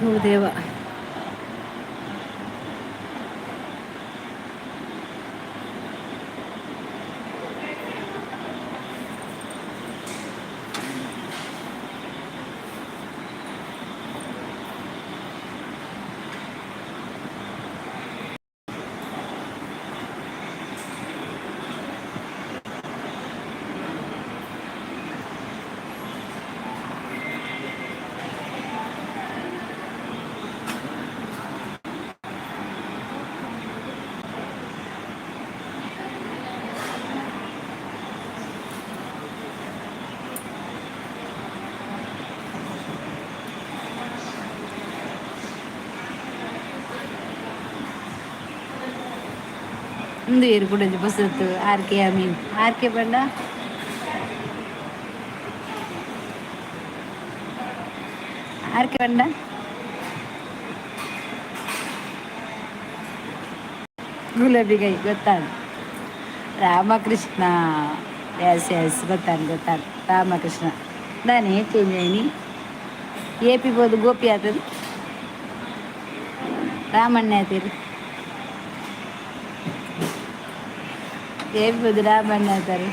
ಓ ದೇವ. ಮುಂದೆ ಏರು ಕುಡಿದು ಬಸತ್ತು ಆರ್ಕೆ ಮೀನು ಆರ್ಕೆ ಬಂಡ ಆರ್ಕೆ ಬಂಡ ಗುಲಾಬಿಗೈ ಗೊತ್ತಾನು ರಾಮಕೃಷ್ಣ. ಎಸ್ ಎಸ್ ಗೊತ್ತಾನು ರಾಮಕೃಷ್ಣ దాని చేంజ్ అయినాయి. ఏపీ పోదు గోపి అవుతుంది, రామಣ್ణ అవుతారు. ఏపీ పోదు రామಣ್ణ అవుతారు.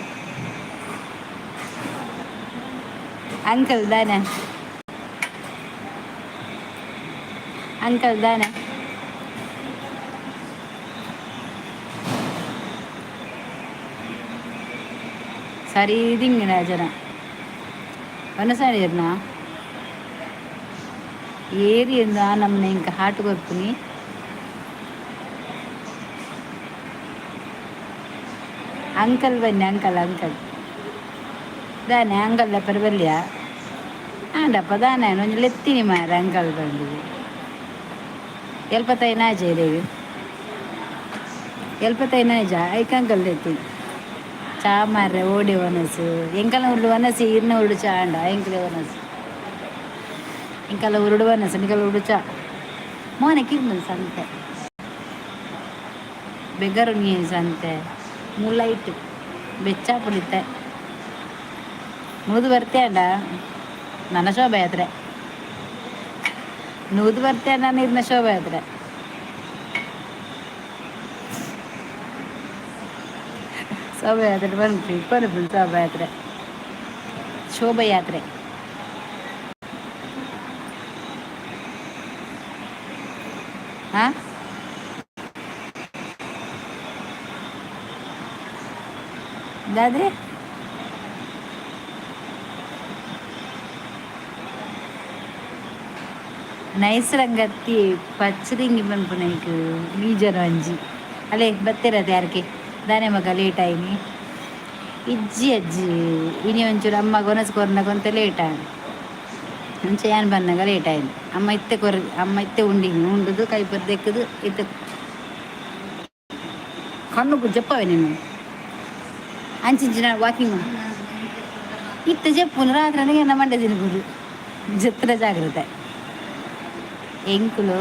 అంకల్ దానా ಸರಿ ಇದಿಂಗಿನ ಜನ ಒನ್ನಸಾರಿರ್ನ ಏರಿ ಅಂದ ನಮ್ಮನ್ನ ಇಂಕ ಹಾಟು ಕೊರ್ಪುನಿ ಅಂಕಲ್ ಬನ್ನಿ ಅಂಕಲ್ ದಾನೆ ಅಂಕಲ್ ಪರಬಲ್ಯ ಆಂಡಪ್ಪ ದಾನೆ ಒಂಜಿ ಎತ್ತೀನಿ ಮಾರ ಅಂಕಲ್ ಬಂದಿದೆ ಎಲ್ಪತ್ತೈನ ಜೇರೇವಿ ಎಲ್ಪತ್ತೈನ ಜಾ ಐಕ ಅಂಕಲ್ ಎತ್ತೀನಿ ಚಾ ಮಾರ್ರೆ ಓಡಿ ಒನಸು ಎಂಕಲ ಉರುಡು ಒನಸಿ ಇರ್ನ ಉರುಡು ಚಾ ಅಂಡ ಎಂಕಲೆ ಒನಸು ಇಂಕಲ ಉರುಡು ಒನಸು ನಿಕಲ ಉರುಡು ಚಾ ಮೋನಕ್ಕೆ ಇರ್ನ ಸಂತೆ ಬೆಗರು ನೀ ಸಂತೆ ಮುಲ್ಲೈಟ್ ಬೆಚ್ಚ ಪುಳಿತೆ ನೂದು ಬರ್ತೆ ಅಂಡ ನನ್ನ ಶೋಭೆ ಆದ್ರೆ ನೂದು ಬರ್ತೆ ನಾನು ಇರ್ನ ಶೋಭೆ ಆದ್ರೆ ಶೋಭಾಯಾತ್ರೆ ಬಂದ್ರಿ ಕೊರಬು ಶೋಭಾಯಾತ್ರೆ ಹಾಂ ಅದಾದ್ರೆ ನೈಸರಂಗತ್ತಿ ಪಚ್ಚರಿಂಗಿ ಬಂದ್ಪುನೈಕ್ ಬೀಜನ ಅಂಜಿ ಅಲ್ಲೇ ಬತ್ತಿರತ್ತೆ ಯಾರಿಗೆ ದಾನೆ ಮಗ ಲೇಟ್ ಆಯ್ನಿ ಇಜ್ಜಿ ಅಜ್ಜಿ ಇನಿ ಒಂಚೂರು ಅಮ್ಮ ಗೊನಸ್ ಕೊರ್ನಗೊಂತ ಲೇಟ್ ಆಯ್ತು ಮುಂಚೆ ಏನು ಬಂದಾಗ ಲೇಟ್ ಆಯ್ತು ಅಮ್ಮ ಇತ್ತೆ ಉಂಡಿನಿ ಉಂಡುದು ಕೈ ಬರ್ದೆಕ್ಕದು ಇತ್ತು ಕಣ್ಣು ಜಪ್ಪವೆ ನೀನು ಅಂಚಿಂಚಿನ ವಾಕಿಂಗ್ ಇತ್ತು ಜಪ್ಪು ರಾತ್ರಿ ನನಗೆ ನಮ್ಮ ಮಂಡ್ಯ ದಿನಗುರು ಜತ್ರ ಜಾಗ್ರತೆ ಎಂಕುಲು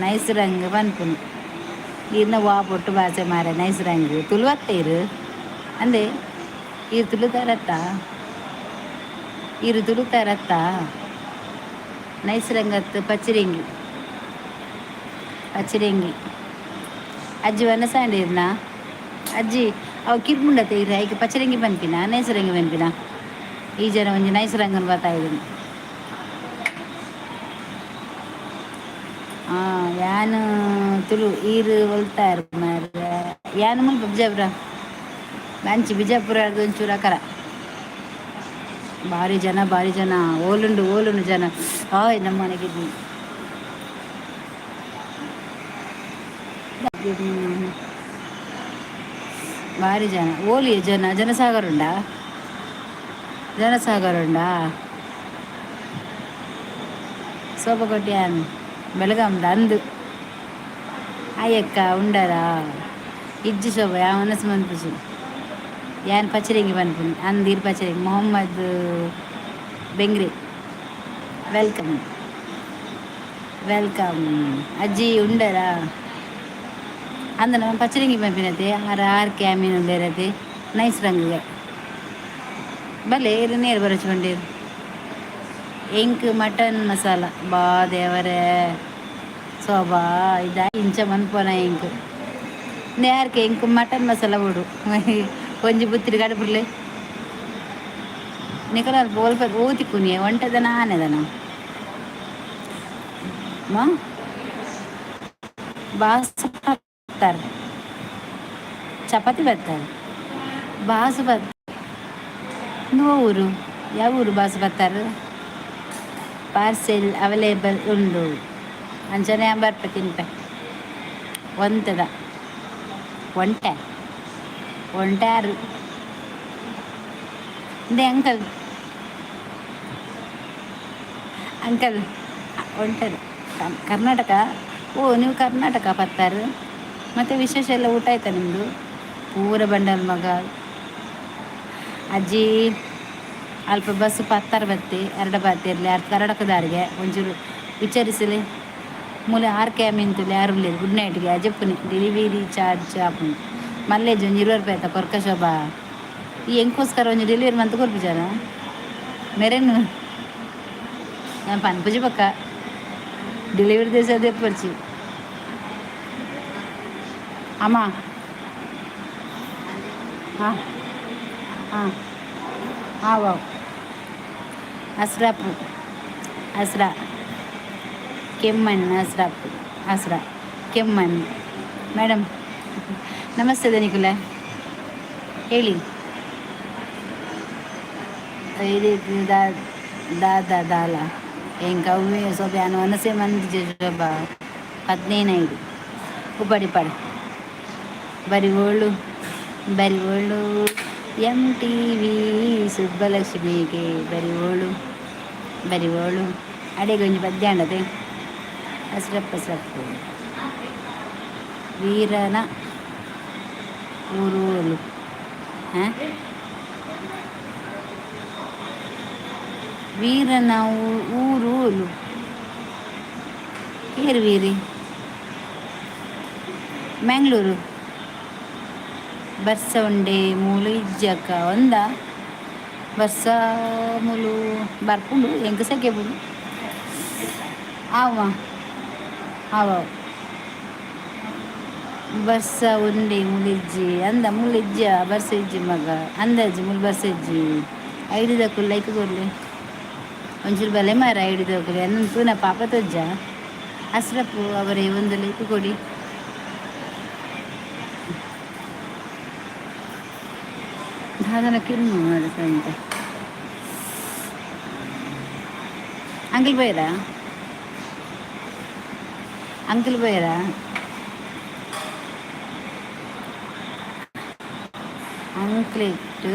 ನೈಸ್ ರಂಗ್ ಬಂದ್ಪುನು ಇನ್ನ ವಾ ಪೊಟ್ಟು ಬಾಸೆ ಮಾರ ನೈಸ್ ರಂಗ್ ತುಳುವತ್ತೇರು ಅಂದೆ ಇರು ತುಳುತ್ತಾರತ್ತ ನೈಸ್ ರಂಗತ್ತು ಪಚ್ಚಿರೆಂಗಿ ಅಜ್ಜಿ ವನಸಾಂಡಿರ್ನ ಅಜ್ಜಿ ಅವು ಕಿರ್ಮುಂಡತೆ ಇರ ಐಕೆ ಪಚ್ಚರಂಗಿ ಬನ್ಪಿನ ನೈಸರಂಗಿ ಬನ್ಪಿನ ಈ ಜನ ಒಂಜಿ ನೈಸರಂಗನ್ ಬರ್ತಾ ಇದ್ದೀನಿ. ಹಾಂ ಯಾನು ತುಳು ಈರು ಹೊಲ್ತಾರ ಮಾರ ಯಾನು ಮುಲ್ಪ ಬಿಜಾಪುರ ಮಂಚಿ ಬಿಜಾಪುರ ಒಂಚೂರು ಅಕರ ಭಾರಿ ಜನ ಓಲುಂಡು ಜನ ಹಾಯ್ ನಮ್ಮ ಮನೆಗಿದ್ವಿ ಭಾರಿ ಜನ ಓಲಿ ಜನಸಾಗರ ಉಂಡಾ ಸೋಪಕೊಟ್ಟಿ ಯಾನು ಬೆಳಗಾಂದ ಅಂದು ಅಯ್ಯಕ್ಕ ಉಂಡರಾ ಇಜ್ಜಿ ಶೋಭ ಯಾವ ಮನಸ್ಸು ಮನ್ಪುಜಿ ಯಾನ್ ಪಚರಿಂಗಿ ಬನ್ಪುನಿ ಅಂದಿರ್ ಪಚರಿಂಗಿ ಮೊಹಮ್ಮದ್ ಬೆಂಗ್ರೆ ವೆಲ್ಕಮ್ ಅಜ್ಜಿ ಉಂಡರಾ ಅಂದ ನಮ್ಮ ಪಚರಿಂಗಿ ಬಂಪಿನತೆ ಆರ್ ಕ್ಯಾಮೀನು ಉಂಡೇರತೆ ನೈಸ್ ರಂಗಿಗೆ ಬಲೆ ನೇರು ಬರಚ್ಕೊಂಡಿರು ಎಂಕ್ ಮಟನ್ ಮಸಾಲ ಬಾ ದೇವರೇ ಸೋಬಾ ಇದ ಇಂಚ ಮನ್ಪೋನ ಎಂಕ್ ನೇರ್ಕೆ ಎಂಕ್ ಮಟನ್ ಮಸಾಲ ಕೊಡು ಒಂಜಿ ಬುತ್ತಿರಿ ಗಡಪುರ್ಲೆ ನಿಕಲ ಬೋಲ್ಪ ಓತಿ ಕುನಿಯ ಒಂಟೆದನ ಆನೆದನ ಮಾ ಬಾಸ್ ಬರ್ತಾರೆ ಚಪಾತಿ ಬರ್ತಾರೆ ಬಾಸು ಬರ್ ನೋ ಊರು ಯಾವ ಊರು ಬಾಸು ಬರ್ತಾರೆ ಪಾರ್ಸೆಲ್ ಅವೈಲೇಬಲ್ ಉಂಡು ಅಂಚನೆ ಬರ್ಪೆ ತಿನ್ಪೆ ಒಂತದ ಒಂಟೆ ಒಂಟ್ಯಾರು ದೇ ಅಂಕಲ್ ಅಂಕಲ್ ಒಂಟೆದು ಕರ್ನಾಟಕ ಓ ನೀವು ಕರ್ನಾಟಕ ಬರ್ತಾರೆ ಮತ್ತು ವಿಶೇಷ ಎಲ್ಲ ಊಟ ಆಯ್ತಾ ನಿಮ್ಮದು ಪೂರ ಬಂಡಲ್ ಮಗ ಅಜ್ಜಿ ಅಲ್ಪ ಬಸ್ಸು ಪತ್ತಾರು ಬತ್ತಿ ಬತ್ತಿರಲಿ ಅರ್ಧ ಕರ್ನಾಟಕ ದಾರಿಗೆ ಒಂಚೂರು ವಿಚಾರಿಸಲಿ ಮೂಲೆ ಆರ್ ಕೆ ಮಿಂತುಲಿ ಯಾರು ಇಲ್ಲ ಗುಡ್ ನೈಟ್ಗೆ ಅಜಪ್ಪುನಿ ಡೆಲಿವರಿ ಚಾರ್ಜ್ ಆಪುನಿ ಮಲ್ಲೇಜ್ ಒಂದು 20 ರೂಪಾಯಿ ಆಯ್ತಾ ಕೊರ್ಕ ಶೋಭಾ ಈ ಹೆಂಗೋಸ್ಕರ ಒಂದು ಡೆಲಿವರಿ ಮಂತ್ ಕೊರ್ಪಿಜಾರ ಮೇರೇನು ನಾನು ಪನ್ಪುಜಿ ಪಕ್ಕ ಡೆಲಿವರಿ ದಿವಸ ಅದೇ ಪರ್ಚಿ ಅಮ್ಮ ಹಾಂ ಹಾಂ ಹಾಂ ವಾವ್ ಅಸ್ರಾಪು ಹಸ್ರಾ ಕೆಮ್ಮಣ್ಣು ಹಸ್ರಾಪು ಹಸ್ರಾ ಕೆಮ್ಮಣ್ಣು ಮೇಡಮ್ ನಮಸ್ತೆ ಧನಿಕುಲ ಹೇಳಿ ಇದು ದಾಲ ಎಂಕ ಅವ್ವೆ ಸೊಬ್ಯಾನು ಅನಸೆ ಮಂದಿ ಶೋಭ 15 ಉಪಡಿ ಪಡೆ ಬರಿ ಓಳು MTV ಸುಬ್ಬಲಕ್ಷ್ಮಿಗೆ ಬರಿ ಓಳು ಅಡೆಗೊಂಜಿ ಮಧ್ಯಾಹ್ನದೆ ಹಸ್ರಪ್ಪು ವೀರನ ಊರು ಹಾಂ ವೀರನ ಊರು ಏರು ವೀರಿ ಮ್ಯಾಂಗ್ಳೂರು ಬರ್ಸ ಉಂಡೆ ಮೂಲು ಇಜ್ಜಕ್ಕ ಒಂದ ಬರ್ಸ ಮೂಲು ಬರ್ಪುಂಡು ಎಂಕ ಸೆಕೆ ಬುಡು ಆವ ಬರ್ಸ ಉಂಡೆ ಮುಲಿಜ್ಜಿ ಅಂದ ಮುಲಿಜ್ಜ ಬರ್ಸ ಇಜ್ಜಿ ಮಗ ಅಂದಾಜಿ ಮುಲ್ ಬರ್ಸ ಇಜ್ಜಿ ಐಡಿದಕ್ಕೂ ಲೈಕ್ ಕೊಡ್ಲಿ ಒಂಚೂರು ಬಲೆ ಮಾರ ಐಡಿದಕ್ಕೂ ಅನ್ನಂತೂ ನಾ ಪಾಪ ತೊಜ್ಜ ಅಸ್ರಪ್ಪು ಅವರೇ ಒಂದು ಲೈಕ್ ಕೊಡಿ ಸಾಧನ ಕಿನ್ನು ಅಂತ ಅಂಕಲ್ ಬೈರಾ ಅಂಕ್ಲೆಟ್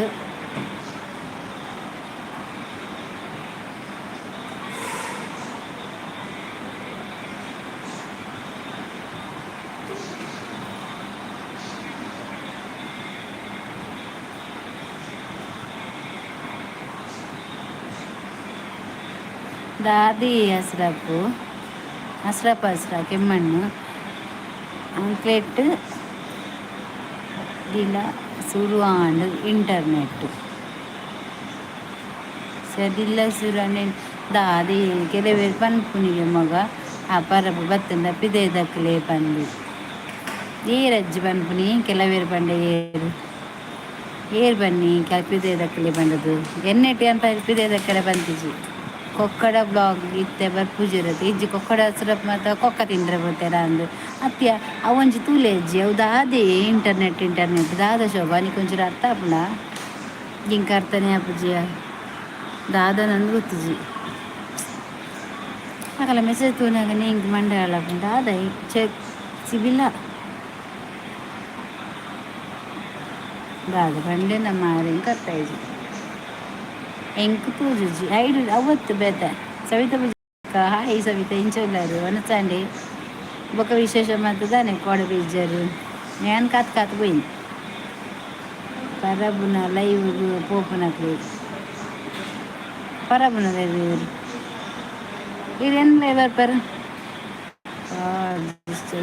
ದಾದಿ ಹಸ್ರಾ ಕೆಮ್ಮಣ್ಣು ಅಂಕ್ಲೆಟ್ ದಿಲ ಸುರುವಾಂಡ್ ಇಂಟರ್ನೆಟ್ ಸದಿಲ್ಲ ಸುರಾಂಡ್ ದಾದಿ ಕೆಲವೇ ಪನ್ಪುನಿಗೆ ಮಗ ಆ ಪರಬು ಬತ್ತಂದ ಪಿದೆ ದಕ್ಕಲೆ ಪಂದು ಏರಜ್ಜಿ ಪನ್ಪುನಿ ಕೆಲವೇರು ಪಂಡೆ ಏರು ಬನ್ನಿ ಪಿದೆ ದಕ್ಕಲೆ ಬಂದದು ಎನ್ನೆಟ್ಟಿ ಅಂತ ಪಿದೆ ದಕ್ಕಲೆ ಬಂತಿಜಿ ಕೊಕ್ಕಡ ಬ್ಲಾಗ್ ಇತ್ತೆ ಬರ್ಪುಜಿರತ್ತೆ ಇಜ್ಜಿ ಕೊಕ್ಕಡ ಹಸ್ರಪ್ ಮತ್ತು ಕೊಕ್ಕ ತಿಂದ್ರೆ ಬರ್ತಾರ ಅಂದು ಅತ್ಯ ಅವೊಂಜಿ ತೂಲೆ ಅಜ್ಜಿ ಅವು ದಾದೆ ಇಂಟರ್ನೆಟ್ ದಾದ ಶೋಭಾ ನೀ ಕೊಂಚೂರು ಅರ್ಥ ಆಪುಂಡ ಇಂಕ ಅರ್ಥನೇ ಆಪುಜಿಯ ದಾದ ನಂದು ಗೊತ್ತಿಜಿ ಆಗಲ್ಲ ಮೆಸೇಜ್ ತೂನಾಗ ನೀ ಹಿಂಗೆ ಮಂಡೆ ಹಾಳಾಪುಂಡ ದಾದ ಚೆಕ್ ಸಿಬಿಲ್ಲ ದಾದ ಬಂಡೆ ನಮ್ಮ ಹಿಂಗೆ ಅರ್ಥ ಇಜಿ ಎಂಕ್ ಪೂಜುಜಿ ಐಡು ಅವತ್ತು ಬೇತ ಸವಿತಾ ಪೂಜ ಹಾಯ್ ಸವಿತಾ ಇಂಚೋಲ್ಲರು ಅನಚಾಂಡಿ ಬೊಕ್ಕ ವಿಶೇಷ ಮಾಡ್ತದಾನೆ ಕೋಡ ಬೀಜರು ನಾನು ಕಾತು పోయింది ಪರಬುನ ಲೈವ್ ಪೋಪುನಕ್ಕೆ ಪರಬುನ ಲೈವ್ ಇದೇನು ಬರ್ಪಾರ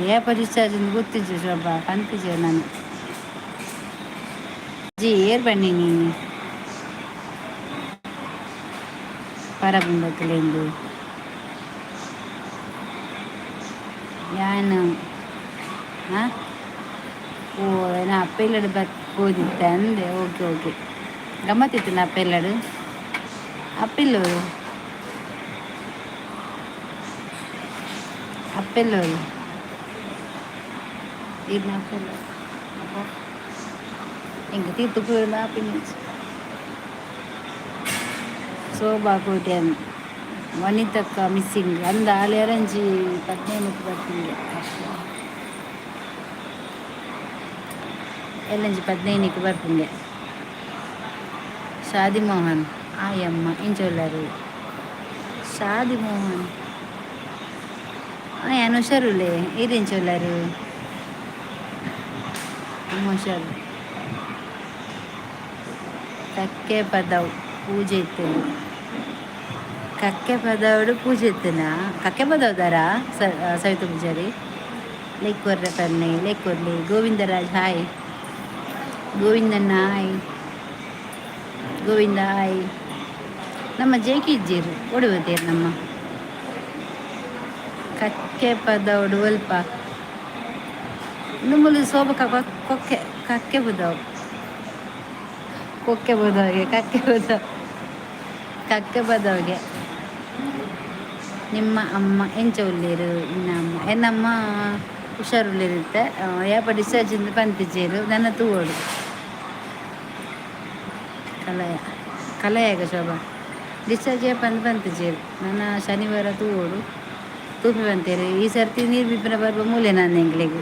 ಏಪ ಡಿಸ್ಚಾರ್ಜ್ ಗೊತ್ತಿಜ್ಜು ಶೋಭಾ ಕನ್ಪಿಜೆ ನಾನು ಏರ್ ಬನ್ನಿ ನೀನು ಬರಬಂದಕ್ಕಲೆಂದು ಯಾನು ಹಾಂ ಓ ನಾ ಅಪ್ಪೆಲ್ಲಡು ಓದಿತ್ತೆ ಅಂದೆ. ಓಕೆ ಓಕೆ, ಗಮ್ಮತ್ತಿತ್ತು ನಾ ಅಪ್ಪೆಲ್ಲಡು ಅಪ್ಪಿಲ್ಲೋರು ಅಪ್ಪೆಲ್ಲೋರು ಇದು ಅಪ್ಪೆಲ್ಲ ಹಿಂಗೆ ತೀರ್ತು ಪೂರ್ಣ ಪಿನ್ನಿಚ್ ಶೋಭಾ ಕೋಟ್ಯಾನ್ ವನಿತಕ್ಕ ಮಿಸ್ಸಿಂಗ್ ಅಂದ ಆಲೆ ಅರಂಜಿ 15 ಬರ್ತಿಂಗೆ ಎಲ್ಲಂಜಿ 15 ಬರ್ತಿಂಗೆ. ಶಾದಿ ಮೋಹನ್ ಆಯಮ್ಮ ಇಂಚೊಲ್ಲರು ಶಾದಿ ಮೋಹನ್ ಏನು ಹುಷಾರುಲೆ ಏರಿಂಚೊಲ್ಲರು ಅಮ್ಮ ಹುಷಾರು. ಕಕ್ಕೆ ಪದವು ಪೂಜೆ ಇತ್ತು, ಕಕ್ಕೆ ಪದವಡು ಪೂಜೆ ಇತ್ತನ ಕಕ್ಕೆ ಪದವದಾರ ಸವಿತ ಪೂಜಾರಿ ಲೆಕ್ಕೊರ್ರೆ ಪನ್ನೆ ಲೆಕ್ಕೊರ್ಲಿ ಗೋವಿಂದರಾಜ್ ಹಾಯ್ ಗೋವಿಂದಣ್ಣ ಹಾಯ್ ಗೋವಿಂದ ಹಾಯ್. ನಮ್ಮ ಜೇಕಿ ಇಜ್ಜೀರು ಒಡುವತೇರು ನಮ್ಮ ಕಕ್ಕೆ ಪದವಡು ಅಲ್ಪ ನಿಮ್ಮಲ್ಲಿ ಸೋಬಕ ಕೊಕ್ಕೆ ಕಕ್ಕೆ ಪದವು ಕೊಕ್ಕೆ ಬದವಗೆ ಕಕ್ಕೆ ಬದವಗೆ ನಿಮ್ಮ ಅಮ್ಮ ಎಂಚ ಉಳ್ಳೇರು ಇನ್ನಮ್ಮ ಎನ್ನಮ್ಮ ಹುಷಾರುಳ್ಳಿರುತ್ತೆ ಯಾಪ ಡಿಸ್ಚಾರ್ಜಿಂದ ಪಂತಿಜೇರು ನನ್ನ ತೂವೋಡು ಕಲಯಾಗ ಶೋಭಾ ಡಿಸ್ಚಾರ್ಜ್ ಪಂತಿಜೇರು ನನ್ನ ಶನಿವಾರ ತೂವೋಡು ತೂಪಿ ಬಂತೇರು. ಈ ಸರ್ತಿ ನೀರು ಬಿಬ್ಬರ ಬರುವ ಮೂಲೆ ನಾನು ಎಂಗ್ಲಿಗೆ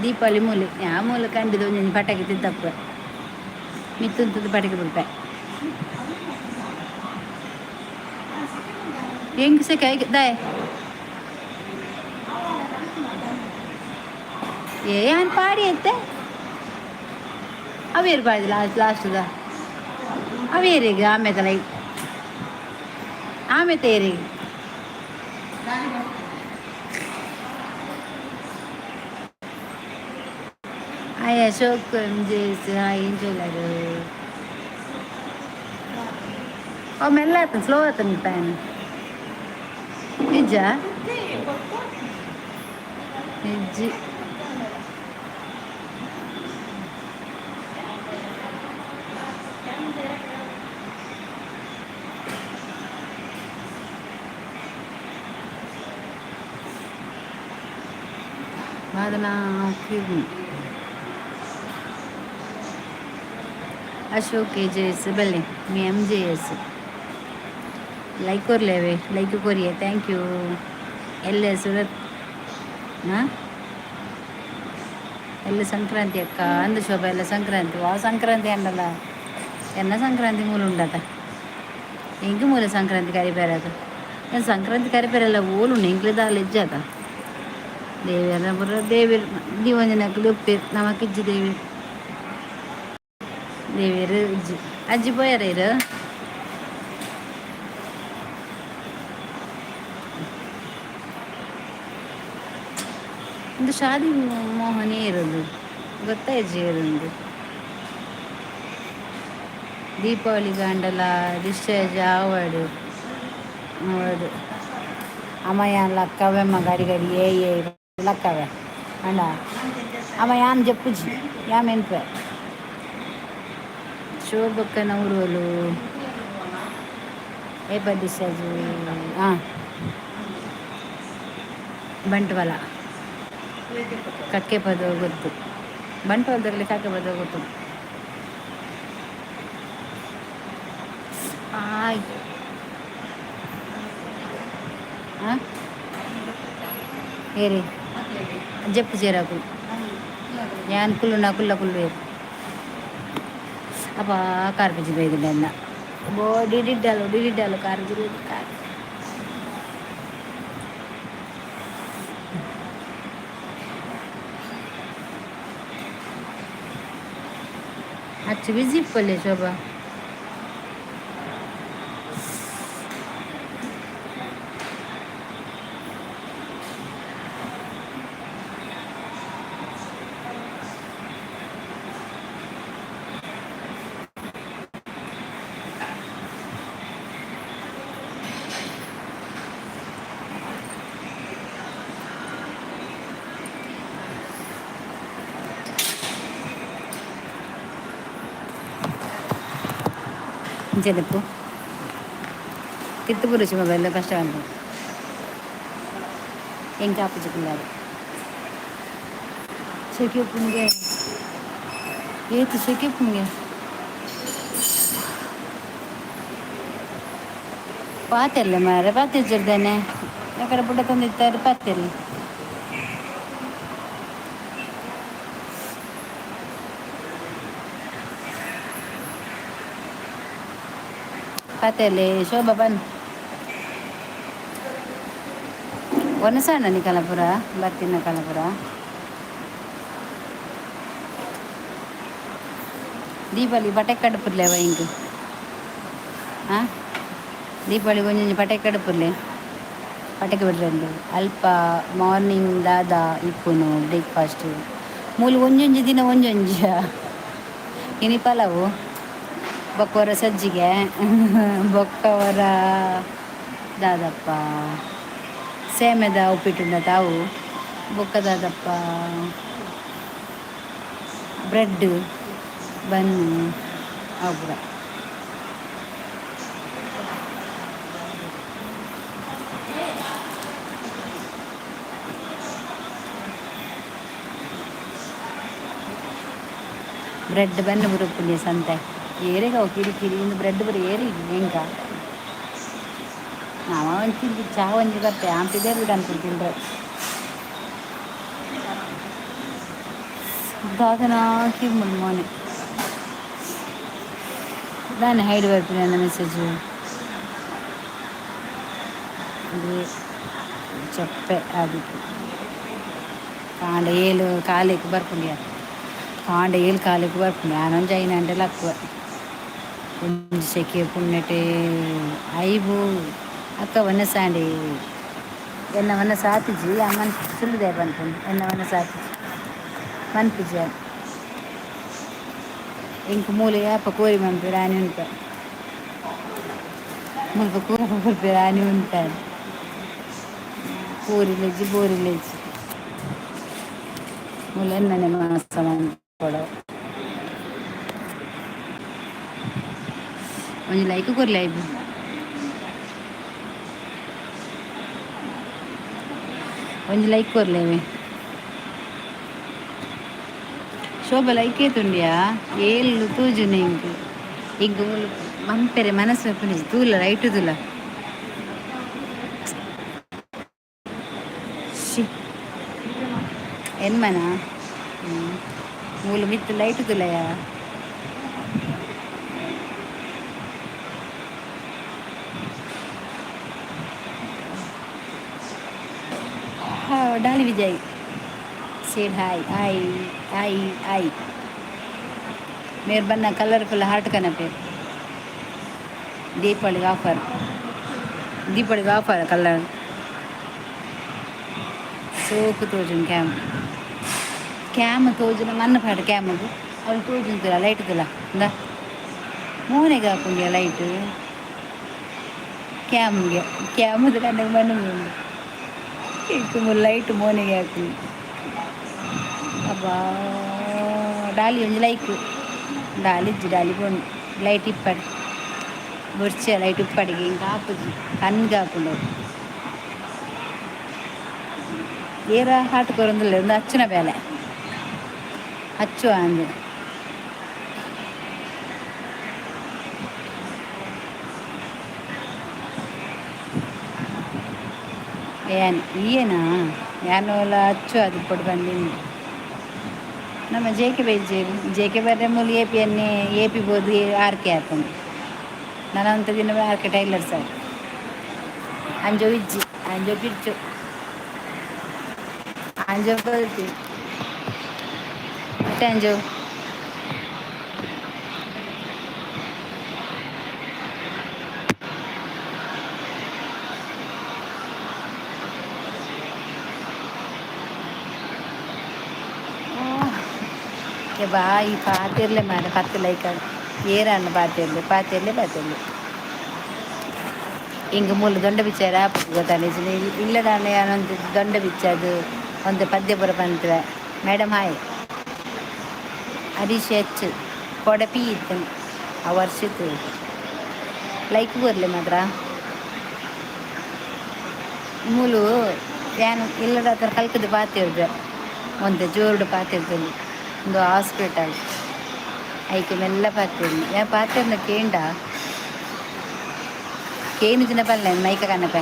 ದೀಪಾವಳಿ ಮೂಲೆ ಆ ಮೂಲೆ ಕಂಡಿದ್ದು ಒಂದು ಪಟಾಕಿ ತಿದ್ದಪ್ಪ ಮಿತ್ತುಂತದ್ದು ಪಟಾಕಿ ಬಿಡ್ಪೆ ಹೆಂಗ್ ಸೆಕೆ ದಾಯ್ ಏನ್ ಪಾಡಿ ಐತೆ ಅವೇರು ಪಾಡಿದ ಲಾಸ್ಟ್ದ ಅವೇರಿಗೆ ಆಮೇಲೆ ಏರಿಗೆ ಆಯ್ ಅಶೋಕ್ ಜೇಸ್ ಹಾಯ್ ಇಂಚೋಲ್ಲರು ಅವ ಮೆಲ್ಲ ಆತ ಸ್ಲೋ ಆತ ನೀ ಪ್ಯಾನ್ ನಿಜ ಹೆಜ್ಜಿ వాదన अशोक एजेस बल्ले मी MJS लाइक कोरलेवे लाइक कोरिये थैंक यू ಎಲ್ಲ ಸುರತ್ ಹಾಂ ಎಲ್ಲ ಸಂಕ್ರಾಂತಿ ಅಕ್ಕ ಅಂದು ಶೋಭಾ ಎಲ್ಲ ಸಂಕ್ರಾಂತಿ ವಾ ಸಂಕ್ರಾಂತಿ ಅಂಡಲ್ಲ ಎನ್ನ ಸಂಕ್ರಾಂತಿ ಮೂಲ ಉಂಡತ ಹೆಂಗೆ ಮೂಲ ಸಂಕ್ರಾಂತಿ ಕರಿಬೇರದು ಏನು ಸಂಕ್ರಾಂತಿ ಕರಿಬೇರೆಲ್ಲ ಓಲು ಎಂಗ್ಲದ ಲೆಜ್ಜದ ದೇವಿಯರ ಬರ ದೇವಿ ದಿವಂಜನಕ್ಕೆ ಉಪ್ಪೆ ನಮಕಿಜ್ಜಿ ದೇವಿಯರು ಅಜ್ಜಿ போயார ಇರು ಒಂದು ಶಾದಿ ಮೋಹನೇ ಇರೋದು ಗೊತ್ತಾ ಅಜ್ಜಿ ಇರೋದು ದೀಪಾವಳಿ ಗಂಡಲ ಡಿಸ್ಚಾರ್ಜ್ ಆವಡು ನೋಡು ಅಮ್ಮಯ್ಯ ಲಕ್ಕವೆಮ್ಮ ಗಡಿ ఏ లక్కవే అండ అమ్మ యామ్ చెప్పుజి యామ్ ఎన్పే శోభక్కన ఊరువలు ఏ పడిసాజు ಬಂಟ್ವಾಳ ಕಕ್ಕೆ ಪದ ಗೊತ್ತು ಬಂಟ್ವಾಳದಲ್ಲಿ ಕಕ್ಕೆ ಪದ ಗೊತ್ತು ಆಯ್ ಏರಿ ಜಪ್ಪು ಜೇರಾಕು ಯಾನ್ ಕುಲ್ಲು ಕುಲ್ಲ ಕುಲ್ಲು ಅಪ್ಪ ಕಾರ್ ಬಜ್ಜಿ ಬೈದಿಲ್ಲ ಅನ್ನ ಬೋ ಡಿಡಿಡ್ಡಾಲು ಕಾರ್ ಬಜ್ಜಿ ಕಾರ್ ಅಚ್ಚು ಬಿಜಿ ಇಪ್ಪಲ್ಲೇ ಶೋಭಾ ചെലപ്പോ ಕಿತ್ತು ಪುರುಷ ಮೊಬೈಲ್ ಕಷ್ಟ ಅಂತ ಹೆಂಗೆ ಹಾಪಿಸಿಕೊಳ್ಳಾರು ಸೆಕೆ ಪುಂಗೆ ಏತು ಸೆಕೆ ಪುಂಗೆ ಪಾತೆಲ್ಲ ಮಾರ ಪಾತೆ ಹಚ್ಚಿರ್ದೇನೆ ಯಾಕಡೆ ಬುಡ್ಡ ತಂದಿತ್ತಾರೆ ಪಾತೆಲ್ಲ ಪಾತೆಯಲ್ಲಿ ಶೋಭಾ ಬನ್ ಒನಸಣ್ಣ ನಿ ಕಲಪುರ ಬರ್ತಿನ ಕಲಪುರ ದೀಪಾವಳಿ ಪಟಾಕಿ ಕಡುಪುರ್ಲೆ ಹಿಂಗೆ ಹಾಂ ದೀಪಾವಳಿ ಒಂಜೊಂಜಿ ಪಟಾಕಿ ಕಡುಪುರ್ಲೆ ಪಟಾಕಿ ಬಿಡ್ರಂಡು ಅಲ್ಪ ಮಾರ್ನಿಂಗ್ ದಾದ ಇಪ್ಪುನು ಬ್ರೇಕ್ಫಾಸ್ಟ್ ಮೂಲು ಒಂಜೊಂಜಿ ದಿನ ಒಂಜೊಂಜಿ ಇನಿ ಪಲಾವು ಬೊಕ್ಕವರ ಸಜ್ಜಿಗೆ ಬೊಕ್ಕವರ ದಾದಪ್ಪ ಸೇಮೆದ ಉಪ್ಪಿಟ್ಟುಂಡ ತಾವು ಬೊಕ್ಕ ದಾದಪ್ಪ ಬ್ರೆಡ್ ಬನ್ನು ಅವು ಕೂಡ ಬ್ರೆಡ್ ಬನ್ನು ಬುರುಪುಲಿ ಸಂತೆ ಏರಿಗ ಕಿರಿಕಿರಿ ಇಂದು ಬ್ರೆಡ್ ಬರೀ ಏರಿ ಹೆಂಗ ನಾವ ಒಂಚೂರು ಚಹಾ ಒಂಜಿ ಬರ್ತೆ ಆಂಪಿದೆ ಬಿಡು ಅನ್ಕೊಳ್ತಿಲ್ರ ದಾದನ ಕಿರ್ಮುಲ್ ಮೋನೆ ನಾನು ಹೈಡ್ ಬರ್ತೀನಿ ನನ್ನ ಮೆಸೇಜು ಅಂದರೆ ಚಪ್ಪೆ ಆದಿತ್ತು ಕಾಂಡ ಏಳು ಕಾಲಿಗೆ ಬರ್ಪುಂಡ್ಯ ಕಾಂಡ ಏಳು ಕಾಲಿಗೆ ಬರ್ಪುಂಡು ನಾನೊಂದು ಜೈನ ಅಂಟೆಲ್ಲ ಹಾಕುವ ಒಂಜಿ ಸೆಕೆ ಪುಣ್ಣೆಟೆ ಐಬು ಅಕ್ಕ ವನ್ನ ಸಾಂಡೆ ಎನ್ನ ವನ್ನ ಸಾತಿಜಿ ಅಮ್ಮನ ಸುಳ್ಳುದೇ ಬಂದ್ಕೊಂಡು ಎನ್ನ ವನ್ನ ಸಾತಿಜಿ ಮನ್ಪಿಜ ಇಂಕ ಮೂಲೆ ಅಪ್ಪ ಕೋರಿ ಮನ್ಪೆ ರಾಣಿ ಉಂಟ ಮುಲ್ಪ ಕೂರ ಮನ್ಪೆ ರಾಣಿ ಉಂಟ ಕೂರಿಲೆಜ್ಜಿ ಬೋರಿಲೆಜ್ಜಿ ಮೂಲ ಎನ್ನನೆ ಮಾಸ ಮನ್ಪೊಡ ಒಂಜಿ ಲೈಕ್ ಕೊರ್ಲೆ ಐಬು ಒಂಜಿ ಲೈಕ್ ಕೊರ್ಲೇವೆ ಶೋಭ ಲೈಕ್ ಏತುಂಡ್ಯಾ ಏಳು ತೂಜುನೆ ಇಂಕ ಮಂಪೆರೆ ಮನಸ್ಸು ಪುನಿ ತೂಲ ರೈಟು ತುಲ ಶಿ ಎನ್ಮನ ಮೂಲು ಮಿತ್ತು ಲೈಟು ತುಲಯ ಡಾಲಿ ವಿಜಯ್ ಸೇಡ್ ಹಾಯ್ आई आई आई मेरे बनना कलरफुल हार्ट का ना पे दीपावली ऑफर कलर सोक तोजन कैम तोजन मन पाट कैम अभी तोजन तुला लाइट तुला इंदा मोनेगा हाकुंड्या लाइट कैम तुला मन ಲೈಟ್ ಮೋನಿಗೆ ಹಾಕಿ ಅಬ್ಬಾ ಡಾಲಿ ಒಂಜಿ ಲೈಕ್ ಡಾಲಿಜ್ಜಿ ಡಾಲಿ ಬೋನು ಲೈಟ್ ಇಪ್ಪಡಿ ಬೊರ್ಚೆ ಲೈಟ್ ಇಪ್ಪಡಿಗೆ ಹಿಂಗೆ ಹಾಪುಜಿ ಕಣ್ಣಿಗೆ ಹಾಕೊಂಡು ಏರ ಹಾಟುಕೊರೊಂದಿಲ್ಲ ಒಂದು ಹಚ್ಚಿನ ಬೇಲೆ ಹಚ್ಚುವ ಅಂದು ಏನ ಯಾನು ಎಲ್ಲ ಹಚ್ಚು ಅದು ಕೊಟ್ಟು ಬಂದಿನಿ ನಮ್ಮ ಜೆ ಕೆ ಬರ್ರೆ ಮೂಲ ಎ ಪಿ ಬೋದು ಆರ್ಕೆ ಹಾಕೊಂಡು ನಾನು ಅಂತ ದಿನ ಆರ್ಕೆ ಟೈಲರ್ ಸರ್ ಅಂಜೋ ಇಜ್ಜಿ ಅಂಜೋ ಪಿರ್ಚು ಅಂಜೋ ಕಲ್ತಿ ಮತ್ತೆ ಅಂಜೋ ಬಾ ಈ ಪಾತಿರ್ಲೆ ಮಾರ ಪತ್ತು ಲೈಕ್ ಏರಣ್ಣ ಪಾತಿರ್ಲೆ ಹಿಂಗೆ ಮೂಲ ದೊಂಡ ಬಿಚ್ಚಾರ ಗೊತ್ತಾನೆ ಇಲ್ಲದಾನೆ ಅನ್ನೊಂದು ದೊಂಡ ಬಿಚ್ಚದು ಒಂದು ಪದ್ಯಪುರ ಪಂತ್ರ ಮೇಡಮ್ ಹಾಯ್ ಹರೀಶ್ ಎಚ್ ಕೊಡಪಿ ಇತ್ತು ಆ ವರ್ಷದ್ದು ಲೈಕ್ ಬರಲಿ ಮಾತ್ರ ಮೂಲು ಏನು ಎಲ್ಲರ ಹತ್ರ ಕಲ್ಕದ್ದು ಪಾತಿರ್ದೆ ಒಂದು ಜೋರ್ಡು ಪಾತಿರ್ದಲ್ಲಿ ಒಂದು ಹಾಸ್ಪಿಟಲ್ ಐಕೆ ಮೆಲ್ಲ ಪಾತಿರ್ಲಿ ಪಾತಿರ್ನ ಕೇಂಡ ಕೇನು ದಿನ ಪಲ್ಲೆ ಮೈಕ ಕನ್ನಪ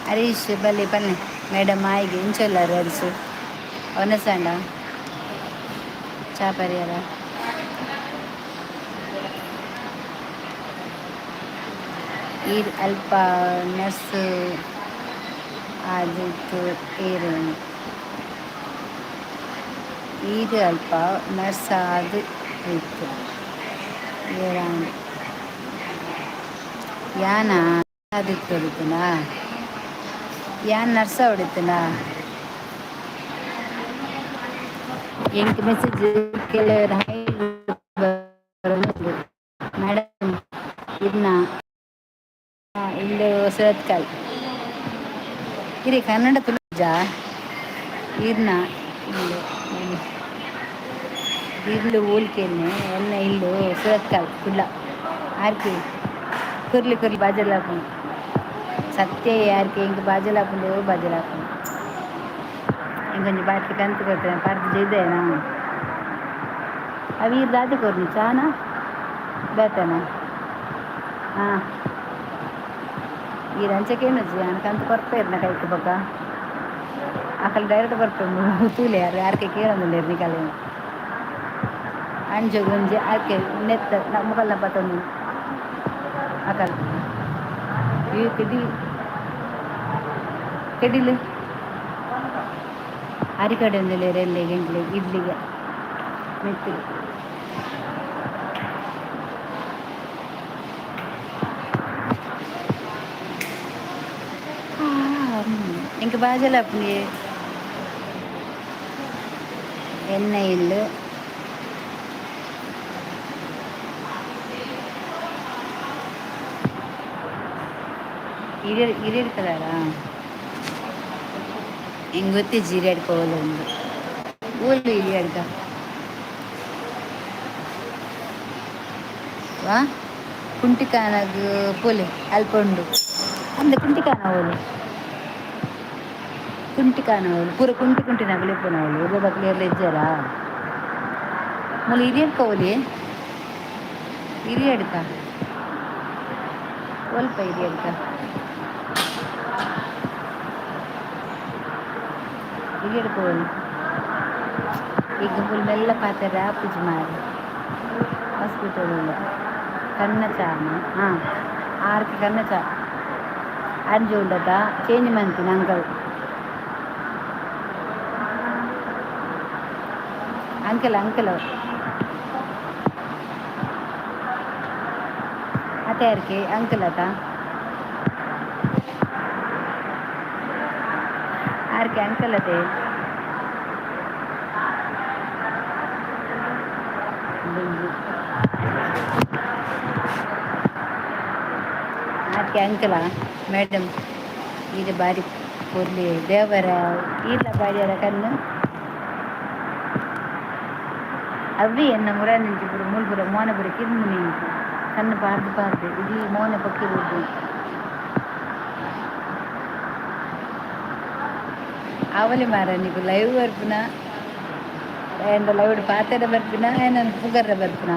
ಹರೀಶ್ ಬಲ್ಲಿ ಪಲ್ಲೆ ಮೇಡಮ್ ಆಯ್ಗೆ ಇಂಚೊಲ್ಲಾರು ಹರೀಶ್ ಅವನಸಂಡ ಚಾ ಪರಿಹಾರ ಈ ಅಲ್ಪ ನರ್ಸ್ ಆದಿತ್ತು ಏರು ಇದು ಅಲ್ಪ ನರ್ಸ್ ಅದು ಇತ್ತು ಏರಾಂಗ್ ಯಾನ ಆದಿತ್ತು ಹೊಡಿತನಾ ಯಾನ್ ನರ್ಸ ಹೊಡಿತನಾ ಎಂಟು ಮೆಸೇಜ್ ಕೆಲವರು ಮೇಡಮ್ ಇದನ್ನ ಇಲ್ಲಿ ಸುರತ್ಕಲ್ ಇರಿ ಕನ್ನಡ ತುಳುಜ ಇರ್ನ ಇಲ್ಲು ಇರ್ಲು ಊಲ್ಕೆನೆ ಎನ್ನ ಇಲ್ಲು ಸುರತ್ಕಲ್ ಕುಲ್ಲ ಆರ್ಕಿ ಕುರ್ಲಿ ಕುರ್ಲಿ ಬಾಜಲಾಪು ಸತ್ಯ ಯಾರ್ಕೆ ಹಿಂಗೆ ಬಾಜಲಾಪುಂಡು ಬಾಜಲಾಪುಂಡು इंకొंచెం बाटली कंत करते पर्द जिदेना अभी दादी कोरनी चाना बेतना हाँ ಈ ರಂಚಕೇನು ಅನಕಂತ ಕೊರ್ಪೇರು ನಾ ಕೈക്ക് ಬೊಕ್ಕ ಅಕಲ್ ಡೈರೆಕ್ಟ್ ಕೊರ್ಪೆ ತೂಲೆ ಯಾರ್ಕೆ ಕೇಳೊಂದಿಲ್ಲ ನಿಕಲೆ ಅಂಜು ಗುಂಜಿ ಆಕೆ ನೆತ್ತ ಮುಗಲ್ನ ಪತ್ತೊಂದು ಅಕಲ್ ಈ ಕೆಡಿ ಕೆಡಿಲು ಅರಿಕಡೆ ಒಂದಿಲ್ಲ ಎಲ್ಲಿ ಗಂಟ್ಲೆ ಇಡ್ಲಿಗೆ ಮೆತ್ತಿಗೆ ఇంక బాజలు అప్పుడు ఎన్నెళ్ళు ಇರಿರ್ತದಾರ ಹೆಂಗೆ ಗೊತ್ತಿ ಜೀರಿ ಅಡ್ಕೋವಲ್ಲ ಒಂದು ಊళ్ళు ಇರಿ ಅಡ್ಕ ವಾ ಕುಂಟಿಕಾನಾಗ ಪೋಲೆ ಅಲ್ಪೊಂಡು ಅಂದ ಕುಂಟಿಕಾನ ಅವಳು ಪೂರ ಕುಂಟಿ ಕುಂಟಿ ನಗಲಿಪ್ಪನ ಅವಳು ಇರೋ ಬಕ್ಲಿ ಎಲ್ಲ ಇದ್ದಾರ ಮೂಲ ಹಿರಿಯಡ್ಕೋಲಿ ಹಿರಿಯಡ್ಕ ಸ್ವಲ್ಪ ಹಿರಿಯಡ್ಕ ಹಿರಿಯಡ್ಕೋಲಿ ಈಗ ಫುಲ್ ಮೆಲ್ಲ ಪಾತ್ರೆ ಪೂಜೆ ಮಾಡಿ ಹಾಸ್ಪಿಟಲ್ ಕನ್ನ ಚಾನ ಹಾಂ ಆರ್ಕೆ ಕನ್ನ ಚಾ ಅಂಜು ಉಂಡದ ಚೇಂಜ್ ಮಾಡ್ತೀನಿ ಅಂಕಲ್ ಅಂಕಲ್ ಅತ್ತೆ ಯಾರಿಗೆ ಅಂಕಲ್ ಆತ ಯಾರಿಗೆ ಅಂಕಲ್ ಅದೇ ಆಕೆ ಅಂಕಲ ಮೇಡಮ್ ಈಗ ಬಾರಿ ಕೊರ್ಲಿ ದೇವರ ಈರ್ಲ ಬಾರಿಯರ ಕಣ್ಣು ಅವಿ ಎನ್ನ ಮುರ ನಿಂತು ಬರು ಮೂಲ್ಪುರ ಮೋನ ಬರ ಕಿರ್ಮು ನಿಂತು ಕಣ್ಣು ಪಾರ್ದು ಇಡೀ ಮೋನ ಪಕ್ಕಿ ಬಿಡ್ದು ಅವಲಿ ಮಾರ ನೀವು ಲೈವ್ ಬರ್ಪಿನ ಎಂದ ಲೈವ್ ಪಾತ್ರೆ ಬರ್ಪಿನ ಏನಂತ ಪುಗರ್ರ ಬರ್ಪಿನ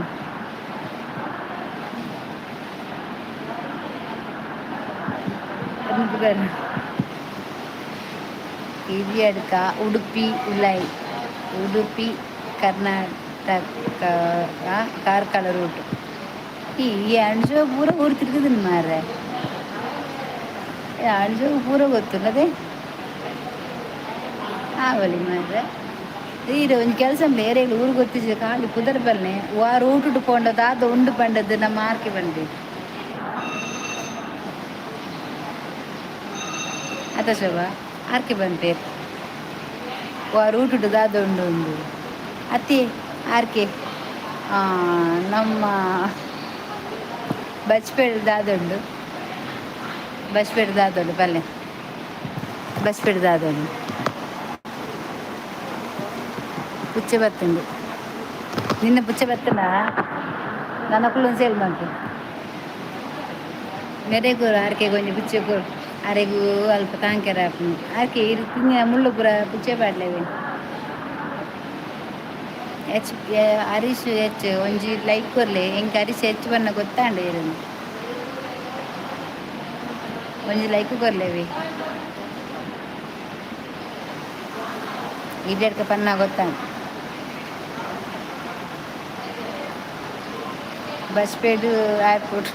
ಪುಗರ್ ಹಿರಿಯಡ್ಕ ಉಡುಪಿ ಕರ್ನಾಟಕ ಕಾರ್ಕಳ ರೂಟ್ ಈ ಅಣ್ಜೋ ಪೂರ ಊರು ತಿರ್ಗಿದೀನಿ ಮಾರ್ರೆ ಅಣ್ಜೋ ಪೂರ ಗೊತ್ತುಲ್ಲದೆ ಆವಲಿ ಮಾರ್ರೆ ಈಗ ಒಂದು ಕೆಲಸ ಬೇರೆ ಊರು ಗೊತ್ತಿದ್ದ ಖಾಲಿ ಕುದರ್ ಬಲ್ಲೆ ವಾರ ಊಟುಟ್ಟು ಕೊಂಡದ್ದು ಅದು ಉಂಡು ಪಂಡದ್ದು ನಮ್ಮ ಆರ್ಕೆ ಬಂದೆ ಅತ ಶೋಭ ಆರ್ಕೆ ಬಂತೆ ವಾರ ಊಟುಟ್ಟು ದಾದ ಉಂಡು ಅತ್ತೆ ಆರ್ಕೆ ನಮ್ಮ ಬಸ್ಪೇಡ್ ದಾದೊಂಡು ಪಲ್ಲೆ ಬಸ್ಪೇಡ್ ದಾದೊಂಡು ಪುಚ್ಚೆ ಬತ್ತುಂಡು ನಿನ್ನ ಪುಚ್ಚೆ ಬತ್ತನ ನನ್ನ ಕುಳ್ಳೊಂದು ಸೇಲ್ ಮಾಡ್ತು ನೆರೆಗೋರು ಆರ್ಕೆ ಗೊಂಜಿ ಬುಚ್ಚೆಗೋರು ಅರೆಗೂ ಅಲ್ಪ ತಾಂಕೆರ ಆರ್ಕೆ ಇರು ತಿಂಗ ಮುಳ್ಳು ಪೂರ ಬುಚ್ಚೆ ಪಾಡ್ಲೇವೆ ಹೆಚ್ಚು ಅರಿಶು ಹೆಚ್ಚು ಒಂಜಿ ಲೈಕ್ ಕೊರ್ಲೆ ಹೆಂಗೆ ಅರಿಶು ಹೆಚ್ಚು ಬಣ್ಣ ಗೊತ್ತಾಂಡ ಇರೋದು ಒಂಜಿ ಲೈಕ್ ಕೊರ್ಲೇವಿ ಇಡ್ಯಡ್ಕ ಪನ್ನ ಗೊತ್ತಾಂಡ ಬಸ್ಪೇಡ್ ಏರ್ಪೋರ್ಟ್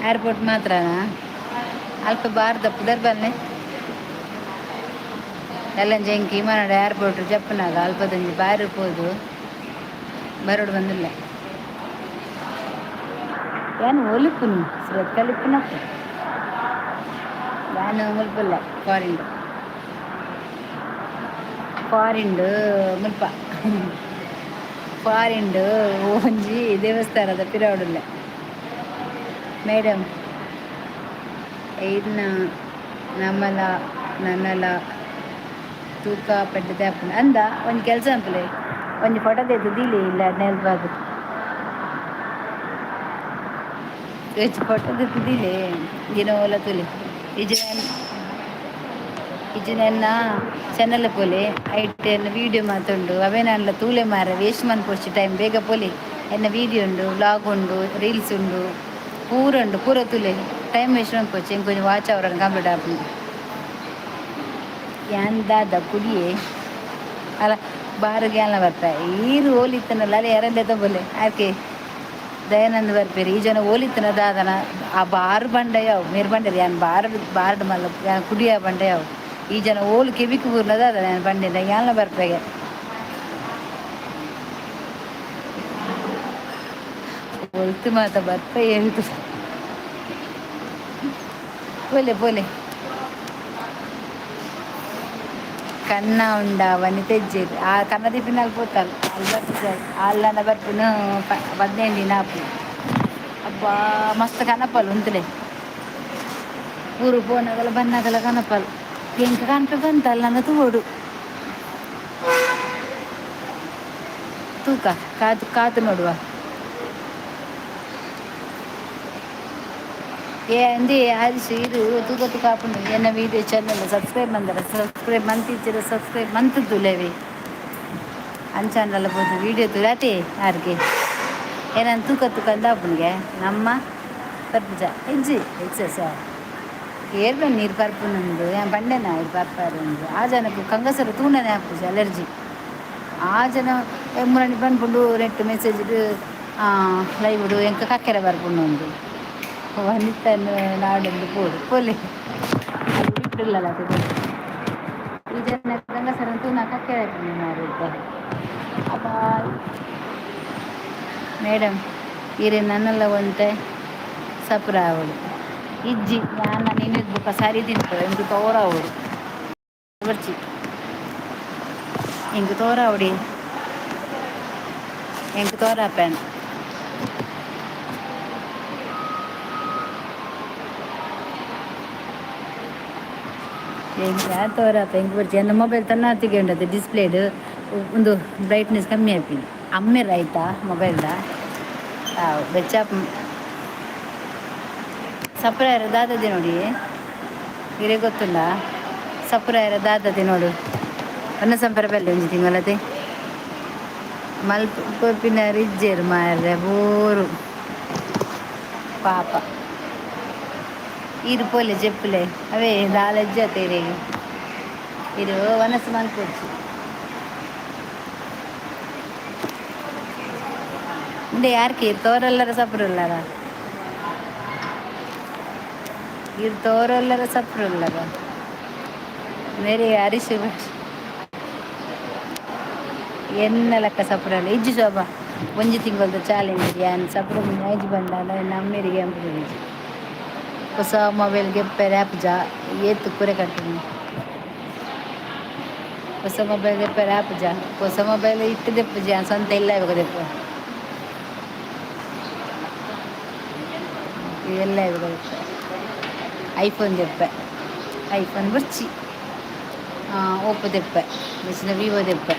ಏರ್ಪೋರ್ಟ್ ಮಾತ್ರನಾ ಅಲ್ಪ ಬಾರ್ದ ಪುದರ್ ಬನ್ನಿ ಎಲ್ಲ ಜಂಕಿ ಮನಾಡ ಏರ್ಪೋರ್ಟ್ ಜಪ್ಪನಾಗ ಅಲ್ಪದೊಂದು ಬಾರಿ ಹೋದು ಬರೋಡು ಬಂದಿಲ್ಲ ಏನು ಒಲಿಪುನು ಸುರತ್ ಕಲಿಪುನಪ್ಪ ನಾನು ಮುಲ್ಪಲ್ಲ ಫಾರಿಂಡು ಮುಲ್ಪ ಫಾರಿಂಡು ಒಂಜಿ ದೇವಸ್ಥಾನದ ಪಿರಾವಡುಲ್ಲ ಮೇಡಮ್ ಐದನ ನಮ್ಮಲ ನನ್ನಲ ತೂಕ ಪಡ್ಡದೆ ಅಪ್ಪನ ಅಂದ ಒಂದು ಕೆಲಸ ಅಂಪಲೆ ಒಂದು ಫೋಟೋ ತೆಗೆದು ದಿಲಿ ಇಲ್ಲ ನೆಲ್ಬಾದು ಹೆಚ್ಚು ಫೋಟೋ ತೆಗೆದು ದಿಲಿ ದಿನ ಓಲ ತುಲಿ ಇಜು ನನ್ನ ಚಾನಲ್ ಪೋಲೆ ಐಟ್ ಎನ್ನ ವೀಡಿಯೋ ಮಾತುಂಡು ಅವೇ ನನ್ನ ತೂಲೆ ಮಾರ ವೇಸ್ಟ್ ಮನ್ ಪೋಸ್ಟ್ ಟೈಮ್ ಬೇಗ ಪೋಲೆ ಎನ್ನ ವೀಡಿಯೋ ಉಂಡು ವ್ಲಾಗ್ ಉಂಡು ರೀಲ್ಸ್ ಉಂಡು ಪೂರ ತುಲೆ ಟೈಮ್ ವೇಸ್ಟ್ ಮನ್ಪೋಚು ಹೆಂಗೆ ಕೊಂಚ ವಾಚ್ ಅವರನ್ನು ಕಂಪ್ಲೀಟ್ ಆಪುಂಡು ಯಾನ್ ದಾದ ಕುಡಿಯೇ ಅಲ್ಲ ಬಾರಿಗೆ ಎಲ್ಲ ಬರ್ತಾರೆ ಈರು ಹೋಲಿತ್ತನಲ್ಲ ಅಲ್ಲಿ ಎರಡೇ ತಗೊಲೆ ಆಕೆ ದಯಾನಂದ ಬರ್ಪೇರಿ ಈ ಜನ ಹೋಲಿತ್ತನ ದಾದನ ಆ ಬಾರು ಬಂಡ ಯಾವ ಮೇರು ಬಂಡರಿ ಯಾನ್ ಬಾರ್ಡ್ ಮಲ್ಲ ಯಾನ್ ಕುಡಿಯ ಬಂಡ ಯಾವ ಈ ಜನ ಓಲು ಕೆಬಿಕ್ ಬೂರ್ನದ ಅದ ನಾನು ಬಂಡಿಂದ ಎಲ್ಲ ಬರ್ಪೆಗೆ ಒಲ್ತು ಮಾತ ಬರ್ಪ ಹೇಳ್ತು ಪೋಲೆ ಕನ್ನ ಉಂಡ ಅವನಿ ತೆಜ್ಜೇರಿ ಆ ಕನ್ನ ದಿಪ್ಪಿನಲ್ಲಿ ಪೋತಲ್ಲ ಅಲ್ಲಿ ಬರ್ತಿದ್ದಾರೆ ಅಲ್ಲನ ಬರ್ಪಿನ 15 ದಿನ ಆಪು ಅಬ್ಬ ಮಸ್ತ್ ಕನಪಲ್ ಉಂತಲೆ ಊರು ಪೋನಾಗಲ್ಲ ಬನ್ನಾಗಲ್ಲ ಕನಪಲ್ ಎಂಕ ಕನಪ ಬಂತಲ್ಲ ನನ್ನ ತೂಡು ತೂಕ ಕಾತು ನೋಡುವ ಅಂದೇ ಹರಿಸಿ ಇದು ತೂಕ ಹಾಪುಂಡು ಎನ್ನ ವೀಡಿಯೋ ಚಾನಲ್ ಸಬ್ಸ್ಕ್ರೈಬ್ ಮಂದರ ಸಬ್ಸ್ಕ್ರೈಬ್ ಮಂತಿಚ್ಚಿರ ಸಬ್ಸ್ಕ್ರೈಬ್ ಮಂತದ್ದುಲೇವಿ ಅಂಚಾನಲ್ಲ ಬೋದು ವೀಡಿಯೋ ತುಳಾತೆ ಯಾರಿಗೆ ಏನಂತ ತೂಕ ಅಂದ ಹಾಪುನಿಗೆ ನಮ್ಮ ಪರ್ಪುಜ ಹೆಜ್ಜೆ ಸರ್ ಏರ್ಬೆ ನೀರು ಪರ್ಪುನಂದು ಏನು ಬಂಡೆನ ಇದು ಪರ್ಪಾರು ಒಂದು ಆ ಜನಕ್ಕೆ ಕಂಗಸರು ತೂಂಡನೆ ಹಾಪುಜ ಅಲರ್ಜಿ ಆ ಜನ ಮುರಣಿ ಬಂದ್ಬಿಟ್ಟು ನೆಟ್ ಮೆಸೇಜ್ ಲೈವ್ ಬಿಡು ಎಂಕ ಕಕ್ಕೆರೆ ಬರ್ಪುಂಡು ಒಂದು ವನಿತನು ನಾಡೊಂದು ಪೋಲೆ ಬಿಟ್ಟಿಲ್ಲಲ್ಲ ಅದು ಈ ಜನ ಗಂಗಸರಂತೂ ನಾ ಕಕ್ಕೆರೆ ಮಾಡಿರ್ತಾರೆ ಅಪ್ಪ ಮೇಡಮ್ ಇರೇ ನನ್ನೆಲ್ಲ ಒಂತೆ ಸಪ್ರ ಅವಳು ಇಜ್ಜಿ ನಾನು ನಿನ್ನದು ಬುಕ್ಕ ಸಾರಿ ತಿಂತಾರೆ ಎಂದು ತೋರ ಅವಳು ಬರ್ಚಿ ಹಿಂಗೆ ತೋರ ಅವಡಿ ಹೆಂಗೆ ತೋರ ಪ್ಯಾನ್ ಹೆಂಗೆ ತೋರಪ್ಪ ಹೆಂಗೆ ಬರ್ಚಿ ನನ್ನ ಮೊಬೈಲ್ ತನ್ನ ಹೊತ್ತಿಗೆ ಉಂಟದು ಡಿಸ್ಪ್ಲೇಡು ಒಂದು ಬ್ರೈಟ್ನೆಸ್ ಕಮ್ಮಿ ಆಯ್ತು ಅಮ್ಮೆರ ಆಯ್ತಾ ಮೊಬೈಲ್ದ ಬೆಚ್ಚ ಸಪ್ರಾಯರ ದಾದದೆ ನೋಡಿ ಇರೇ ಗೊತ್ತುಂಡ ಸಪ್ರಾಯರ ದಾದದೆ ನೋಡು ಅನ್ನ ಸಂಪರ ಬೆಲ್ಲ ಒಂಜಿ ತಿಂಗಳದೆ ಮಲ್ಪಿನ ರಿಜ್ಜೇರು ಮಾರ್ರೆ ಬೋರು ಪಾಪ ಇದು ಪೋಲೆ ಜೆಪ್ಪುಲೆ ಅವೇ ದಾಲಜ್ಜ ತೇರೆಗೆ ಇದು ವನಸು ಮಲ್ಪೊಚ್ಚು ಇಂಡೆ ಯಾರ್ಕೆ ತೋರೆಲ್ಲರ ಸಪ್ರಲ್ಲರ ಇರು ತೋರೆಲ್ಲರ ಸಪ್ರಲ್ಲರ ಮೇರೆ ಅರಿಶು ಎನ್ನ ಲೆಕ್ಕ ಸಪ್ರಲ್ಲ ಇಜ್ಜು ಶೋಭ ಒಂಜಿ ತಿಂಗಳದ ಚಾಲೆಂಜ್ ಯಾನ್ ಸಪ್ರ ಐಜ್ ಬಂದ ನಮ್ಮೇರಿಗೆ ಅಂಬುದು ಹೊಸ ಮೊಬೈಲ್ ಗೆಪ್ಪರೆ ಆ್ಯಪ್ ಏತು ಕುರೆ ಕಟ್ಟಿ ಹೊಸ ಮೊಬೈಲ್ ಗೆಪ್ಪರೆ ಆ್ಯಪ್ ಹೊಸ ಮೊಬೈಲ್ ಇಟ್ಟು ದೆಪ್ಪು ಸ್ವಂತ ಇಲ್ಲ ಇವಾಗ ದೆಪ್ಪು ಎಲ್ಲ ಇವಾಗ ಐಫೋನ್ ದೆಪ್ಪೆ ಐಫೋನ್ ಬರ್ಚಿ ಓಪೋ ದೆಪ್ಪೆ ಮಿಸ್ನ ವಿವೋ ದೆಪ್ಪೆ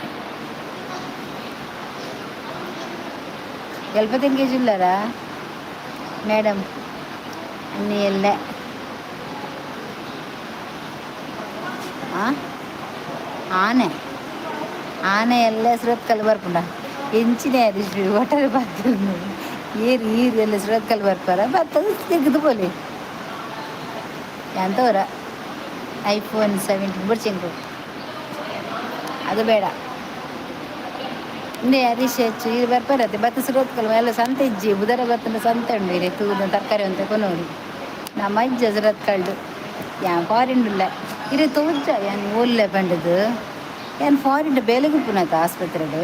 ఎల్పతి ఎంగేజ్ ఇల్లారా మేడం అన్నీ వెళ్ళే ಆನೆ ಆನೆ ಎಲ್ಲ ಸುರತ್ಕಲ್ ಬರ್ಪುಂಡ ಎಂಚಿನ ಅದು ಒಟ್ಟರೆ ಬರ್ತಾರೆ ಈರು ಎಲ್ಲ ಸುರತ್ಕಲ್ ಬರ್ಪಾರ ಬರ್ತದೆ ತೆಗೆದು ಬೋಲೆ ಎಂತವರ ಐಫೋನ್ 17 ಬಿಡ್ಸಿಂಗು ಅದು ಬೇಡ ಇಂದೇ ಹರೀಶ್ ಹೆಚ್ಚು ಇದು ಬರ್ಪಾರತ್ತೆ ಭತ್ತ ಸುರತ್ಕಲ್ ಎಲ್ಲ ಸಂತೆ ಇಜ್ಜಿ ಬುಧರ ಭತ್ತನ ಸಂತೆ ಉಂಡು ಇರೇ ತೂದ ತರಕಾರಿ ಅಂತ ಕೊನೋರು ನಮ್ಮ ಅಜ್ಜ ಸುರತ್ಕಲ್ಡು ಯಾನ್ ಫಾರಿನ್ ಇಲ್ಲ ಇರೇ ತೋಜ ಯಾನ್ ಓಲ್ಲೆ ಬಂಡದು ಯಾನ್ ಫಾರಿನ್ ಬೇಲೆಗುಪ್ಪುನತ ಆಸ್ಪತ್ರೆಡು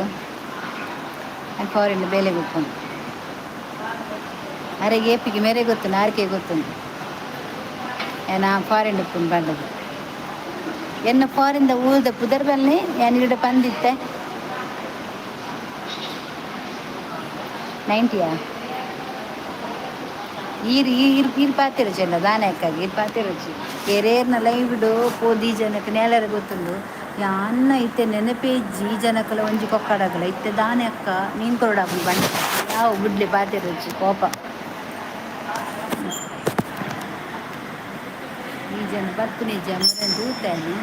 ಯಾನ್ ಫಾರಿನ್ ಬೇಲೆಗುಪ್ಪುನು ಅರೆಗೆ ಏಪಿಗೆ ಮೇರೆ ಗೊತ್ತುನು ಆರ್ಕೆ ಗೊತ್ತುನು ಏನ ಫಾರಿನ್ ಉಪ್ಪುನು ಬಂಡದು ಎನ್ನ ಫಾರಿಂದ ಊದ ಪುದರ್ ಬಲ್ಲೆ ಯಾನ್ ಇರುಡೆ ಪಂದಿತ್ತೆ 90ಯಾ ಈರು ಪಾತಿರಚಲ್ಲ ದಾನಕ್ಕಾಗಿ ಇದು ಪಾತಿರಚಿ ಎರೇರ್ನ ಲೈವ್ಡು ಪೋದಿ ಜನಕ್ಕೆ ನೆಲರ ಗೊತ್ತುಂಡು ಯಾನ್ನ ಇತ್ತೆ ನೆನಪೇಜ್ಜಿ ಜನಕ್ಕಲ ಒಂಜಿ ಕೊಕ್ಕಡಗಲ ಇತ್ತೆ ದಾನೆ ಅಕ್ಕ ಮೀನು ಕೊರಡಾಪುಂಡು ಬಂಡ ಯಾವ ಬಿಡ್ಲಿ ಪಾತಿರಚಿ ಕೋಪ ಈ ಜನ ಬತ್ತುನಿ ಜಮರನ್ ದೂತಾನು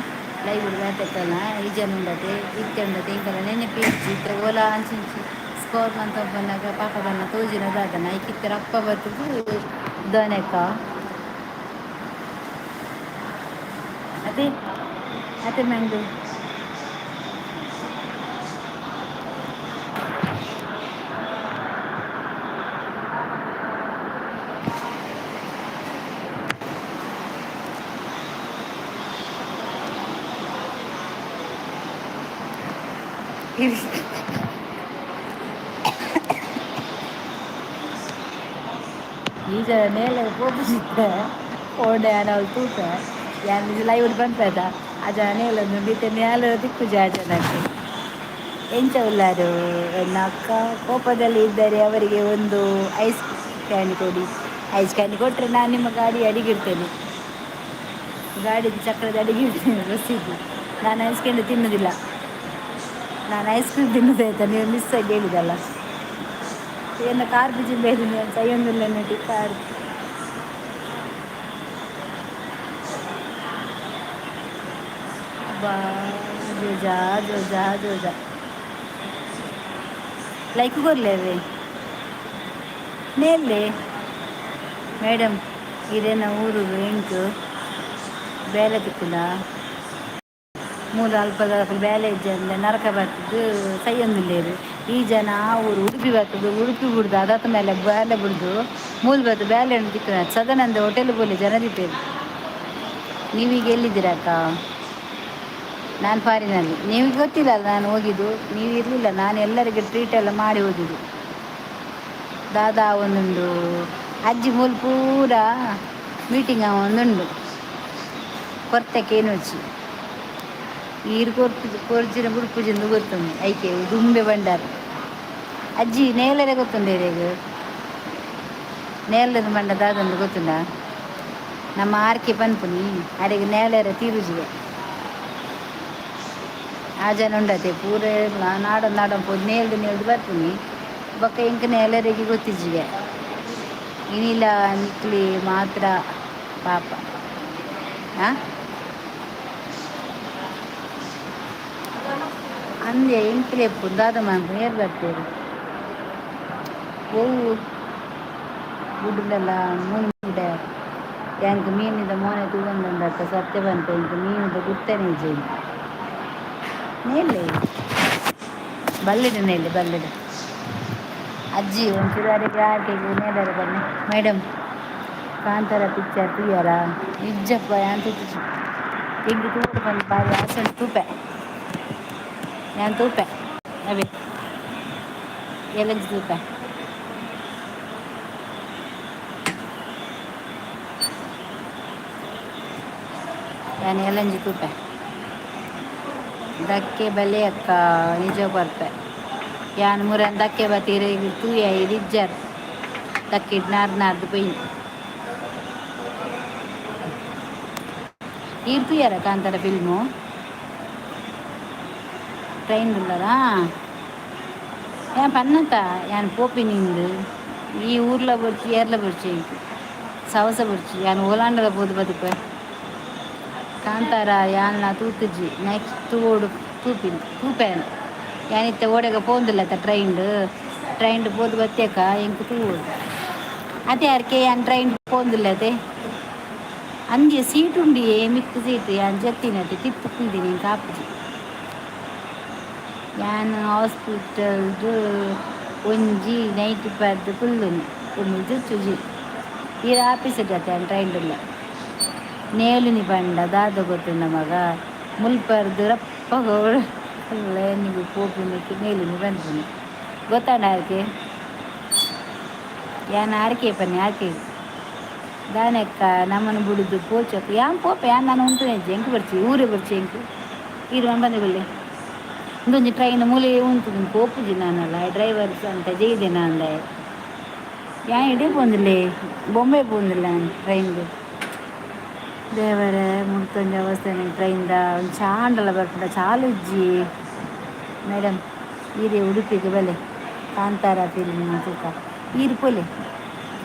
ಲೈವ್ ಬಾತಕ್ಕಲ್ಲ ಈ ಜನ ಉಂಡತೆ ಇತ್ತೆ ಉಂಡತೆ ಇಂಕಲ ನೆನಪೇಜ್ಜಿ ಇತ್ತೆ ಓಲಾ ಅಂಚಿಂಚಿ ಸ್ಕೋರ್ ಮಂತ ಬಂದಾಗ ಪಾಪ ಬನ್ನ ತೋಜಿನದಾದನ ಐಕಿತ್ತರ ಅಪ್ಪ ಬರ್ತದು ದನಕ ಅದೇ ಅದೇ ಮ್ಯಾಂಗು ಈಗ ಮೇಲೆ ಪೋಪಿಸಿತ್ತೆ ಓಡೆ ನಾವು ತೂಕ ಯಾನ್ ಲೈವ್ ಬಂತದ ಆ ಜನೇಲನ್ನು ಬಿತ್ತೆ ನೇಲ ದಿಕ್ಕು ಜನಕ್ಕೆ ಎಂಚ ಉಳ್ಳಾರು ನನ್ನ ಅಕ್ಕ ಕೋಪದಲ್ಲಿ ಇದ್ದರೆ ಅವರಿಗೆ ಒಂದು ಐಸ್ ಕ್ಯಾನ್ ಕೊಡಿ ಐಸ್ ಕ್ಯಾನ್ ಕೊಟ್ಟರೆ ನಾನು ನಿಮ್ಮ ಗಾಡಿ ಅಡಿಗಿರ್ತೇನೆ ಗಾಡಿದು ಚಕ್ರದ ಅಡಿಗಿರ್ತೇನೆ ರಸೀದು ನಾನು ಐಸ್ ಕ್ಯಾನ್ ತಿನ್ನೋದಿಲ್ಲ ನಾನು ಐಸ್ ಕ್ರೀಮ್ ತಿನ್ನೋದಾಯ್ತಾ ನೀವು ಮಿಸ್ ಆಗಿ ಹೇಳಿದಲ್ಲ ಏನು ಕಾರ್ ಬಿಜಿ ಬೇರೆ ಸೈಯೊಂದಿಲ್ಲ ನಟಿ ಕಾರ್ ಬಾ ಜೋಜಾ ಜೋಜಾ ಜೋಜಾ ಲೈಕ್ ಕೊರ್ಲೇವೆ ನೇಲೆ ಮೇಡಮ್ ಇದೇನ ಊರು ಎಂಟು ಬೇಲೆ ತಿಕ್ಕುದ ಮೂಲ ಅಲ್ಪದ ಬೇಲೆ ಇಜ್ಜಂದೆ ನರಕ ಬರ್ತದ್ದು ಸೈಯೊಂದಿಲ್ಲೇರು ಈ ಜನ ಆ ಊರು ಉಡುಪಿ ಬರ್ತದೆ ಉಡುಪಿ ಬಿಡ್ದು ಅದಾದ ಮೇಲೆ ಬೇಲೆ ಬಿಡ್ದು ಮೂಲ ಬರ್ತದೆ ಬೇಲೆ ಹಣ್ಣು ತಿಕ್ಕ ಸದನಂದ ಹೋಟೆಲ್ ಬೋಲಿ ಜನ ದಿಪ್ಪೇರು ನೀವೀಗ ಎಲ್ಲಿದ್ದೀರಾ ಅಕ್ಕ ನಾನು ಫಾರಿನಲ್ಲಿ ನಿಮಗೆ ಗೊತ್ತಿಲ್ಲ ಅಲ್ಲ ನಾನು ಹೋಗಿದ್ದು ನೀವು ಇರಲಿಲ್ಲ ನಾನು ಎಲ್ಲರಿಗೆ ಟ್ರೀಟ್ ಎಲ್ಲ ಮಾಡಿ ಹೋಗಿದ್ದು ದಾದಾ ಒಂದುಂಡು ಅಜ್ಜಿ ಮೂಲ ಪೂರ ಮೀಟಿಂಗ್ ಒಂದುಂಡು ಕೊರ್ತಕ್ಕೇನು వచ్చి ಈರು ಕೊರ್ಜಿನ ಬುಡ್ಪುಜಿಂದು ಗೊತ್ತುಂಡು ಐಕೆ ದುಂಬೆ ಬಂಡಾರ ಅಜ್ಜಿ ನೇಲರೆ ಗೊತ್ತುಂಡು ಈಗ ನೇಲದ ಬಂಡ ದಾದೊಂದು ಗೊತ್ತುಂಡ ನಮ್ಮ ಆರ್ಕೆ ಪನ್ಪುನಿ ಅರೆಗೆ ನೇಲರೆ ತೀರುಜಿಗೆ ಆ ಜನ ಉಂಡತೆ ಪೂರ ನಾಡೊಂದು ಪೋದು ನೇಲ್ದು ಬರ್ತೀನಿ ಬೊಕ್ಕ ಇಂಕನೆ ಎಲ್ಲರಿಗೆ ಗೊತ್ತಿಜ್ಜಿಗೆ ಇನಿಲ್ಲ ನಿಕ್ಲಿ ಮಾತ್ರ ಪಾಪ ಹಾಂ ಅಂದೆ ಇಂಕ್ಲೆ ದಾದ ಮಾಂಕು ನೇರು ಬರ್ತೇವೆ ಓವು ಗುಡ್ಡಲೆಲ್ಲ ಮುನ್ನುಂಡೆ ಎಂಕ್ ಮೀನಿದ ಮೋನೆ ತಗೊಂಡಂಡತ್ತ ಸತ್ಯ ಬಂತ ಇಂಕ ಮೀನಿದ ಗುತ್ತನೆ ಇಜ್ಜೇನು ನೇಲೆ ಬಲ್ಲಿಡು ನೇಲೆ ಬಲ್ಲಿಡು ಅಜ್ಜಿ ಒಂಚೂರಿಗೆ ಆಕೆಗೆ ನೇಲರೆ ಬನ್ನಿ ಮೇಡಮ್ ಕಾಂತಾರ ಪಿಕ್ಚರ್ ತುಯ್ಯಾರ ನಿಜ್ಜಪ್ಪ ಯಾನ್ ತುಚ್ಚು ತೆಗ್ದು ತೂತು ಬಂದು ಬಾರಿ ಆಸೆ ತೂಪೆ ഞാൻ തൂപ്പ അവേ എലഞ്ച് തൂപ്പ ഞാൻ ಎಲಂಜಿ ತೂಪ ದಕ್ಕೆ ಬಲೆ ಅಕ್ಕ ನಿಜ ಬರ್ಪೆ ಯಾನ್ ಮುರನ್ ದಕ್ಕೆ ಬತ್ತೀರ ತೂಯ ಇಜ್ಜರ್ ದಕ್ಕೆ ನಾರ್ದು ಪೊಯ್ಯಿ ಈರ್ತುಯಾರ ಕಾಂತಾರ ಫಿಲ್ಮು ಟ್ರೈನ್ ಉಳ್ಳದಾ ஏன் பண்ணத்தா என் போப்பி நீந்து ఈ ఊర్లో వచ్చి ఏర్లో వచ్చి సవస వచ్చి ఆయన ఓలాండలో పోదు బతుకు ಕಾಂತಾರ ಯಾನ್ ತೂತಿಜ್ಜಿ ನೆಕ್ಸ್ಟ್ ಓಡು ತೂಪೇನು ಯಾನಿತ್ತೆ ಓಡೆಗ ಪೋಂದಿಲ್ಲ ಟ್ರೈನ್ ಪೋದು ಬತ್ತೇಕ ಎಂಕು ತೂಡು ಅದೇ ಅರ್ಕೆ ಯಾನ್ ಟ್ರೈನ್ ಪೋಂದಿಲ್ಲ ಅದೇ ಅಂಜೆ ಸೀಟ್ ಉಂಡಿ ಮಿಕ್ಕು ಸೀಟ್ ಯಾನ್ ಜತ್ತಿನತ್ತೆ ತಿಪ್ಪುಂದಿನಿ ಕಾಪುಜಿ ಯಾನ್ ಹಾಸ್ಪಿಟಲ್ದು ಒಂಜಿ ನೈಟ್ ಪರ್ದು ಕುಲ್ಲುನಿ ಒಂದು ಜುಚ್ಚುಜಿ ಈ ಆಫೀಸ್ ಇಟ್ಟತ್ತೆ ಯಾನ್ ಟ್ರೈನ್ ಇಲ್ಲ ನೇಲುನಿ ಪಂಡ ದಾದ ಗೊತ್ತುಂಡ ಮಗ ಮುಲ್ಪರ್ದು ರಪ್ಪಗೋಡು ನೀವು ಪೋಪಿನಕ್ಕೆ ನೇಲುನಿ ಬಂದ್ಪುನಿ ಗೊತ್ತಾಂಡ ಆರ್ಕೆ ಯಾನ್ ಆರ್ಕೆ ಪನ್ನಿ ಆರ್ಕೆ ದಾನೆಕ್ಕ ನಮ್ಮನ್ನು ಬಿಡುದು ಪೋಚಕ್ಕೆ ಯಾನ್ ಪೋಪ ಯಾನ್ ನಾನು ಉಂಟು ಎಂಕು ಬರ್ಚಿ ಊರೇ ಬರ್ಚಿ ಎಂಕು ಈರುವನ್ ಬಂದಗುಲ್ಲೆ ಇಂದೊಂಜಿ ಟ್ರೈನ್ ಮೂಲೆ ಉಂಟು ಪೋಪುಜಿ ನಾನಲ್ಲ ಡ್ರೈವರ್ಸ್ ಅಂತ ಜೈದೆ ನಾಂದೆ ಯಾನ್ ಇಡೀ ಪೋಂದಿಲ್ಲೆ ಬೊಂಬೆ ಪೋಂದಿಲ್ಲ ನಾನು ಟ್ರೈನ್ಗೆ ದೇವರೇ ಮುಡ್ತೊಂಜಿ ಅವಸ್ಥೆ ಟ್ರೈನ್ದ ಒಂದು ಚಾಂಡಲ ಬರ್ಪುಂಡ ಚಾಲು ಇಜ್ಜಿ ಮೇಡಮ್ ಈರೆ ಉಡುಪಿಗೆ ಬಲೆ ಕಾಂತಾರ ಫಿಲ್ಮ್ ತೂಕ ಈರು ಪೋಲೆ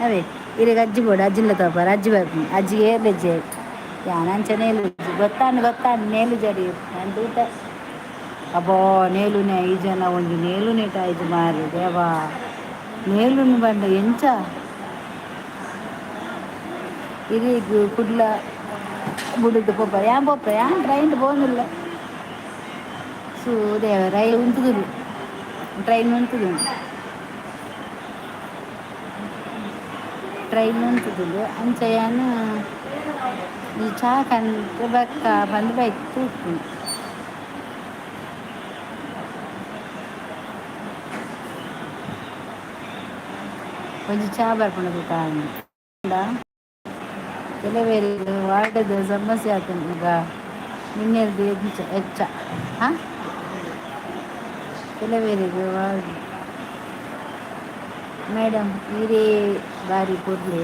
ಅವೇ ಈರೆಗೆ ಅಜ್ಜಿ ಬೋಡು ಅಜ್ಜಿಲ್ಲ ತಗೋಪಾರ ಅಜ್ಜಿ ಬರ್ಪುಂಡು ಅಜ್ಜಿಗೆ ಏರ್ಲೆಜ್ಜೆ ಯಾನ್ ಅಂಚ ನೇಲು ಗೊತ್ತಾಂಡು ನೇಲು ಜಡಿ ನಾನು ತೂತ ಅಬ್ಬಾ ನೇಲುನೆ ಈ ಜನ ಒಂದು ನೇಲುನೆಟ ಇದು ಮಾರಿ ದೇವಾ ನೇಲುನು ಬಂಡ ಎಂಚ ಇರೀಗ ಕುಡ್ಲ ಬಿಡುದು ಪೋಪ ಯಾನ್ ಟ್ರೈನ್ ಪೋನಿಲ್ಲ ಸೊ ದೇವ ರೈಲ್ ಉಂಟುದು ಟ್ರೈನ್ ಉಂಟುದು ಅಂಚ ಯಾನು ಈ ಚಾ ಕಂತ ಬಕ್ಕ ಬಂದು ಬೈಕ್ ತೂಪುಂಡು ಒಂಜಿ ಚಾ ಬರ್ಪುಂಡು ಕಾರಣ ಕೆಲವೇರಿಗೆ ವಾರ್ಡದ ಸಮಸ್ಯೆ ಆಗ್ತದೆ ಈಗ ನಿನ್ನೆದು ಹೆಚ್ಚ ಹಾಂ ಕೆಲವೇರಿಗೆ ವಾರ್ಡ್ ಮೇಡಮ್ ಈರೇ ಬಾರಿ ಪೊರ್ಲೆ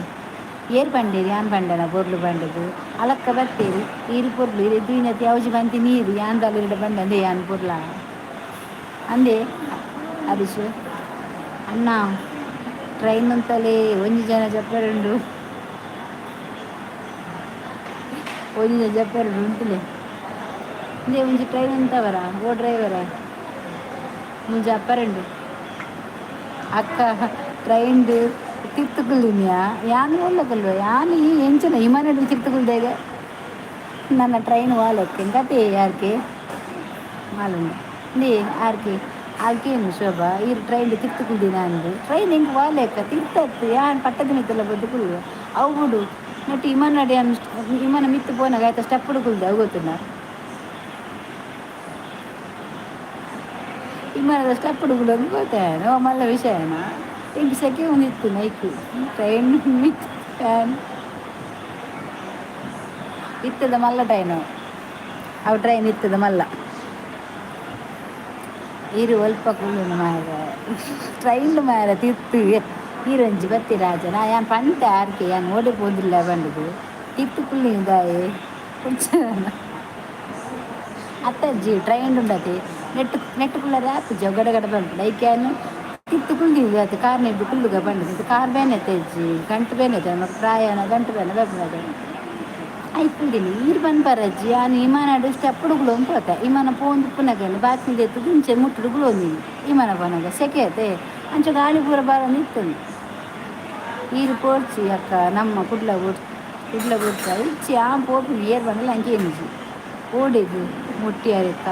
ಏರ್ ಪಂಡೇರಿ ಯಾನ್ ಪಂಡನ ಪೊರ್ಲು ಪಂಡದು ಅಲಕ್ಕ ಬರ್ತೇರಿ ಈರು ಪೊರ್ಲು ಇರು ದೀನತಿ ಅವಜಿ ಬಂತಿ ನೀರು ಯಾನ್ ತಲೆರಿಡ ಬಂದೆ ಯಾನ್ ಪೊರ್ಲ ಅಂದೆ ಹರೀಶ್ ಅಣ್ಣ ಟ್ರೈನ್ ಅಂತಲೇ ಒಂಜಿ ಜನ ಜಪ್ಪರುಂಡು ಒಂಜಿ ಜಪ್ಪರುಂಡು ಉಂಟುಲೆ ಇಂದೇ ಒಂಜಿ ಟ್ರೈನ್ ಅಂತವರ ಓ ಡ್ರೈವರ ಮುಂಜಿ ಅಪ್ಪರುಂಡು ಅಕ್ಕ ಟ್ರೈನ್ದು ತಿರ್ತುಕುಲ್ದಿನ್ಯಾ ಯಾನು ಒಲ್ಲಕಲ್ವ ಯಾನು ಈ ಎಂಚನ ಹಿಮಾನಡು ತಿರ್ತುಕುಲ್ದೇಗ ನನ್ನ ಟ್ರೈನ್ ವಾಲಕ್ಕೆ ಕತೆ ಯಾರ್ಕೆ ಮಾಲುಂಡು ನೀ ಆರ್ಕೇನು ಶೋಭಾ ಈ ಟ್ರೈನ್ ತಿರ್ತುಕುಲ್ದಿನ ಅಂದು ಟ್ರೈನ್ ಹೆಂಗೆ ವಾಲೆಕ್ಕ ತಿರ್ತತ್ತು ಯಾನ್ ಪಟ್ಟದ ಮಿತ್ತಲ್ಲ ಬದುಕುಲ್ವ ಅವು ಬಿಡು ನೆಟ್ಟು ಹಿಮಾನಡಿ ಹಿಮಾನ ಮಿತ್ತು ಪೋನಾಗ ಆಯ್ತಾ ಸ್ಟೆಪ್ ಹುಡುಕುಲ್ದೆ ಅವು ಗೊತ್ತಿಲ್ಲ ಹಿಮಾನದ ಸ್ಟೆಪ್ ಹುಡುಗುಲು ಅಂತ ಗೊತ್ತೇನೋ ಮಲ್ಲ ವಿಷಯನ ಹೆಂಗೆ ಸೆಕೆ ಒಂದಿತ್ತು ನೈಕು ಟ್ರೈನ್ ಮಿತ್ತು ಫ್ಯಾನ್ ಇತ್ತದ ಮಲ್ಲ ಟ್ರೈನು ಅವು ಟ್ರೈನ್ ಇತ್ತದ ಮಲ್ಲ ಈರು ಒಲ್ಪ ಕುಳ್ಳು ಮಾರ ಟ್ರೈನ್ ಮಾರ ತಿತ್ತು ಈರೊಂಜಿ ಬತ್ತಿ ರಾಜನ ಯಾನ್ ಪಂಟ ಆರ್ಕೆ ಯಾನ್ ಓಡಿ ಪೋದಿಲ್ಲ ಬಂಡದು ತಿತ್ತು ಕುಳ್ಳಿದಾಯೆ ಅತ್ತಜ್ಜಿ ಟ್ರೈನ್ ಉಂಡತಿ ನೆಟ್ಟು ಕುಳ್ಳರ ಆಪುಜಿ ಅವು ಗಡಗಡ ಬಂದು ಐಕ್ಯಾನು ತಿತ್ತು ಕುಳ್ಳಿದ್ದು ಆಯ್ತು ಕಾರ್ ನೆಟ್ಟು ಕುಳ್ಳುಗ ಬಂಡದು ಕಾರ್ ಬೇನೆ ಅಜ್ಜಿ ಗಂಟು ಬೇನೆ ಮತ್ತೆ ಪ್ರಾಯಣ ಗಂಟು ಬೇನೆ ಬರ್ಬೋದು ಆಯ್ತುಂಡಿನಿ ಈರು ಬಂದು ಬರಜ್ಜಿ ಯಾನು ವಿಮಾನ ಸ್ಟೆಪ್ ಹುಡುಗಲು ಅಂಕೋತೆ ವಿಮಾನ ಪೋಂದು ಪುನಗನು ಬಾತ್ಮಿದೆ ಎತ್ತು ದಿಂಚೆ ಮುಟ್ಟುಡುಗುಳು ಒಂದಿನಿ ವಿಮಾನ ಪೋನಾಗ ಸೆಕೆ ಐತೆ ಅಂಚ ಗಾಳಿ ಪೂರ ಬಾರ ನಿತ್ತನು ಈರು ಪೋಡ್ಚಿ ಅಕ್ಕ ನಮ್ಮ ಕುಡ್ಲ ಬಿಡ್ಸ ಇಚ್ಚಿ ಆ ಪೋಪು ಏರ್ ಬಂಡಲ್ಲ ಹಂಗೆ ಎನಿಜಿ ಓಡಿದು ಮುಟ್ಟಿ ಅರಿಕ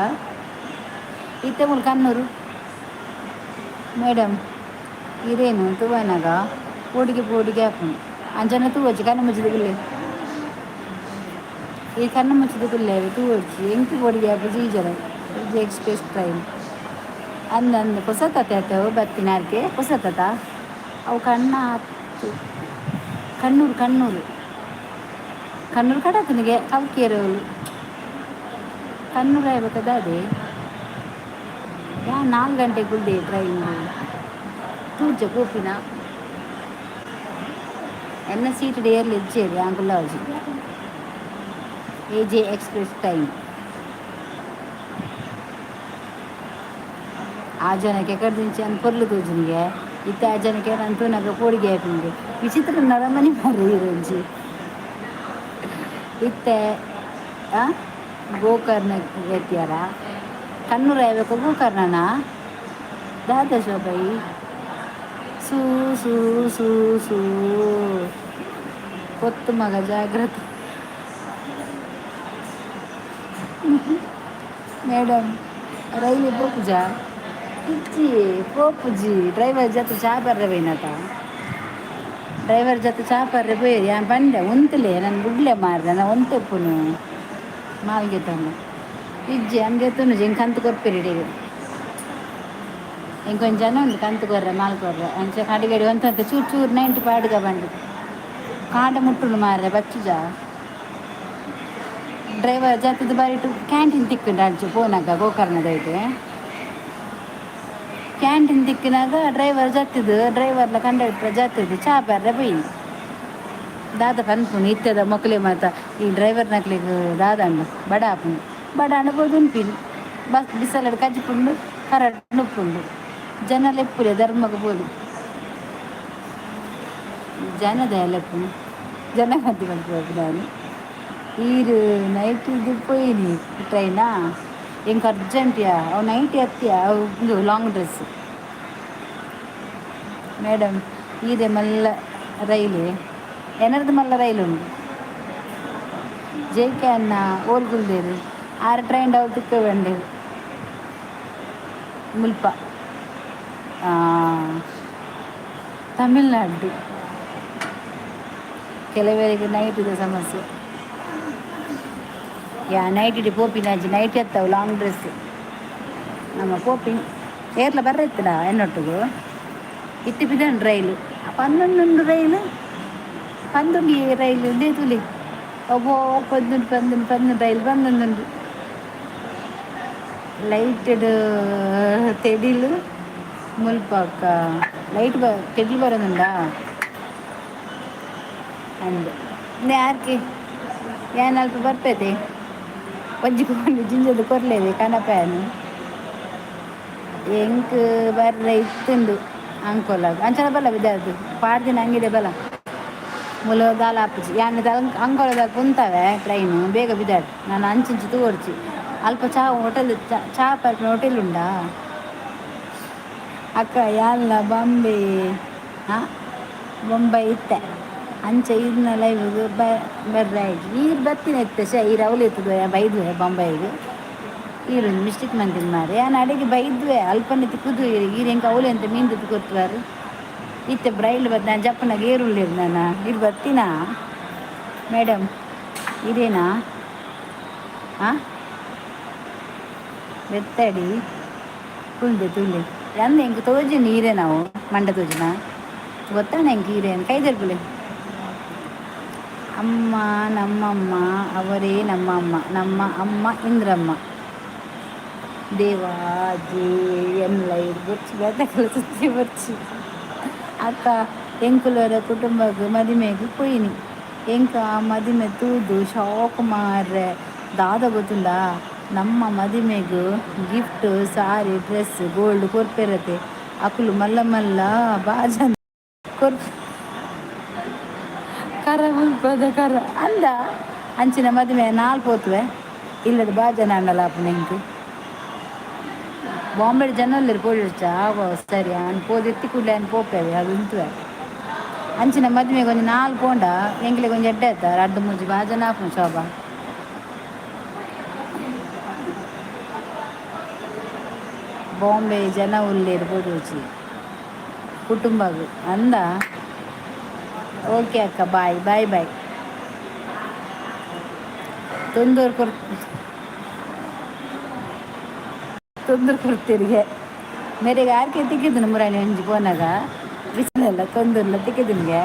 ಇತ್ತೆ ಮುಲ್ ಕಣ್ಣೂರು ಮೇಡಮ್ ಇರೇನು ತುವನಾಗ ಪೋಡಿಗೆ ಹಾಕೊಂಡು ಅಂಜನ ತೂವಚ್ಚಿ ಕಣ್ಣು ಮುಚ್ಚಿದಗುಲ್ಲೆ ಈ ಕಣ್ಣು ಮುಚ್ಚಿದಗುಲ್ಲೆ ತೂವಚ್ಚಿ ಎಂಟು ಪೋಡಿಗೆ ಹಾಕಿ ಜನ ಎಕ್ಸ್ಪ್ರೆಸ್ ಟ್ರೈನ್ ಅಂದಂದು ಹೊಸತತೆ ಆತವು ಬತ್ತಿನಾರ್ಕೆ ಹೊಸತತ ಅವು ಕಣ್ಣ ಹತ್ತು ಕಣ್ಣೂರು ಕಡತನಿಗೆ ಕಲ್ಕೇರವಳು ಕಣ್ಣೂರು ಆಗ್ಬೇಕದ ಅದೇ ಯಾ 4 ಗಂಟೆಗೆ ಗುಲ್ದೆ ಟ್ರೈನ್ ತೂಜ ಕೋಪಿನ ಎನ್ನ ಸೀಟ್ ಡೇರ್ಲಿ ಇಜ್ಜೇರಿ ಆಂಗುಲ್ಲಾಜಿ AJ ಎಕ್ಸ್ಪ್ರೆಸ್ ಟೈಮ್ ಆ ಜನಕ್ಕೆ ಕಡ್ದಿಂಚಿ ಅಂತ ಪೊರ್ಲು ತೋಜುನಿಗೆ ಇತ್ತೆ ಆ ಜನಕ್ಕೆ ನಾನು ತೂನಗ ಪೋಡಿಗೆ ಹಾಕಿಂಗೆ ವಿಚಿತ್ರ ನರಮನಿ ಮಾರಿ ಇರೋಂಜಿ ಇತ್ತೆ ಗೋಕರ್ಣ ಎತ್ತಿಯಾರ ಕಣ್ಣೂರ ಯಾವಕ್ಕೆ ಗೋಕರ್ಣನ ದಾದ ಶೋಭೈ ಸೂ ಸೂ ಸೂ ಸೂ ಕೊತ್ತು ಮಗ ಜಾಗ್ರತೆ ಮೇಡಮ್ ರೈಲು ಪೋಪುಜಾ ಇಜ್ಜಿ ಪೋಪುಜಿ ಡ್ರೈವರ್ ಜೊತೆ ಚಾ ಬರ್ರೆ ಬೈನತ ಡ್ರೈವರ್ ಜೊತೆ ಚಾ ಬರ್ರೆ ಬೋಯ್ ಯಾನ್ ಬಂದೆ ಉಂತಲೆ ನಾನು ಗುಡ್ಲೆ ಮಾರ್ರೆ ನಾ ಒಂತೆಪ್ಪುನು ಮಾವಿಗೆ ತಂದು ಇಜ್ಜಿ ಹಂಗೆ ತುನು ಹಿಂಗೆ ಕಂತು ಕೊರ್ಪಿರಿಡಿಗೆ ಇಂಕೊಂದು ಜನ ಉಂಟು ಕಂತು ಕೊರ್ರೆ ಮಾಲ್ಕೊರ್ರೆ ಅಂಚೆ ಕಡಿಗಡಿ ಒಂತ ಚೂರು ಚೂರು 90 ಪಾಡ್ಗ ಬಂದು ಕಾಂಡ ಮುಟ್ಟುನು ಮಾರ್ರೆ ಬಚ್ಚುಜ ಡ್ರೈವರ್ ಜೊತೆದು ಬರಿಟು ಕ್ಯಾಂಟೀನ್ ತಿಕ್ಕುಂಡು ಅಂಚು ಪೋನಾಗ ಗೋಕರ್ಣದೈತೆ ಕ್ಯಾಂಟೀನ್ ತಿಕ್ಕಿನಾಗ ಡ್ರೈವರ್ ಜತ್ತಿದ್ದು ಡ್ರೈವರ್ಲ ಕಂಡಕ್ಟರ್ ಜತ್ತಿದ್ದು ಚಾ ಬರ್ರೆ ಬೈ ದಾದ ಪನ್ಪುನು ಇತ್ತದ ಮೊಕ್ಕಲೆ ಮಾತ ಈ ಡ್ರೈವರ್ ನಕ್ಲಿಗೆ ದಾದಂಡು ಬಡ ಆಪುಂಡು ಬಡ ಅಂಡು ಬೋದು ಉನ್ಪಿನು ಬಸ್ ಬಿಸಲಡು ಕಜ್ಜಿಪುಂಡು ಕರಡು ನುಪ್ಪುಂಡು ಜನ ಲೆಪ್ಪುಲೆ ಧರ್ಮಗ ಬೋದು ಜನದ ಲೆಪ್ಪುನು ಜನ ಗಂತಿ ಮಾಡ್ಬೇಕು ನಾನು ಈರು ನೈಟ್ ಇದು ಪೋಯಿನಿ ಟ್ರೈನಾ ಎಂಕ ಅರ್ಜೆಂಟ್ಯಾ ಅವು ನೈಟ್ ಎತ್ತಿಯ ಅವು ಲಾಂಗ್ ಡ್ರೆಸ್ ಮೇಡಮ್ ಈದೆ ಮಲ್ಲ ರೈಲು ಎನರ್ದು ಮಲ್ಲ ರೈಲು ಉಂಡು ಜೆ ಕೆ ಅನ್ನ ಓಲ್ಗುಲ್ದೇರು 6 ಟ್ರೈನ್ ಅವ್ರು ತಿಕ್ಕ ಬಂಡೆ ಮುಲ್ಪ ತಮಿಳ್ನಾಡು ಕೆಲವರಿಗೆ ನೈಟ್ ಇದೆ ಸಮಸ್ಯೆ ಯಾ ನೈಟ್ ಇಡಿ ಪೋಪಿನಾಜಿ ನೈಟ್ ಎತ್ತವು ಲಾಂಗ್ ಡ್ರೆಸ್ ನಮ್ಮ ಪೋಪಿ ಏರ್ಲ ಬರ್ರೆತ್ತಡ ಎನ್ನೊಟ್ಟಿಗೂ ಇತ್ತು ಬಿದನ್ ರೈಲು 11 ರೈಲು 11 ರೈಲು ದೇ ತುಲಿ ಒಬ್ಬೋ 11 ರೈಲು 11 ಲೈಟ್ ತೆಡಿಲು ಮುಲ್ಪಕ್ಕ ಲೈಟ್ ತೆಡಿ ಬರೋದುಂಡಾ ಅಂದು ಯಾಕೆ ಏನು ಅಲ್ಪ ಬರ್ಪೈತೆ ಒಜ್ಜಿಕೊಂಡು ಜಿಂಜದು ಕೊರ್ಲೇವೆ ಕನಪನು ಎಂಕ್ ಬರ್ರೆ ಇತ್ತುಂಡು ಅಂಕೋಲಾಗ ಅಂಚನ ಬಲ್ಲ ಬಿದ್ದಾದು ಪಾಡ್ದಿನ ಹಂಗಿದೆ ಬಲ ಮುಲ ದಾಲ ಹಾಪಿಸಿ ಯಾನಿದ ಅಂಕೋಲದಾಗ ಕುಂತವೆ ಟ್ರೈನು ಬೇಗ ಬಿದ್ದಾಡು ನಾನು ಅಂಚಿಂಚು ತೋರ್ಚಿ ಅಲ್ಪ ಚಾ ಹೋಟೆಲ್ ಚಾ ಪರ್ಪಿನ ಹೋಟೆಲ್ ಉಂಡಾ ಅಕ್ಕ ಯಾಲ್ಲ ಬಾಂಬೆ ಬೊಂಬೈ ಇತ್ತೆ ಅಂಚೆ ಈರಿನ ಲೈವ್ಗೆ ಬರ್ರೆ ಆಯ್ತು ಈರು ಬತ್ತಿನ ಇತ್ತೆ ಈರು ಅವಳು ಎತ್ತದ ಬೈದ್ವೆ ಬೊಂಬೈಗೆ ಈರೊಂದು ಮಿಸ್ಟೇಕ್ ಮಂದಿನ ಮಾರಿ ನಾನು ಅಡಿಗೆ ಬೈದ್ವೆ ಅಲ್ಪನೆ ತಿಕ್ಕುದು ಈರು ಹೆಂಗೆ ಅವಳು ಅಂತ ಮೀನು ತಿದ್ದು ಕೊಡ್ತಾರೆ ಇತ್ತೆ ಬ್ರೈಲ್ ಬತ್ತು ನಾನು ಜಪ್ಪನಾಗ ಏರುಳ್ಳಿರು ನಾನು ಇದು ಬರ್ತೀನಾ ಮೇಡಮ್ ಇದೇನಾ ಬೆತ್ತಡಿ ತುಳ್ದೆ ಅಂದ ಹೆಂಗೆ ತೋಜಿ ನೀರೇ ನಾವು ಮಂಡ ತೋಜಿನ ಗೊತ್ತಾಣ ಹೆಂಗೆ ಹೀರೇನು ಕೈದರ್ಗುಲೆ ಅಮ್ಮ ನಮ್ಮಮ್ಮ ಅವರೇ ನಮ್ಮ ಅಮ್ಮ ಇಂದ್ರಮ್ಮ ದೇವಾಜಿ ಎನ್ಲೈ ಬೊಚ್ಚಿ ಬೆತ್ತಕಲ ಸುತ್ತಿ ಬೊಚ್ಚಿ ಅಕ್ಕ ಎಂಕುಲರ ಕುಟುಂಬಕ್ಕೆ ಮದುವೆಗೆ ಪೋಯಿನಿ ಎಂಕ ಮದುವೆ ತೂದು ಶಾಕ್ ಮಾರ್ರೆ ದಾದ ಗೊತ್ತುಂಡ ನಮ್ಮ ಮದುವೆಗೂ ಗಿಫ್ಟ್ ಸಾರಿ ಡ್ರೆಸ್ ಗೋಲ್ಡ್ ಕೊರ್ಪೆರತೆ ಅಕ್ಕಲು ಮಲ್ಲ ಮಲ್ಲ ಬಾಜನ್ ಕೊರ್ಪ ಕರ ಮುಲ್ಪದ ಕರ ಅಂದ ಅಂಚಿನ ಮದುವೆ 4 ಪೋತುವೆ ಇಲ್ಲದ ಬಾಜನ ಅಂಡಲ್ಲ ಅಪ್ಪ ನೆಂಕು ಬಾಂಬೆ ಜನಲ್ಲರು ಪೋಡಿರ್ಚ ಸರಿ ಅವ್ನು ಪೋದು ಎತ್ತಿ ಕೂಡಲೇ ಅವ್ನು ಪೋಪೇವೆ ಅದು ಉಂಟುವೆ ಅಂಚಿನ ಮದುವೆಗೆ ಒಂದು 4 ಪೋಂಡ ಎಂಗ್ಲಿಗೆ ಒಂದು ಎಡ್ಡೆ ಆಯ್ತಾರೆ ಅಡ್ಡು ಮುಜ್ಜಿ ಬಾಜನ ಹಾಕು ಶೋಭಾ ಬಾಂಬೆ ಜನ ಉಳ್ಳೇರು ಪೋಡಿರ್ಚಿ ಕುಟುಂಬಗೂ ಅಂದ ಓಕೆ ಅಕ್ಕ ಬಾಯ್ ತೊಂದರೆ ಕೊಡ್ತೀರಿಗೆ ಮೇರೆಗೆ ಆರ್ಕೆ ತಿಕ್ಕಿದ್ದು ಮುರಾಣಿ ಹಂಜಿ ಪೋನಾಗ ಬಿಸಿಲೆಲ್ಲ ತೊಂದರೆಲ್ಲ ತಿಕ್ಕಿದ್ನಿಗೆ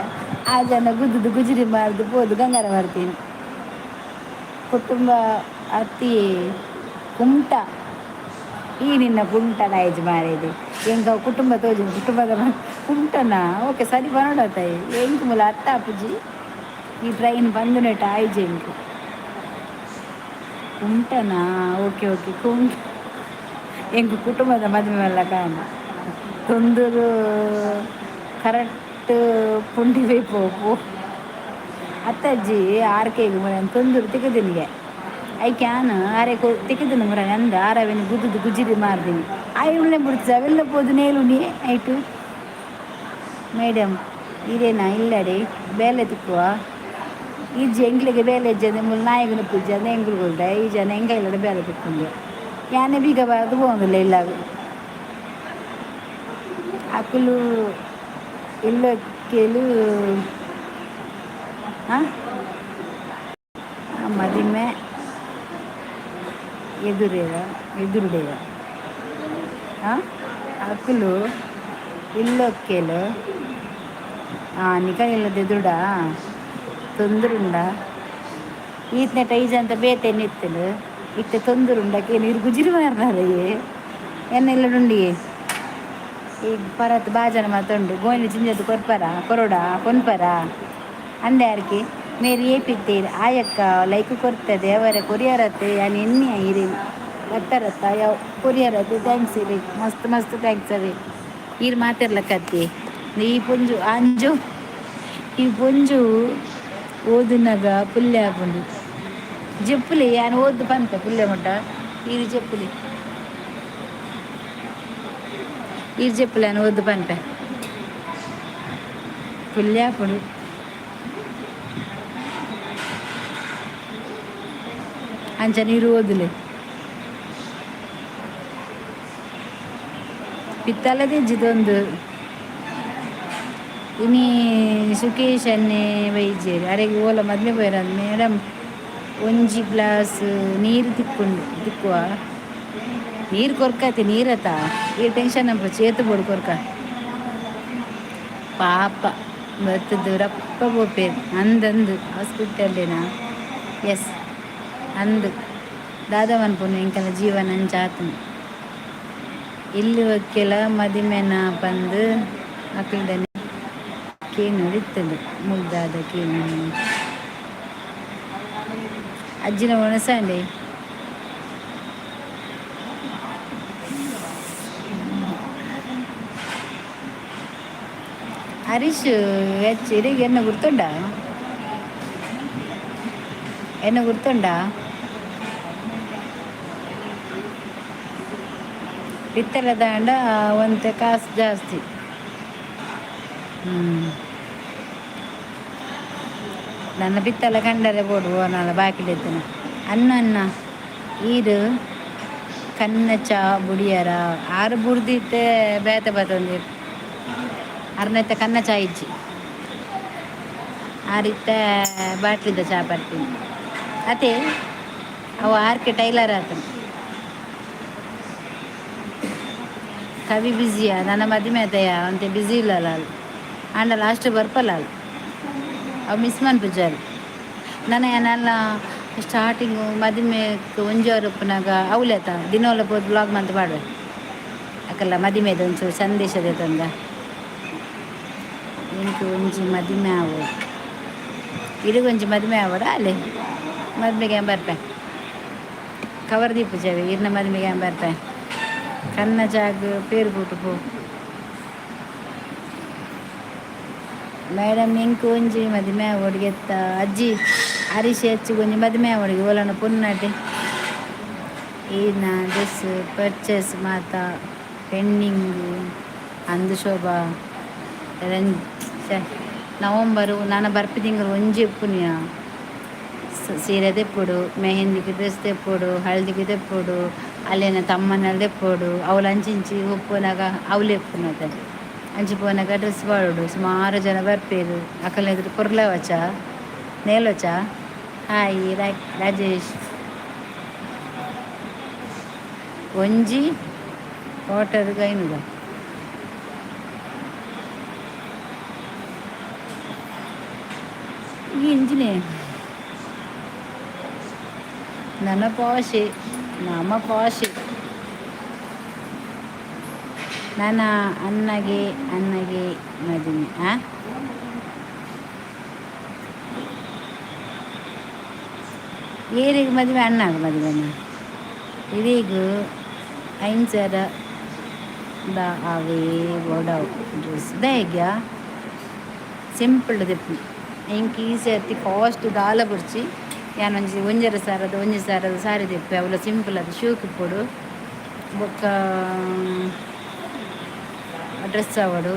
ಆ ಜನ ಗುದ್ದುದು ಗುಜರಿ ಮಾಡಿದು ಪೋದು ಗಂಗಾರ ಬರ್ತೀನಿ ಕುಟುಂಬ ಅತಿ ಕುಂಟ ಈ ನಿನ್ನ ಕುಂಟನ ಯಜಮಾನಿದೆ ಹೆಂಗ ಕುಟುಂಬ ತೋಜಿ ಕುಟುಂಬದ ಕುಂಟನ ಓಕೆ ಸರಿ ಬರೋಡತ್ತಾಯಿ ಹೆಂಗೆ ಮೂಲ ಅತ್ತ ಅಪ್ಪುಜಿ ಈ ಟ್ರೈನ್ ಬಂದು ನೆಟ್ಟ ಆಯ್ಜಿ ಹೆಂಗೆ ಕುಂಟನಾ ಓಕೆ ಕುಂಟ ಎಂಕು ಕುಟುಂಬದ ಮದುವೆ ಎಲ್ಲ ಕಾರಣ ತೊಂದರು ಕರೆಕ್ಟ್ ಪುಂಡಿ ಪೋಪು ಅತ್ತಜ್ಜಿ ಆರ್ಕೆಗೆ ತೊಂದರು ತೆಗೆದಿನಿಗೆ ಐಕ್ಯಾನು ಆರೆ ತೆಗೆದಿನ ಮುರ ಅಂದ ಆರವೇನು ಗುದ್ದು ಗುಜಿರಿ ಮಾರ್ದಿನಿ ಆಯ್ ಉಳ್ಳೆ ಬಿಡ್ತ ಅವೆಲ್ಲ ಪೋದು ನೇಲುನಿ ಆಯ್ತು ಮೇಡಮ್ ಇದೇನಾ ಇಲ್ಲಡೆ ಬೇಲೆ ತಿಕ್ಕುವ ಈಜಿ ಎಂಗ್ಲಿಗೆ ಬೇಲೆ ಇಜ್ಜಂದೆ ಮುಲ್ ನಾಯಿಗೆ ನುಪ್ಪಿಜ್ಜಂದೆ ಎಂಗ್ಲಿಗೆ ಈ ಜನ ಎಂಗ ಇಲ್ಲಡೆ ಬೇಲೆ ತಿಕ್ಕೊಂಡೆ ಯಾನೆ ಬೀಗ ಬಾರದು ಹೋಗಿಲ್ಲ ಇಲ್ಲಾಗ ಅಕ್ಕಲು ಇಲ್ಲಕ್ಕೇಲು ಮದಿಮೆ ಎದುರುಡೇವ ಅಕ್ಕಲು ಇಲ್ಲೊಕ್ಕೇಲು ನಿಕ ಇಲ್ಲದ ಎದುರುಡ ತೊಂದರುಂಡ ಈತನೆ ಟೈಜ್ ಅಂತ ಬೇತೆ ನಿತ್ತಲು ಇತ್ತೆ ತೊಂದರುಂಡಕ್ಕೆ ನೀರು ಗುಜಿರಿ ಮಾರ್ನಾರೇ ಎನ್ನೆಲ್ಲಡುಂಡಿಯೇ ಈಗ ಪರತ್ ಬಾಜನ ಮಾತುಂಡು ಗೋಣಿ ಚಿಂಜದ್ದು ಕೊರೋಡ ಕೊನ್ಪರ ಅಂದೆ ಯಾರಿಗೆ ಮೇರಿ ಏಪಿತ್ತೇರು ಆಯಕ್ಕ ಲೈಕ್ ಕೊರ್ತದೆ ಅವರ ಕೊರಿಯರತ್ತೆ ಯಾನು ಎಣ್ಣೆ ಇರಿ ಬರ್ತಾರತ್ತ ಯಾವ ಕೊರಿಯರತ್ತೆ ಥ್ಯಾಂಕ್ಸ್ ಇರಿ ಮಸ್ತ್ ಮಸ್ತ್ ಥ್ಯಾಂಕ್ಸ್ ಅವಿ ಈರು ಮಾತಿರ್ಲಕ್ಕತ್ತಿ ಈ ಪುಂಜು ಅಂಜು ಈ ಪುಂಜು ಓದಿನಾಗ ಪುಲ್ಯ ಹಾಕೊಂಡು ಜಪ್ಪುಲಿ ಯಾನು ಓದ್ದು ಬಂತ ಪುಲ್ಯ ಮಟ್ಟ ಈರು ಜಪ್ಪುಲಿ ಈರು ಜಪ್ಪುಲಿ ಯಾನು ಓದ್ದು ಬಂತ ಪುಲ್ಯ ಹಾಕೊಂಡು ಅಂಚ ನೀರು ಓದಲೆ ಪಿತ್ತಲದ ಇಜ್ಜಿದೊಂದು ಇನಿ ಸುಕೇಶ್ ಅನ್ನೆ ವೈದ್ಯರು ಅರೆಗೆ ಓಲ ಮದ್ಮೆ போயிರ ಮೇಡಮ್ ಒಂಜಿ ಗ್ಲಾಸ್ ನೀರು ತಿಕ್ಕುವ ನೀರು ಕೊರ್ಕತಿ ನೀರತ್ತ ಈ ಟೆನ್ಷನ್ ನಪ್ಪ ಚೇತು ಬೋಡು ಕೊರ್ಕ ಪಾಪ ಬರ್ತದ್ದು ರಪ್ಪ ಬೋಪೇರು ಅಂದಂದು ಹಾಸ್ಪಿಟಲ್ಲೇನಾ ಎಸ್ ಅಂದು ದಾದವನ್ ಪುಣ್ಯ ಇಂಕಲ ಜೀವನ ಅಂಚಾತನು ಇಲ್ಲಿ ಒಕ್ಕೆಲ ಮದಿಮೆನ ಬಂದು ಮಕ್ಕಳದನೆ ಕೇನು ಇರ್ತದೆ ಮುಗ್ದಾದ ಕೇನು ಅಜ್ಜಿನ ಒಣಸಂಡೆ ಹರೀಶ್ ಹೆಚ್ಚಿರಿಗೆ ಎನ್ನ ಗುರ್ತುಂಡ ಪಿತ್ತಲ ದಾಂಡ ಒಂತೆ ಕಾಸು ಜಾಸ್ತಿ ನನ್ನ ಪಿತ್ತಲ ಕಂಡರೆ ಕೊಡುವ ನಾನು ಬಾಕಿಲಿದ್ದೇನೆ ಅನ್ನ ಈರು ಕನ್ನ ಚಾ ಬುಡಿಯರ ಆರು ಬುಡ್ದಿತ್ತೆ ಬೇತ ಬತ್ತೊಂದು ಅರ್ನೈತೆ ಕನ್ನ ಚಾ ಇಜ್ಜಿ ಆರಿತ್ತ ಬಾಟ್ಲಿದ್ದ ಚಾ ಬರ್ತೀನಿ ಅದೇ ಅವು ಆರ್ಕೆ ಟೈಲರ್ ಆತನು ಕವಿ ಬ್ಯುಸಿಯಾ ನನ್ನ ಮದುವೆ ಆತಯ್ಯ ಅಂತೆ ಬ್ಯುಸಿ ಇಲ್ಲಲ್ಲ ಅಲ್ಲಿ ಆಂಡ ಲಾಸ್ಟ್ ಬರ್ಪಲ್ಲ ಅಲ್ಲಿ ಅವು ಮಿಸ್ ಮನ್ಪುಜಾರು ನನ್ನ ಸ್ಟಾರ್ಟಿಂಗು ಮದುವೆಗೆ ಒಂಜೋರು ಉಪ್ಪನಾಗ ಅವಲೇತ ದಿನೋಲ ಹೋದ್ ಬ್ಲಾಗ್ ಮಂತ್ ಮಾಡುವೆ ಯಾಕಲ್ಲ ಮದುವೆದ ಒಂಚೂರು ಸಂದೇಶದ ತಂದ എനിക്ക് ಒಂಜಿ ಮದುವೆ ಆವು ಇಡಗೊಂಜಿ ಮದುವೆ ಆವಡ ಅಲ್ಲೇ ಮದುವೆಗೆ ಬರ್ಪೆ ಕವರ್ ದೀಪ ಜಾವೆ ಇರ್ನ ಮದುವೆಗೆ ಬರ್ಪೆ ಕನ್ನ ಜಾಗ ಪೇರು ಬಿಟ್ಟು ಪೋ ಮೇಡಮ್ ಎಂಕು ಒಂಜಿ ಮದುವೆ ಆವಡಿಗೆ ಎತ್ತ ಅಜ್ಜಿ ಹರೀಶ್ ಹೆಚ್ಚಿಗೊಂಜಿ ಮದುವೆ ಆವಡಿಗೆ ಓಲನ ಪುನ್ನಾಟಿ ಈನ ಡ್ರೆಸ್ ಪರ್ಚೇಸ್ ಮಾತ ಪೆಂಡಿಂಗು ಅಂದು ಶೋಭಾ ನವಂಬರು ನಾನು ಬರ್ಪಿ ತಿಂಗಳು ಒಂಜಿ ಉಪ್ಪುನಿಯ ಸೀರೆ ತೆಪ್ಪುಡು ಮೆಹಂದಿಗೆ ಡ್ರೆಸ್ ತೆಪ್ಪುಡು ಹಳದಿಗೆ ತೆಪ್ಪುಡು ಅಲ್ಲೇನ ತಮ್ಮನಲ್ಲಿ ತೆಪ್ಪುಡು ಅವಳು ಅಂಚಿಂಚಿ ಉಪ್ಪುನಾಗ ಅವಳು ಎಪ್ಪುನದ ಅಂಚಿ ಪೋನಾಗ ಡ್ರೆಸ್ ಬಾಡುಡು ಸುಮಾರು ಜನ ಬರ್ಪೇರು ಅಕಲ್ನೆದ್ರು ಕೊರ್ಲವಚ ನೇಲೋಚ ಹಾಯ್ ರಾಜೇಶ್ ಒಂಜಿ ವಾಟರ್ ಗೈನುಗ ಈ ಇಂಜಿನೇ ನನ್ನ ಪಾಶೆ ನಮ್ಮ ಪಾಶೆ ನನ್ನ ಅನ್ನಗೆ ಮದುವೆ ಏರಿಗೆ ಮದುವೆ ಅಣ್ಣಾಗ ಮದುವೆನ ಇದೀಗ ಐನ್ಸರ ದ ಅವೇ ಒಡವು ಡ್ರೆಸ್ ದೇಗ್ಯಾ ಸಿಂಪಲ್ ದೆಪ್ಪು ಇಂಕ್ ಈಸಿ ಆಯ್ತು ಕಾಸ್ಟ್ ದಾಲ ಬುಡ್చి ಯಾನೊಂಜಿ ಒಂಜಿ ಸಾರದ ಸಾರಿ ದೆಪ್ಪೆ ಅವಲ ಸಿಂಪಲ್ ಅದು ಶೂಕ್ ಇಪ್ಪೊಡು ಬೊಕ್ಕ ಡ್ರೆಸ್ ಆವಡು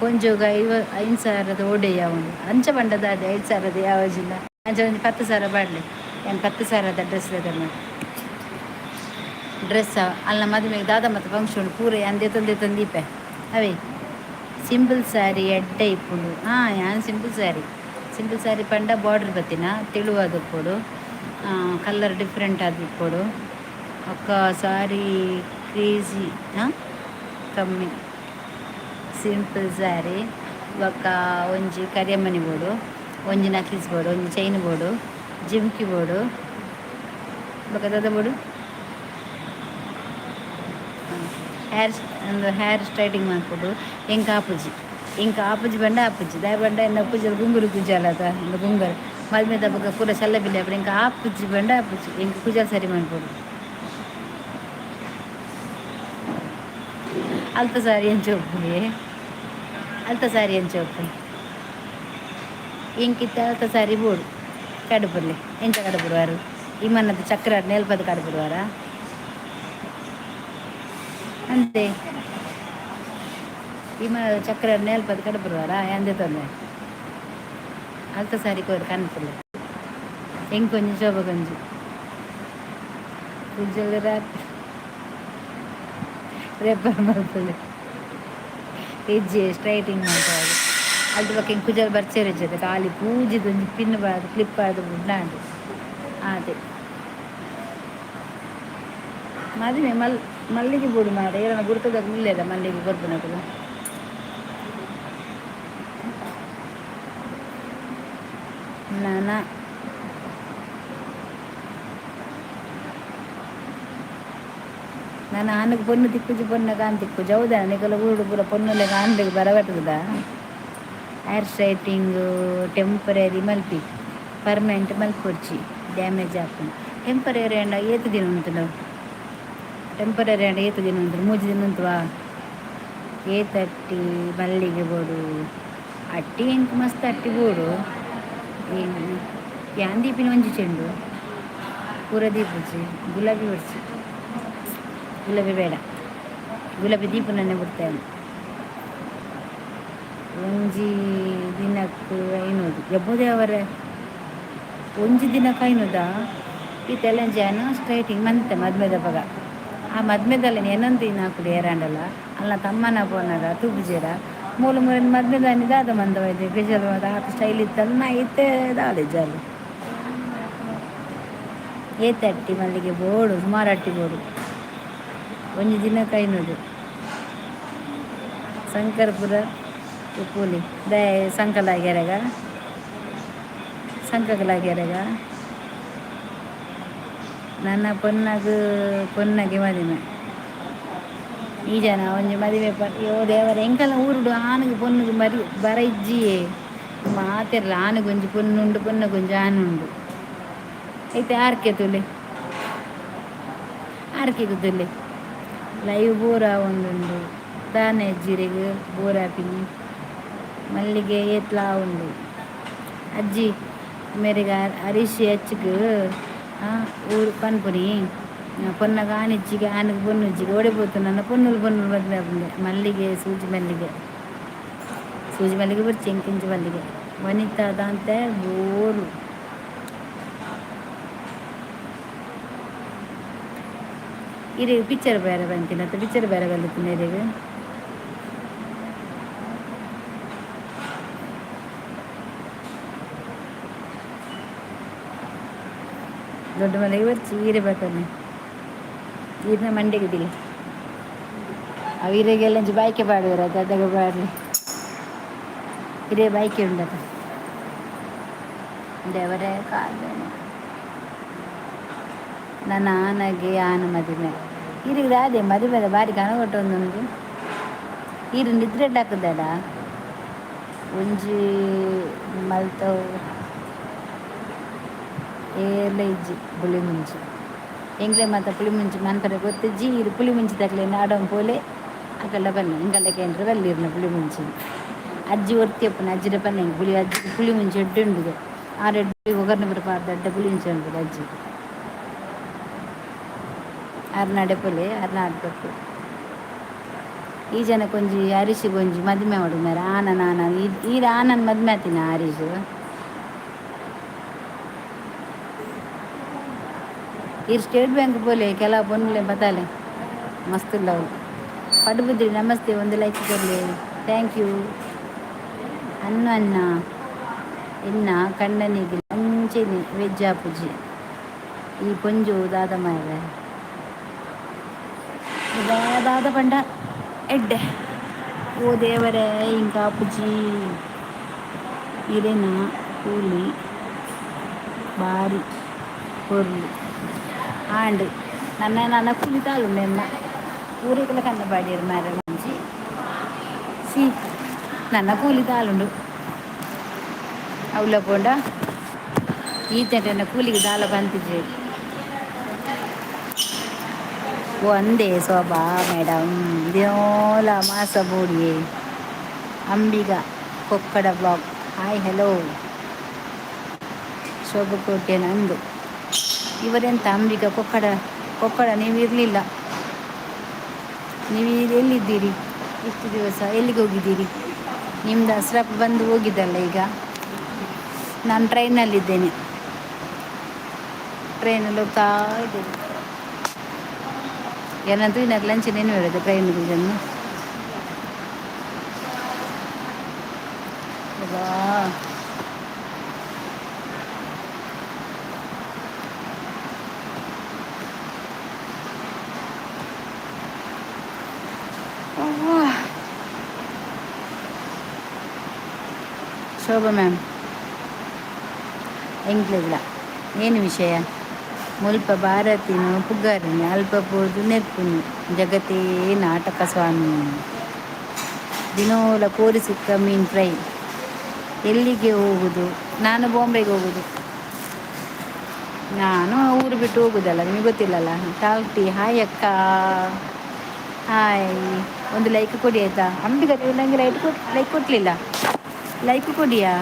ಕೊಂಚೋಗ 5,000 ಒಡೆಯ ಉಂಡು ಅಂಚ ಪಂಡದ ಅದೇ 5,000 ಯಾವಜಿಲ್ಲ ಅಂಚ ಒಂದು 10,000 ಬಾಡ್ಲೆ ಏನು 10,000 ಡ್ರೆಸ್ ಅದನ್ನು ಡ್ರೆಸ್ ಅಲ್ಲ ಮದುವೆಗೆ ದಾದ ಮತ್ತು ಫಂಕ್ಷನ್ ಪೂರ ಅಂದೆ ತಂದೀಪೆ ಅವೇ ಸಿಂಪಲ್ ಸ್ಯಾರಿ ಎಡ್ಡೆ ಇಪ್ಪುಂಡು ಯಾನ್ ಸಿಂಪಲ್ ಸ್ಯಾರಿ ಪಂಡ ಬಾರ್ಡರ್ ಬತ್ತಿನ ತೆಳುವಾದ ಇಪ್ಪೊಡು ಕಲರ್ ಡಿಫ್ರೆಂಟ್ ಆದ ಇಪ್ಪೊಡು ಒಕ್ಕ ಸಾರಿ ಕ್ರೇಜಿ ಕಮ್ಮಿ ಸಿಂಪಲ್ ಸ್ಯಾರಿ ಒಕ್ಕ ಒಂಜಿ ಕರಿಯಮ್ಮನಿ ಬೋಡು ಒಂಜಿ ನಕ್ಲಿಸ್ ಬೋಡು ಒಂಜಿ ಚೈನ್ ಬೋಡು ಜಿಮ್ಕಿ ಬೋಡು ಬೊಕ ದಾದ ಬೋಡು ಹೇರ್ ಸ್ಟ್ರೈಟಿಂಗ್ ಮಾಡ್ಕೊಡು ಎಂಕ ಆಪುಜಿ ಬಂಡ ಆಪುಜಿ ದಾಯ ಬಂಡ ಎನ್ನ ಪೂಜೆ ಗುಂಗುರು ಕುಜಾಲದ ಗುಂಗರ್ ಮಲ್ಮೆದ ಬೊಕ ಪೂರ ಚಲ್ಲ ಬಿಲ್ಲೆ ಅప్పుడు ಎಂಕ ಆಪುಜಿ ಬಂಡ ಆಪುಜಿ ಎಂಕ ಕುಜಾಲ್ ಸರಿ ಮಾಡ್ಕೊಡು ಅಲ್ತ ಸಾರಿ ಅಂಚ ಒಪ್ಪುಗೆ ಎಂಕಿತ್ತ ಅಲ್ತ ಸಾರಿ ಬೋಡು ಕಡುಪುರ್ಲೆ ಎಂಚ ಕಡುಪುರವಾರು ಈ ಮನ್ನದ ಚಕ್ರ ನೆಲ್ಪದ ಕಡುಪುರವಾರ ಅಂತೆ ಈ ಮನ ಚಕ್ರ ನೆಲ್ಪದ ಕಡುಪುರವಾರ ಎಂದೆ ತೊಂದರೆ ಅಲ್ತ ಸಾರಿ ಕೋರು ಕನ್ಪುರ್ಲೆ ಎಂಕೊಂಜಿ ಶೋಭ ಗಂಜಿ ಕುಜ್ಜಲ ರಾತ್ರಿ ರೆಪ್ಪರ್ ಮಾಡ್ಕೊಳ್ಳಿ ಹೆಜ್ಜೆ ಸ್ಟ್ರೈಟಿಂಗ್ ಮಾಡ್ತಾರೆ ಅದ್ರ ಬಗ್ಗೆ ಕುಜಲ್ ಬರ್ಚೇರಿ ಇರ್ತದೆ ಖಾಲಿ ಪೂಜಿದೊಂದು ಪಿನ್ ಬಾರ್ದು ಕ್ಲಿಪ್ ಆದ ನಾಡು ಅದೇ ಮದುವೆ ಮಲ್ಲಿಗೆ ಬೂಡು ಮಾಡ ಏನ ಗುರುತದಾಗ ಇಲ್ಲೇದ ಮಲ್ಲಿಗೆ ಗೊರ್ಬನದು ನಾನು ಆನಗೆ ಪೊನ್ನು ತಿಕ್ಕುಜಿ ಪೊನ್ನ ಕಾನ್ ತಿಕ್ಕುಜಿ ಹೌದಾ ನಿಗಲ ಊರು ಪೂರ ಪೊನ್ನುಲೆ ಕಾನ್ಲಿಗೆ ಬರಬಟ್ಟದ ಹೇರ್ ಸ್ಟ್ರೈಟಿಂಗು ಟೆಂಪರರಿ ಮಲ್ಪಿ ಪರ್ಮನೆಂಟ್ ಮಲ್ಪೊಡ್ಚಿ ಡ್ಯಾಮೇಜ್ ಹಾಕೊಂಡು ಟೆಂಪರರಿ ಅಂಡ ಏತು ದಿನ ಉಂಟು ನಾವು ಏತು ದಿನ ಉಂಟು 3 ದಿನ ಉಂಟುವಾ ಏತಟ್ಟಿ ಮಲ್ಲಿಗೆ ಬೋಡು ಅಟ್ಟಿ ಎಂಕ್ ಮಸ್ತ್ ಅಟ್ಟಿ ಬೋಡು ಏನು ಯಾನ್ ದೀಪಿನ ಒಂಜಿ ಚೆಂಡು ಪೂರ ದೀಪುಜಿ ಗುಲಾಬಿ ಹೊಡ್ಸಿ ಗುಲಾಬಿ ಬೇಡ ಗುಲಾಬಿ ದೀಪನನ್ನೇ ಬಿಡ್ತೇನೆ ಒಂಜಿ ದಿನಕ್ಕೆ 500 ಎಬ್ಬುದೇ ಅವರ ಒಂಜಿ ದಿನಕ್ಕೆ 500 ಈ ತೆಲಂಜಾನ ಸ್ಟ್ರೈಟಿಂಗ್ ಮಂತೆ ಮದ್ಮೆದ ಪಗ ಆ ಮದ್ಮೆದಲ್ಲಿ ಏನೊಂದು ದಿನ ಹಾಕುಡು ಏರಾಂಡಲ್ಲ ಅಲ್ಲ ತಮ್ಮನ ಪೋನಾಗ ತೂಗುಜೇರ ಮೂಲ ಮದ್ಮೆದಾನಿ ದಾದ ಮಂದವೈದೆ ಗಜಲ್ ಹಾಕಿ ಸ್ಟೈಲ್ ಇತ್ತಲ್ಲ ನಾ ಇತ್ತೆ ದಾದೆ ಜಾಲು ಏತಟ್ಟಿ ಮಲ್ಲಿಗೆ ಬೋಡು ಸುಮಾರು ಅಟ್ಟಿ ಬೋಡು ಒಂಜಿ ದಿನಕ್ಕೆ 500 ಶಂಕರಪುರ ಉಪ್ಪುಲಿ ದಯ ಸಂಕಲಾಗ್ಯಾರಗ ನನ್ನ ಪೊನ್ನಗೆ ಮದುವೆ ಈ ಜನ ಒಂಜಿ ಮದುವೆ ಯೋ ದೇವರ ಎಂಕಲ್ಲ ಊರುಡು ಆನೆಗೆ ಪೊನ್ನುಗೆ ಬರ ಇಜ್ಜಿಯೇ ಮಾತಿರಲ್ಲ ಆನೆಗೆ ಒಂಜಿ ಪೊನ್ನುಂಡು ಪೊನ್ನಗೊಂಜಿ ಆನುಂಡು ಐತೆ ಆರ್ಕೆ ತುಲೆ ಲೈವ್ ಬೋರ ಒಂದುಂಡು ದಾನೆ ಅಜ್ಜಿರಿಗೆ ಬೋರ ಪಿನಿ ಮಲ್ಲಿಗೆ ಏತ್ಲಾ ಉಂಡು ಅಜ್ಜಿ ಮೇರೆಗ ಅರಿಶಿ ಹಚ್ಚಿಗೆ ಊರು ಪನ್ಪುರಿ ಪೊನ್ನಗ ಆನಿಜ್ಜಿಗೆ ಆನೆಗೆ ಪೊನ್ನುಜ್ಜಿಗೆ ಓಡಿపోತು ನನ್ನ ಪೊನ್ನುಲು ಮದುವೆ ಬಂದೆ ಮಲ್ಲಿಗೆ ಸೂಜಿ ಮಲ್ಲಿಗೆ ಬರ್ಚಿ ಎಂಕಿಂಚು ಮಲ್ಲಿಗೆ ವನಿತಾದಂತೆ ಬೋರು ಇರಿಗೆ ಪಿಕ್ಚರ್ ಬೇರೆ ಬಂತೀನಿ ಅಂತ ಪಿಕ್ಚರ್ ಬೇರೆ ಕಲಿತೀನಿ ಇರಿಗೆ ದೊಡ್ಡ ಮನೆಗೆ ಬರ್ಚಿ ಈರೆ ಬೇಕಲ್ಲಿ ಈರಿನ ಮಂಡೆಗೆ ದಿಲ್ಲ ಅವು ಈರೆಗೆಲ್ಲ ಬಾಯ್ಕೆ ಬಾಡಿದ್ರು ಅದು ಅದಾಗ ಬಾಡ್ರಿ ಹಿರಿಯ ಬಾಯ್ಕೆ ಉಂಡದ ದೇವರೇ ಕಾದೇನೆ ನನ್ನ ಆನೆಗೆ ಆನೆ ಮದುವೆ ಈರಿಗೆ ಅದೇ ಮದುವೆ ಬಾರಿ ಕನಗೊಟ್ಟು ಒಂದೊಂದು ಈರು ನಿದ್ರೆ ಹಾಕದಾಡ ಒಂಜಿ ಮಲ್ತವು ಏರ್ಲ ಇಜ್ಜಿ ಬುಳಿ ಮುಂಚಿ ಎಂಗ್ಲೆ ಮಾತ ಪುಳಿ ಮುಂಚಿ ಮನ್ಪರೆ ಗೊತ್ತು ಜೀರು ಪುಳಿ ಮುಂಚಿ ತಗಲೆ ನಾಡೋನ್ ಪೋಲೆ ಅಕಲ್ಲ ಬನ್ನ ಇಂಗಲ್ಲಕ್ಕೆ ಅಂದ್ರೆ ಬಲ್ಲಿರ್ನ ಪುಳಿ ಮುಂಚಿ ಅಜ್ಜಿ ಒರ್ತಿಯಪ್ಪನ ಅಜ್ಜಿರ ಪನ್ನ ಪುಳಿ ಅಜ್ಜಿ ಪುಳಿ ಮುಂಚಿ ಎಡ್ಡೆ ಉಂಡುದು ಆರೆಡ್ಡೆ ಒಗರ್ನ ಬರಬಾರ್ದು ಅಡ್ಡ ಪುಳಿ ಮುಂಚಿ ಉಂಟು ಅಜ್ಜಿ ಅರ್ನಾಡೆ ಪೊಲೆ ಅರ್ನಾಡ್ಬೇಕು ಈ ಜನ ಕೊಂಜಿ ಹರೀಶ್ ಗೊಂಜಿ ಮದುವೆ ಮಾಡು ಮೇರೆ ಆನನ ಈ ಆನನ್ ಮದುವೆ ಆತಿನ ಹರೀಶ್ ಈ ಸ್ಟೇಟ್ ಬ್ಯಾಂಕ್ ಬೋಲೆ ಕೆಲವು ಬಂದ್ಲೆ ಬತ್ತಾಲೆ ಮಸ್ತ್ ಇಲ್ಲವು ಪಡುಬುದ್ರಿ ನಮಸ್ತೆ ಒಂದು ಲೈಕ್ ಕೊಡಲಿ ಥ್ಯಾಂಕ್ ಯು ಅನ್ನ ಇನ್ನ ಕಣ್ಣನಿಗೆ ಅಂಚೆನಿ ವೆಜ್ ಆಪುಜಿ ಈ ಪೊಂಜು ದಾದ ಮಾರ ದಾದ ಪಂಡ ಎಡ್ಡೆ ಓ ದೇವರೇ ಇಂಕ ಆಪುಜಿ ಇರೇನ ಕೂಲಿ ಬಾರಿ ಕೊರ್ಲು ಆಂಡ್ ನನ್ನ ಕುಲಿತಾಳು ನೆನ್ನ ಊರಿಗೆಲ್ಲ ಕನ್ನ ಬಾಡಿಯರು ಮಾರ ಮುಂಚಿ ಸಿ ನನ್ನ ಕೂಲಿತಾಳುಂಡು ಅವಳ ಪೋಂಡ ಈ ತಂಟೆನ ಕೂಲಿಗೆ ದಾಲ ಬಂತಿದ್ವಿ ಓ ಅಂದೆ ಶೋಭಾ ಮೇಡಮ್ ದಿನೋಲ ಮಾಸ ಬೋಡಿಯೇ ಅಂಬಿಗ ಕೊಕ್ಕಡ ಬ್ಲಾಗ್ ಹಾಯ್ ಹೆಲೋ ಶೋಭಕೋಟೆ ನಂದು ಇವರೆಂತ ಅಂಬಿಗ ಕೊಕ್ಕಡ ನೀವು ಇರಲಿಲ್ಲ ನೀವು ಎಲ್ಲಿದ್ದೀರಿ ಇಷ್ಟು ದಿವಸ ಎಲ್ಲಿಗೆ ಹೋಗಿದ್ದೀರಿ ನಿಮ್ದು ಹಸ್ರಪ್ಪ ಬಂದು ಹೋಗಿದ್ದಲ್ಲ ಈಗ ನಾನು ಟ್ರೈನಲ್ಲಿದ್ದೇನೆ ಟ್ರೈನಲ್ಲಿ ಹೋಗ್ತಾ ಇದ್ದೇನೆ ಏನಂತೂ ಇನ್ನಾಗ ಲಂಚ್ ನೆನೆ ಹೇಳಿದೆ ಟ್ರೈನಲ್ಲಿ ಇದನ್ನು ಶೋಭಾ ಮ್ಯಾಮ್ ಎಂಗ್ಲಿಲ್ಲ ಏನು ವಿಷಯ ಮುಲ್ಪ ಭಾರತಿನು ಪುಗ್ಗಾರಿನಿ ಅಲ್ಪ ಪೋದು ನೆರ್ಪುನಿ ಜಗತ್ತೇ ನಾಟಕ ಸ್ವಾಮಿ ದಿನೋಲ ಕೋರಿ ಸಿಕ್ಕ ಮೀನ್ ಫ್ರೈ ಎಲ್ಲಿಗೆ ಹೋಗುದು ನಾನು ಬಾಂಬೆಗೆ ಹೋಗುದು ನಾನು ಊರು ಬಿಟ್ಟು ಹೋಗುದಲ್ಲ ನಿಮಗೆ ಗೊತ್ತಿಲ್ಲಲ್ಲ ಟಾಲ್ಟಿ ಹಾಯ್ ಅಕ್ಕ ಹಾಯ್ ಒಂದು ಲೈಕ್ ಕೊಡಿ ಆಯಿತಾ ಅಂಬಿಗ ನೀವು ನನಗೆ ಲೈಕ್ ಕೊಟ್ಟಲಿಲ್ಲ ಲೈಕ್ ಕೊಡಿಯಾ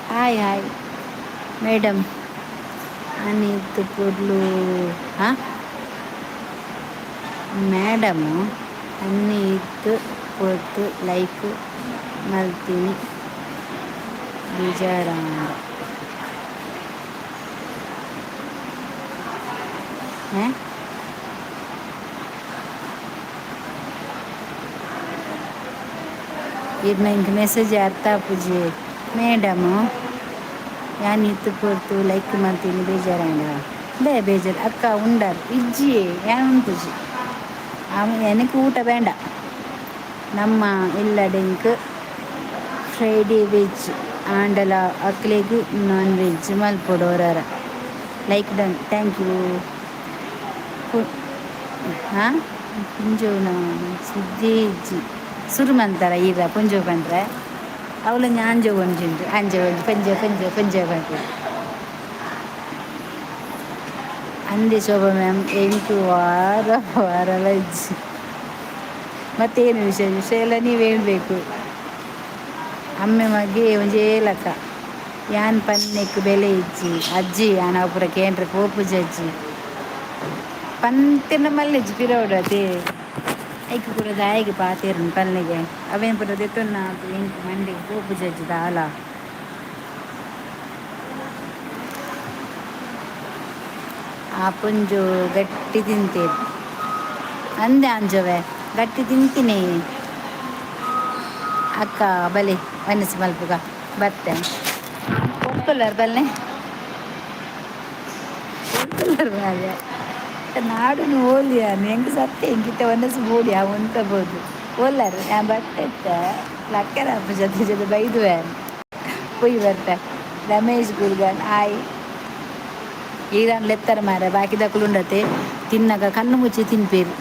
ಹಾಯ್ ಹಾಯ್ ಮೇಡಮ್ ಅನಿತ್ ಕೊಡ್ಲು ಹಾಂ ಮೇಡಮು ಅನಿತ್ ಕೊಟ್ಟು ಲೈಕ್ ಮಾಡ್ತೀನಿ ಬೇಜಾರ ಹಾಂ ಇದು ನಂಗೆ ಮೆಸೇಜ್ ಅರ್ಥ ಪೂಜೆ ಮೇಡಮು ಯಾನಿತ್ತು ಕೊಡ್ತು ಲೈಕ್ ಮಾಡ್ತೀನಿ ಬೇಜಾರಂಡ ಬೇಜಾರು ಅಕ್ಕ ಉಂಡಾರು ಇಜ್ಜಿಯೇ ಯಾನು ಪೂಜೆ எனக்கு ಊಟ ಬೇಡ ನಮ್ಮ ಎಲ್ಲಡೆಂಕ್ ಫ್ರೈಡೇ ವೆಜ್ ಆಂಡಲ ಅಕ್ಲೆಗ್ ನಾನ್ ವೆಜ್ ಮಲ್ಪೊಡೋರ ಲೈಕ್ ಡನ್ ಥ್ಯಾಂಕ್ ಯು ಹಾಂ ಪುಂಜೋನ ಸುದ್ದೇಜಿ ಸುರುಮಂತರ ಈಗ ಪುಂಜೋ ಬಂದ್ರೆ ಅವಳು ಅಂಜ ಒಂಜುಂಡು ಅಂಜ ಒಂಜು ಪಂಜ ಬಂತು ಅಂದೆ ಶೋಭಾ ಮ್ಯಾಮ್ 8 ವಾರ ವೆಜ್ ಮತ್ತೇನು ವಿಷಯ ಎಲ್ಲ ನೀವು ಹೇಳ್ಬೇಕು ಅಮ್ಮೆ ಮಗೆ ಒಂಜೇಲಕ್ಕ ಯಾನ್ ಪನ್ನೆಕ್ ಬೆಲೆ ಇಜ್ಜಿ ಅಜ್ಜಿ ಆನಪುರ ಕೇಂದ್ರ ಪೋಪುಜಿ ಅಜ್ಜಿ ಪಂತಿನ ಮಲ್ಲೆಜ್ಜಿ ಪಿರೋಡದೆ ಐಕ್ ಕೂಡ ದಾಯಿಗೆ ಪಾತೇರು ಪಲ್ಲೆಗೆ ಅವೇನು ಪುರ ದೆತ್ತೊನ್ನ ಎಂಟು ಮಂಡಿಗೆ ಪೋಪುಜಿ ಅಜ್ಜಿ ದಾಲ ಆ ಪುಂಜು ಗಟ್ಟಿ ತಿಂತೇರು ಅಂದೆ ಅಂಜವೆ ಗಟ್ಟಿ ತಿಂತೀನಿ ಅಕ್ಕ ಬಲೆ ಮನಸ್ಸು ಮಲ್ಪುಗ ಬರ್ತೆ ಒಪ್ಪುಲ್ಲರು ಬಲ್ಲೆ ಒಪ್ಪುಲ್ಲರು ಹಾಗೆ ನಾಡು ಓಲಿಯ ಹೆಂಗೆ ಸತ್ತೆ ಹೆಂಗಿತ್ತ ಮನಸ್ಸು ಬೋಡಿ ಉಂಟಬೋದು ಓಲ್ಲರು ನಾ ಬರ್ತೈತ ಲಕ್ಕರ ಅಪ್ಪ ಜೊತೆ ಬೈದುವೆ ಪೊಯ್ ಬರ್ತೆ ರಮೇಶ್ ಗುರ್ಗನ್ ಆಯ್ ಈರಾನ್ ಲೆತ್ತರ ಮಾರ ಬಾಕಿ ದಕ್ಕಲುಂಡತೆ ತಿನ್ನಗ ಕಣ್ಣು ಮುಚ್ಚಿ ತಿನ್ಪೇರು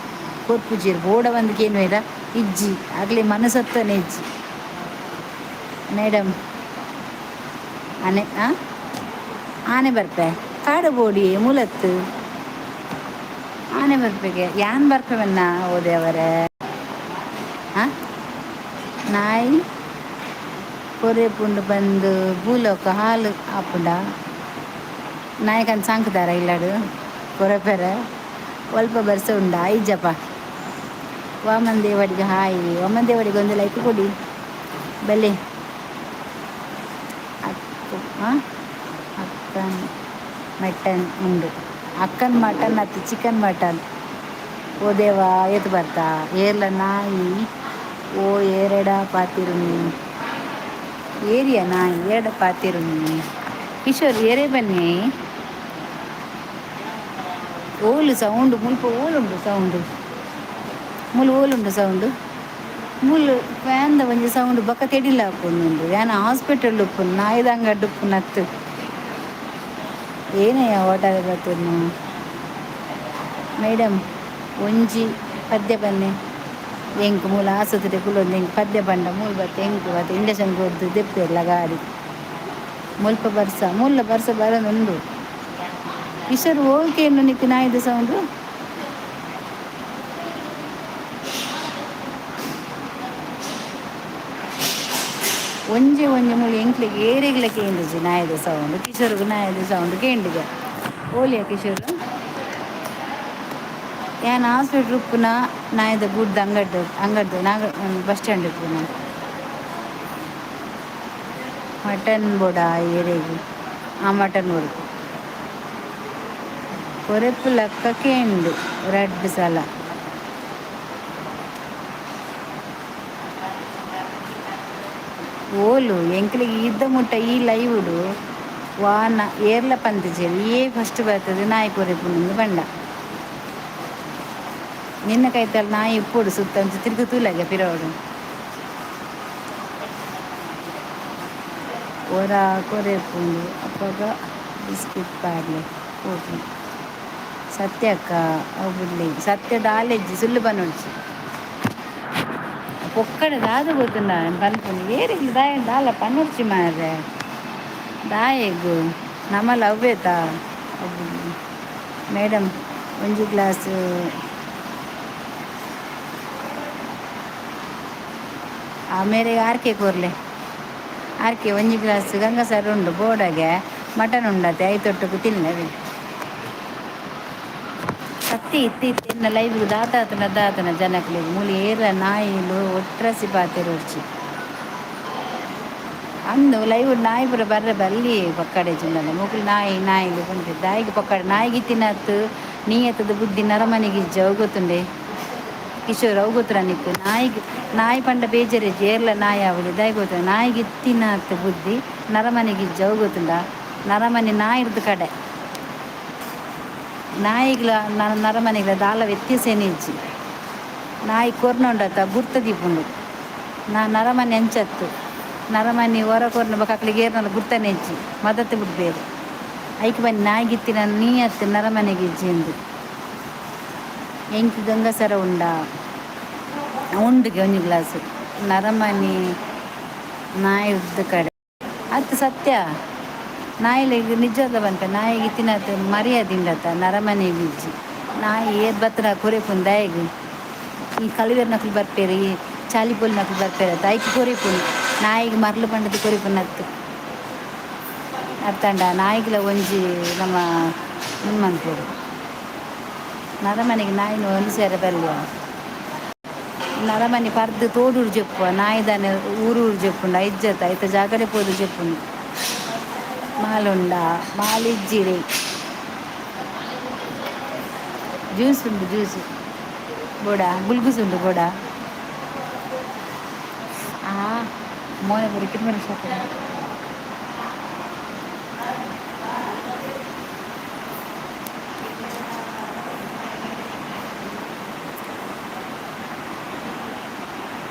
ಕೊರ್ಪುಜೀರು ಬೋಡ ಒಂದಕ್ಕೇನು ಇಲ್ಲ ಇಜ್ಜಿ ಆಗಲೇ ಮನಸ್ಸತ್ತನೇ ಇಜ್ಜಿ ಮೇಡಮ್ ಆನೆ ಆನೆ ಬರ್ತೆ ಕಾಡು ಬೋಡಿ ಮೂಲತ್ತು ಆನೆ ಬರ್ಬೇಕೆ ಯಾನ್ ಬರ್ಪವನ್ನ ಓದವರೇ ಹಾಂ ನಾಯಿ ಪೊರೆ ಪುಂಡು ಬಂದು ಬೂಲೋಕ ಹಾಲು ಹಾಪುಂಡ ನಾಯಕನ್ ಸಾಂಕ್ದಾರ ಇಲ್ಲಾಡು ಪೊರೆಪೆರೆ ಒಲ್ಪ ಬರ್ಸ ಉಂಡ ಐಜಪ್ಪ ವಾಮನ್ ದೇವಡಿಗೆ ಹಾಯಿ ವಾಮನ್ ದೇವಡಿಗೆ ಒಂದು ಲೈಕ್ ಕೊಡಿ ಬೆಲೆ ಹಾಂ ಅಕ್ಕನ್ ಮಟನ್ ಉಂಡು ಅಕ್ಕನ್ ಮಟನ್ ಅತ್ತು ಚಿಕನ್ ಮಟನ್ ಓ ದೇವ ಎತ್ತು ಬರ್ತಾ ಏರ್ಲ ನಾಯಿ ಓ ಏರೆಡ ಪಾತಿರುನಿ ಏರಿಯಾ ನಾಯಿ ಏರಡ ಪಾತಿರುನಿ ಕಿಶೋರ್ ಏರೇ ಬನ್ನಿ ಓಲು ಸೌಂಡು ಮುಲ್ಪ ಓಲುಂಡು ಸೌಂಡು ಮುಲು ಓಲುಂಡು ಸೌಂಡು ಮುಲು ಫ್ಯಾನ್ದ ಒಂಜಿ ಸೌಂಡ್ ಬೊಕ್ಕ ತೆಡಿಲ ಹಾಪುಂಡು ಯಾನ ಹಾಸ್ಪಿಟಲ್ ಉಪ್ಪುನು ನಾಯಿದ ಅಂಗಡಿ ಉಪ್ಪುನು ಅತ್ತು ಏನಯ್ಯ ಓಟದ ಬತ್ತುನು ಮೇಡಮ್ ಒಂಜಿ ಪದ್ಯ ಬನ್ನಿ ಎಂಕ್ ಮೂಲ ಆಸ್ಪತ್ರೆ ಕುಲೊಂದು ಎಂಕ್ ಪದ್ಯ ಬಂಡ ಮೂಲು ಬತ್ತೆ ಎಂಕ್ ಬತ್ತೆ ಇಂಜೆಕ್ಷನ್ ಕೊಡ್ದು ದೆಪ್ಪೆಲ್ಲ ಗಾಡಿ ಮುಲ್ಪ ಬರ್ಸ ಮೂಲ ಬರ್ಸ ಬರೋದುಂಡು ಕಿಶೋರ್ ಓಲ್ಕೇನು ನಿಕ್ಕು ನಾಯಿದ ಸೌಂಡು ಒಂಜೆ ಮೂಲು ಎಂಕ್ಲಿಗೆ ಏರೆಗ್ಲ ಕೇಂದ್ರಜಿ ನಾಯಿದ ಸೌಂಡು ಕಿಶೋರ್ಗು ನಾಯಿದ ಸೌಂಡು ಕೇಂಡಿಗೆ ಓಲಿಯ ಕಿಶೋರ್ ಯಾನ್ ಹಾಸ್ಪಿಟ್ಲ್ ಉಪ್ಪುನ ನಾಯಿದ ಗುಡ್ದ ಅಂಗಡ್ದು ನಾಗ ಬಸ್ ಸ್ಟ್ಯಾಂಡ್ ಉಪ್ಪುನ ಮಟನ್ ಬೋಡ ಏರೆಗಿ ಆ ಮಟನ್ ಬೋಡು ಕೊರೆಪ್ಪು ಲಕ್ಕ ಕೇಂಡು ರಡ್ಡು ಸಲ ಓಲು ಎಂಕ್ಲಿಗೆ ಇದ್ದ ಮುಟ್ಟ ಈ ಲೈವುಡು ವಾನ ಏರ್ಲ ಪಂತಜೇರಿ ಏ ಫಸ್ಟ್ ಬರ್ತದೆ ನಾಯಿ ಕೊರೆಪುಂಡು ಬಂಡ ನಿನ್ನ ಕೈತಲ್ಲಿ ನಾಯಿ ಉಪ್ಪೋಡು ಸುತ್ತ ತಿರುಗು ತೂಲಾಗೆ ಪಿರೋಡು ಒರ ಕೊರೆಪುಂಡು ಅಪ್ಪಾಗ ಬಿಸ್ಕಿಟ್ ಪಾರ್ಲೆ ಹೋಗಿ ಸತ್ಯಕ್ಕ ಅವುಡ್ಲಿ ಸತ್ಯದ ಆಲೆಜ್ಜಿ ಸುಳ್ಳು ಬನ್ನೊಡ್ಜಿ ಪೊಕ್ಕಡೆ ದಾದ ಗೊತ್ತುಂಡ ಪನ್ಪುಂಡು ಏರಿಗ್ಲು ದಾಯ ದಾಲ ಪನ್ನೊಡ್ಚಿ ಮಾರೆ ದಾಯೆಗು ನಮ್ಮಲ್ಲ ಅವ್ವೇತಾ ಮೇಡಮ್ ಒಂಜಿ ಗ್ಲಾಸ್ ಆಮೇಲೆ ಆರ್ಕೆ ಕೋರ್ಲೆ ಆರ್ಕೆ ಒಂಜಿ ಗ್ಲಾಸ್ ಗಂಗಸಾರು ಉಂಡು ಬೋಡಗೆ ಮಟನ್ ಉಂಡತೆ ಐತೊಟ್ಟುಕು ತಿನ್ನವೆ ಸತ್ತಿ ಇತ್ತಿ ಇತ್ತಿನ ಲೈವ್ ದಾತನ ಜನಕ್ಲೆ ಮೂಲಿ ಏರ ನಾಯಿಲು ಒಟ್ರಸಿ ಪಾತೆರೋಡ್ಚಿ ಅಂದು ಲೈವ್ ನಾಯಿ ಪುರ ಬರ್ರೆ ಬಲ್ಲಿ ಪಕ್ಕಡೆ ಚಿಂದನೆ ಮುಗುಲು ನಾಯಿಲು ಬಂದಿದ್ದ ದಾಯಿಗೆ ಪಕ್ಕಡೆ ನಾಯಿಗೆ ತಿನ್ನತ್ತು ನೀಯತ್ತದ ಬುದ್ಧಿ ನರಮನೆಗಿಜ್ಜ ಅವು ಗೊತ್ತುಂಡೆ ಕಿಶೋರ್ ಅವು ಗೊತ್ತುರ ನಿಕ್ಕು ನಾಯಿ ಪಂಡ ಬೇಜಾರಿಜ್ಜಿ ಏರ್ಲ ನಾಯಿ ಅವಳು ದಾಯಿ ಗೊತ್ತ ನಾಯಿಗೆ ತಿನ್ನತ್ತು ಬುದ್ಧಿ ನರಮನೆಗಿಜ್ಜ ಅವು ಗೊತ್ತುಂಡ ನರಮನೆ ನಾಯಿರ್ದು ಕಡೆ ನಾಯಿಗ್ಲ ನರಮನೆಗ್ಲ ದಾಲ ವ್ಯತ್ಯಾಸನೇ ಇಜ್ಜಿ ನಾಯಿ ಕೊರ್ನೊಂಡತ್ತ ಗುರ್ತ ದೀಪುಂಡು ನರಮನೆ ಅಂಚತ್ತು ನರಮನೆ ಹೊರ ಕೊರ್ನ ಬಕ್ಕಲಿಗೆ ಏರ್ನಲ್ಲ ಗುರ್ತನೆ ಇಜ್ಜಿ ಮದತ್ತು ಬಿಡ್ಬೇರು ಐಕ್ ಬನ್ನಿ ನಾಯಿಗಿತ್ತಿನ ನೀಯತ್ತು ನರಮನೆಗೆ ಇಜ್ಜಿ ಎಂದು ಎಂಕಿ ಗಂಗಸರ ಉಂಡುಗೆ ಒಂಜಿ ಗ್ಲಾಸ್ ನರಮನೆ ನಾಯಿ ಉದ್ದ ಕಡೆ ಅತ್ತು ಸತ್ಯ ನಾಯಿಲಿಗೆ ನಿಜವಾದ ಬಂತ ನಾಯಿಗೆ ತಿನ್ನತ್ತ ಮರ್ಯಾದಿಂಡತ್ತ ನರಮನೆಗೆ ಇಜ್ಜಿ ನಾಯಿ ಏರ್ ಬತ್ತನ ಕೊರೆಪುಂಡು ದಯಗು ಈ ಕಳಿವೇರ್ ನಕಲು ಬರ್ಪೇರು ಈ ಚಾಲಿಪೋಲಿ ನಕಲು ಬರ್ಪೇರು ಐಕ್ ಕೊರೆಪುಂಡು ನಾಯಿಗೆ ಮರಳು ಪಂಡದು ಕೊರೆಪುಂಡು ಅತ್ತು ಅರ್ಥಂಡ ನಾಯಿಗಳ ಒಂಜಿ ನಮ್ಮ ಮುನ್ಮನ್ಪುಡು ನರಮನೆಗೆ ನಾಯಿನ ಒಂದು ಸೇರ ಬಲ್ವ ನರಮನೆ ಪರ್ದು ತೋಡೂರು ಜಪ್ಪು ನಾಯಿದಾನೆ ಊರು ಜಪ್ಪುಂಡು ಐಜ್ಜತ್ತ ಐತ ಜಾಗಡೆ ಪೋದು ಜಪ್ಪುಂಡು ಮಾಲುಂಡ ಮಾಲಿಜ್ಜಿರಿ ಜ್ಯೂಸ್ ಉಂಡು ಜ್ಯೂಸ್ ಬೋಡ ಗುಲ್ಗುಸ್ ಉಂಡು ಬೋಡ ಮೋನೆ ಬರೀ ಕಿರ್ಮರಿ ಶಾಪ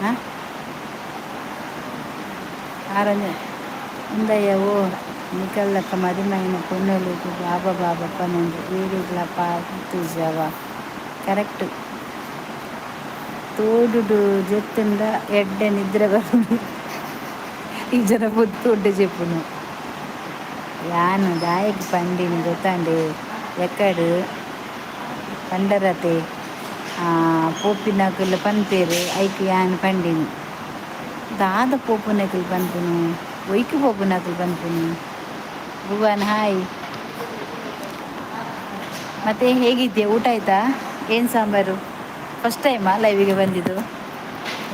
ಹಾಂ ಆರಂಜ ಇಂದಯ್ಯ ಓ ನಿಕಲ್ಲಕ್ಕ ಮರಿಮೈನ ಕೊನ್ನೊಲಿಗು ಬಾಬಾ ಪನ್ನೊಂದು ಏರಿಗ್ಲ ಪಾತುಜವ ಕರೆಕ್ಟ್ ತೋಡುಡು ಜೊತ್ತುಂಡ ಎಡ್ಡೆ ನಿದ್ರೆ ಬರುದು ಈ ಜನ ಬುತ್ತೊಡ್ಡೆ ಚೆಪ್ಪುನು ಯಾನು ದಾಯಕ್ಕೆ ಪಂಡಿನಿ ಗೊತ್ತಾಂಡೆ ಎಕ್ಕಡು ಪಂಡರತೆ ಪೋಪಿನಕುಲು ಪನ್ಪೇರು ಐಕ್ ಯಾನ್ ಪಂಡಿನಿ ದಾದ ಪೋಪುನಕುಲು ಪನ್ಪುನು ಒಯ್ಕು ಪೋಪುನಕುಲು ಪನ್ಪುನು. ಭುವನ್ ಹಾಯ್. ಮತ್ತೆ ಹೇಗಿದ್ಯಾ, ಊಟ ಆಯ್ತಾ? ಏನು ಸಾಂಬಾರು? ಫಸ್ಟ್ ಟೈಮಾ ಲೈವಿಗೆ ಬಂದಿದ್ದು?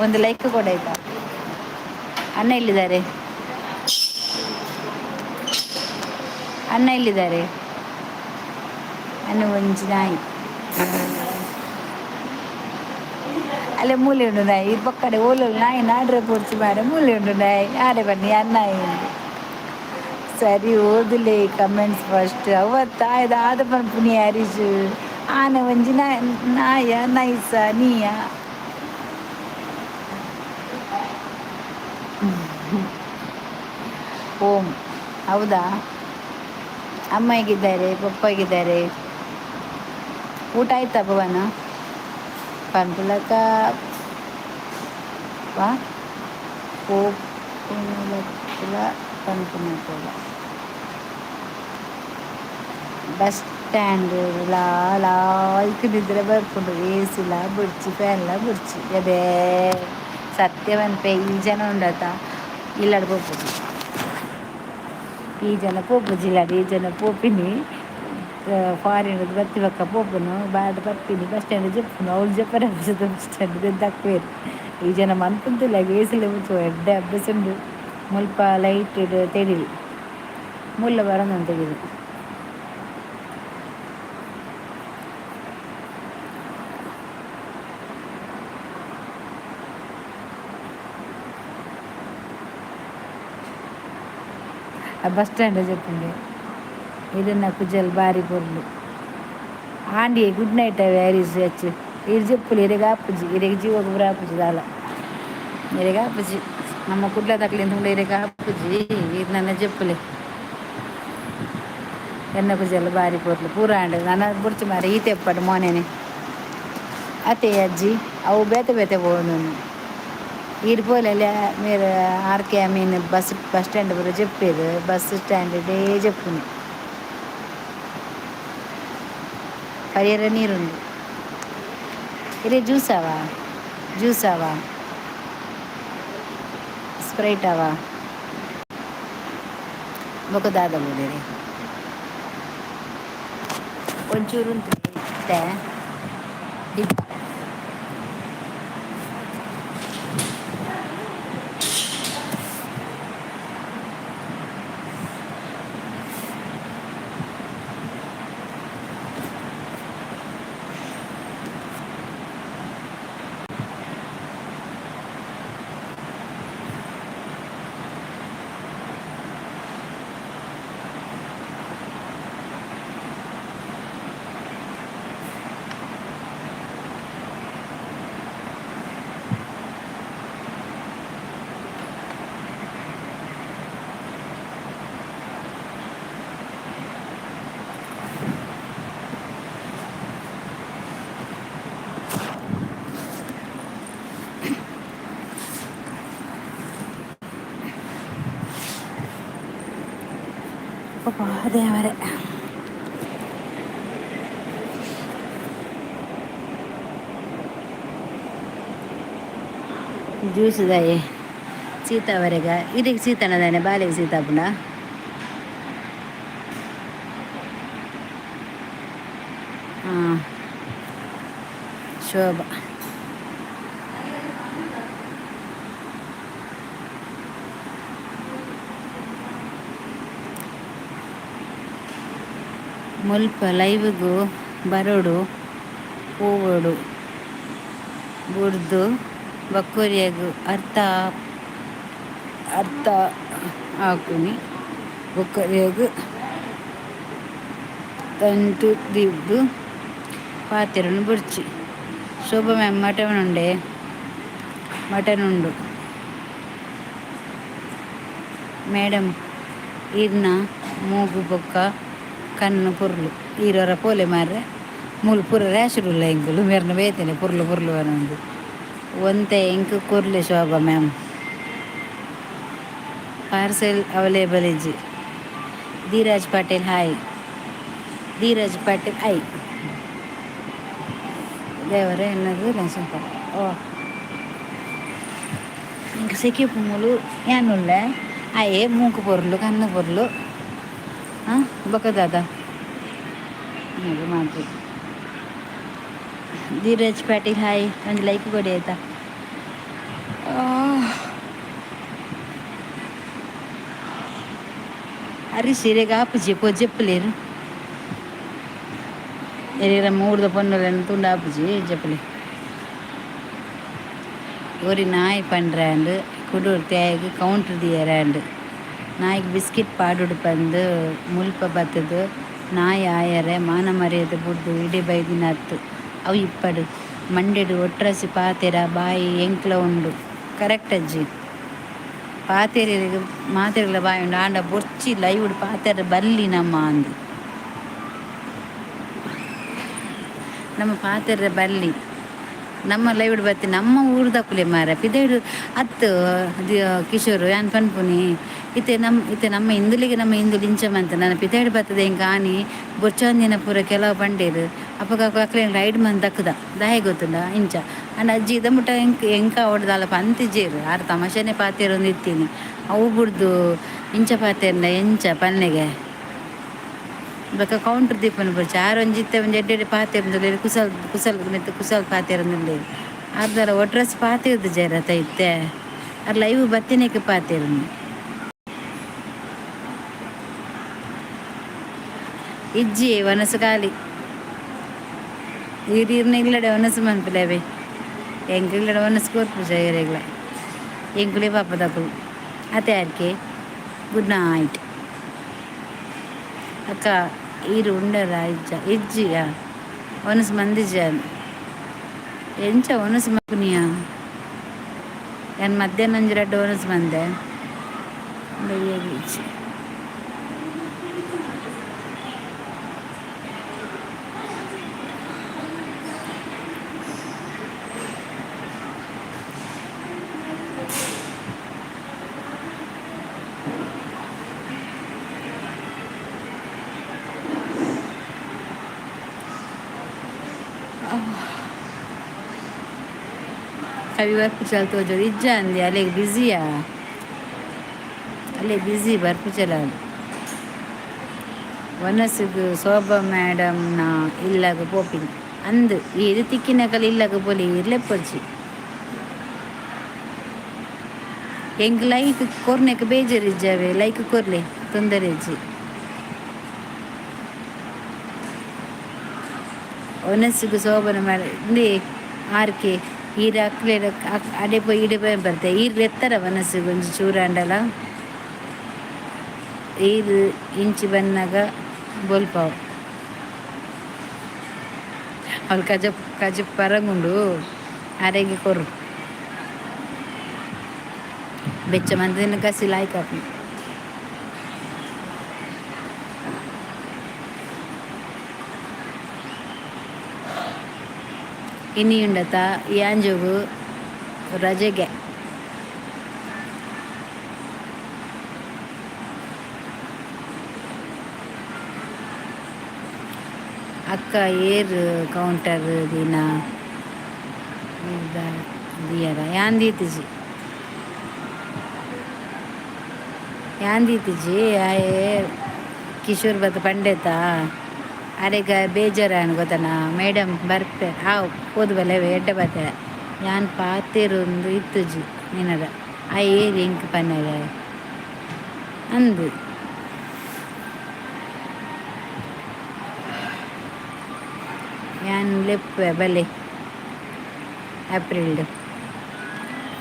ಒಂದು ಲೈಕ್ ಕೂಡ ಆಯ್ತಾ? ಅಣ್ಣ ಎಲ್ಲಿದ್ದಾರೆ? ಅಣ್ಣ ಎಲ್ಲಿದ್ದಾರೆ? ಅಣ್ಣ ಒಂಜಿ ನಾಯಿ ಅಲ್ಲೇ ಮೂಲೆ ಉಂಡು ನಾಯಿ ಪಕ್ಕಡೆ ಓಲೋಳು ನಾಯಿ ನಾಡ್ರೆ ಪೋಡ್ಚಿ ಮಾರೆ ಮೂಲೆ ಉಂಡು ನಾಯಿ ಆರೆ ಬನ್ನಿ ಅನ್ನಾಯಿ ಉಂಡು. ಸರಿ ಓದುಲೆ ಕಮೆಂಟ್ಸ್ ಫಸ್ಟ್ ಅವತ್ತು ಆದ ಪನ್ಪುನಿ ಹರೀಶ್ ಆನೆ ಒಂಜಿ ನಾಯ ನೈಸ ನೀಯ. ಓಂ ಹೌದಾ? ಅಮ್ಮ ಹೇಗಿದ್ದಾರೆ, ಪಪ್ಪ ಹೇಗಿದ್ದಾರೆ? ಊಟ ಆಯ್ತಾ ಭುವನ? ಪನ್ಪುಲಕ ವಾ ಪೋಪುನಕುಲ ಪನ್ಪುನಕುಲ ಬಸ್ ಸ್ಟ್ಯಾಂಡ್ ಲಾಯ್ಕ್ ನಿದ್ರೆ ಬರ್ಕೊಂಡು ಏಸಿಲ ಬುಡ್ಚಿ ಫ್ಯಾನ್ಲ ಬುಡ್ಚಿ ಎಬೇ ಸತ್ಯವನ್ಪೆ ಈ ಜನ ಉಂಡತ ಇಲ್ಲಡ್ ಪೋಪುಜಿ ಈ ಜನ ಪೋಪುಜಿಲ್ಲಡಿ ಈ ಜನ ಪೋಪಿನಿ ಫಾರಿನ್ ಬತ್ತಿ ಬಕ್ಕ ಪೋಪುನು ಬಾಡ್ ಬರ್ತೀನಿ ಬಸ್ ಸ್ಟ್ಯಾಂಡ್ ಜಪ್ಪುನು ಅವ್ಳು ಜಪ್ಪರ ಬಸ್ ಸ್ಟ್ಯಾಂಡ್ ದಕ್ಕವೇರು ಈ ಜನ ಮನ್ಪುಂತಿಲ್ಲ ಏಸಿಲ ಮುಚ್ಚು ಎಡ್ಡೆ ಅಭ್ಯಾಸಂಡು ಮುಲ್ಪ ಲೈಟ್ ತೆಡಿಲಿ ಮುಲ್ಲ ಬರೋಣ ತೆಗಿದು. ಆ ಬಸ್ ಸ್ಟ್ಯಾಂಡ್ చెప్పింది ఏదన్నా కుజల్ భారీ పొర్లు ఆండి గుడ్ నైట్ వ్యారీస్ వచ్చి ఇది చెప్పులు ఇరగాపుజి ఇరగజి ఒక రాపుజి దాల ఇరగాపుజి ನಮ್ಮ ಕುಡ್ಲ ತಕ್ಲಿಂದ ಇರಗಾಪುಜಿ ಇದು ನನ್ನ చెప్పులే ಎನ್ನ ಕುಜಲ್ ಭಾರಿ పొర్లు ಪೂರ ಅಂಡ್ ನನ್ನ ಬುಡ್ಚಿ ಮಾರಿ ಈತೆ ಎಪ್ಪಡು ಮೋನೇನೆ అతే అజ్జి అవు బేత బేత పోను ఈడిపోలే మీరు ఆర్కే మీన్ బస్ స్టాండ్ కూడా చెప్పేది బస్ స్టాండ్ డే చెప్పుని పరియర నీరుంది ఇరే జ్యూసావా స్ప్రైట్ అవా ఒక దాదబోదే ಒಂಚೂರು ಉಂಟು ದೇವರೇ. ಜ್ಯೂಸ್ ದಾಯಿ ಸೀತಾವರೆಗ ಇದಕ್ಕೆ ಸೀತನದಾನೆ ಬಾಲೆಗೆ ಸೀತಾಪುಂಡ ಶೋಭ ಮುಲ್ಪ ಲೈವ್ಗೂ ಬರೋಡು ಹೂವೋಡು ಬುಡ್ದು ಬಕ್ಕೂರಿಯಾಗು ಅರ್ಥ ಹಾಕುನಿ ಬೊಕ್ಕರಿಯಾಗು ತಂಟು ದಿಬ್ದು ಪಾತೆರನು ಬುಡ್ಚಿ. ಶೋಭ ಮ್ಯಾಮ್ ಮಟನ್ ಉಂಡು ಮೇಡಮ್ ಇರ್ನ ಮೂಗು ಬೊಕ್ಕ ಕಣ್ಣು ಪುರ್ಲು ಈರವರ ಪೋಲೆ ಮಾರ್ರೆ ಮೂಲು ಪುರ ರ್ಯಾಶುರುಲ್ಲ ಇಂಕುಲು ಮೇರ್ನ ಬೇತೇನೆ ಪುರ್ಲು ಅನ್ನೊಂದು ಒಂತೆ ಇಂಕ್ ಕೊರ್ಲೆ ಶೋಭಾ ಮ್ಯಾಮ್ ಪಾರ್ಸೆಲ್ ಅವೈಲೇಬಲ್ ಇಜ್ಜಿ. ಧೀರಾಜ್ ಪಾಟೀಲ್ ಹಾಯ್. ಧೀರಾಜ್ ಪಾಟೀಲ್ ಐ ದೇವರೇ ಎನ್ನದು ನೆನ್ಸಂತ ಓ ఇంక సెకి పువ్వులు ఏనుళ్ళే అయ్యే మూకు పొరలు కన్ను పొరలు బొక్క దాదా ಇದು ಮಾಡ್ರಿ ಧೀರಜ್ ಪಾಟೀಲ್ ಹಾಯ್ ಒಂದು ಲೈಕ್ ಕೊಡಿ ಆಯ್ತಾ హరీష్ రేగా ఆపుజీ పో చెప్పలేరు ఎరేరా మూడు పొన్నులను తుండ ఆపుజీ చెప్పలే ஒரு நாய் பண்ணுறாண்டு குடூர் தேய்க்கு கவுண்டர் తీయరాండు నాయకు బిస్కెట్ పాడుడు పందు ముల్ప బತ್ತದು ನಾಯಿ ಆಯರೆ ಮಾನ ಮರ್ಯಾದೆ ಬುಡ್ದು ಇಡೀ ಬೈದಿನತ್ತು ಅವು ಇಪ್ಪಡು ಮಂಡೆಡು ಒಟ್ರಸಿ ಪಾತೆರ ಬಾಯಿ ಎಂಕ್ಲ ಉಂಡು ಕರೆಕ್ಟ್ ಅಜ್ಜಿ ಪಾತೆರಿಗೆ ಮಾತೆರೆಗಳ ಬಾಯಿ ಉಂಡು ಆಂಡ ಬೊರ್ಚಿ ಲೈವ್ಡು ಪಾತೆರ ಬಲ್ಲಿ ನಮ್ಮ ಅಂದು ನಮ್ಮ ಪಾತೆರ ಬಲ್ಲಿ ನಮ್ಮ ಲೈವ್ಡ್ ಬತ್ತಿ ನಮ್ಮ ಊರ್ದಕ್ಕುಲೆ ಮಾರ ಪಿದೇಡು ಅತ್ತು ಕಿಶೋರ್ ಯಾನ್ ಪನ್ಪುನಿ ಇತ್ತೆ ನಮ್ಮ ಹಿಂದುಲಿಗೆ ನಮ್ಮ ಹಿಂದುಲು ಇಂಚಮಂತ ನನ್ನ ಪಿದೇಡು ಬರ್ತದೆ ಹಿಂಗೆ ಆನಿ ಬೊಚ್ಚೊಂದಿನ ಪೂರ ಕೆಲವು ಪಂಡೇರು ಅಪ್ಪಗ ಅಕ್ಲೆ ರೈಡ್ ಮಂತ್ ದಕ್ಕದ ದಾಯ ಗೊತ್ತುಂಡ ಇಂಚ ಅಂಡ್ ಅಜ್ಜಿ ಇದ ಮುಟ್ಟ ಎಂಕ ಹೊಡೆದಲ್ಲಪ್ಪ ಅಂತಿಜ್ಜೇರು ಆರು ತಮಾಷೆನೆ ಪಾತೇರು ಒಂದು ಇತ್ತೀನಿ ಅವು ಬಿಡ್ದು ಇಂಚ ಪಾತೇರ್ನ ಎಂಚ ಪನ್ನೆಗೆ ಬೊಕ್ಕ ಕೌಂಟ್ರ್ ದೀಪನ ಬರ್ಚ ಆರು ಒಂಜಿತ್ತೆ ಒಂದು ಎಡ್ಡೆ ಪಾತೆರ್ಂದುಲ್ಲೇರು ಕುಸಲ್ ಪಾತೆರ್ಂದುಲ್ಲೇರು ಅರ್ಧರ ಒಟ್ರಸ್ ಪಾತೆರ್ದು ಜರತ ಇತ್ತೆ ಅರ್ ಲೈವ್ ಬತ್ತಿನೇಕೆ ಪಾತೆರ್ನು ಇಜ್ಜಿ ಒನಸು ಖಾಲಿ ಇಲ್ಲಡೆ ಒನಸು ಮನ್ಪಿಲೇವೆ ಎಂಕ್ಲಿಲ್ಲಡೆ ಒನಸು ಕೋರ್ಪುಜ ಏರೆಗ್ಲ ಎಂಕುಳೆ ಪಾಪದಕ್ಕಳು ಅತ್ತೆ ಯಾರ್ಕೆ ಗುಡ್ ನೈಟ್ ಅಕ್ಕ ಈರು ఉండరా ఇజ్జియా ఒనసు మంది జాను ఎంచ ఒనసు మకునియా నేను మధ్యాహ్నం రెండు ఒనసు మందే ఇచ్చి ಕವಿ ಬರ್ಪುಚಲ್ ತೋಜೋರು ಇಜ್ಜ ಅಂದಿ ಅಲ್ಲಿಗೆ ಬ್ಯುಸಿಯಾ ಅಲ್ಲೇ ಬ್ಯುಸಿ ಬರ್ಪುಚಲ ಒನಸಿಗೆ ಶೋಭಾ ಮೇಡಮ್ನ ಇಲ್ಲಾಗ ಪೋಪಿನಿ ಅಂದು ಇದು ತಿಕ್ಕಿನಕಲ್ ಇಲ್ಲಾಗ ಪೋಲಿ ಇರ್ಲೆ ಪೊರ್ಚಿ ಎಂಗ್ ಲೈಕ್ ಕೊರ್ನೆಕ್ ಬೇಜಾರಿಜ್ಜಾವೆ ಲೈಕ್ ಕೊರ್ಲೆ ತೊಂದರೆ ಇಜ್ಜಿ ಒನಸಿಗೆ ಶೋಭನ ಮೇಡ ಇಂದೇ ಆರ್ಕೆ ಈರು ಅಕ್ಲೆ ಅಡೆ ಪೋಯಿ ಇಡೆ ಪೋಯಿ ಬರ್ತೆ ಈರು ಎತ್ತರ ಮನಸ್ಸು ಕೊಂಚ ಚೂರಾಂಡಲ ಈರು ಇಂಚಿ ಬನ್ನಾಗ ಬೋಲ್ಪಾವು ಅವಳು ಕಜ ಪರಂಗುಂಡು ಅರೆಗೆ ಕೊರು ಬೆಚ್ಚ ಮಂದಿನ ಕಸಿ ಲಾಯ್ಕ್ ಹಾಕು ಇನ್ನಿಯುಂಡತ ಯಾಂಜುಗು ರಜೆಗೆ ಅಕ್ಕ ಏರು ಕೌಂಟರ್ ದಿನ ದಿಯರ ಯಾಂದೀತಿಜಿ ಆಯೇ ಕಿಶೋರ್ ಬತ್ತ ಪಂಡೆತ ಅರೆಗ ಬೇಜಾರಾನು ಗೊತ್ತನ ಮೇಡಮ್ ಬರ್ಪೆ ಹೋದ ಬಲ್ಲೆವೆ ಎಡ್ಡೆ ಬತ್ತೆ ಯಾನ್ ಪಾತೆರೊಂದು ಇತ್ತುಜಿ ನಿನದ ಆ ಏರಿ ಇಂಕ್ ಪನ್ನಗ ಅಂದು ಯಾನ್ ಲೆಪ್ಪೆ ಬಲ್ಲೆ ಏಪ್ರಿಲ್ಡು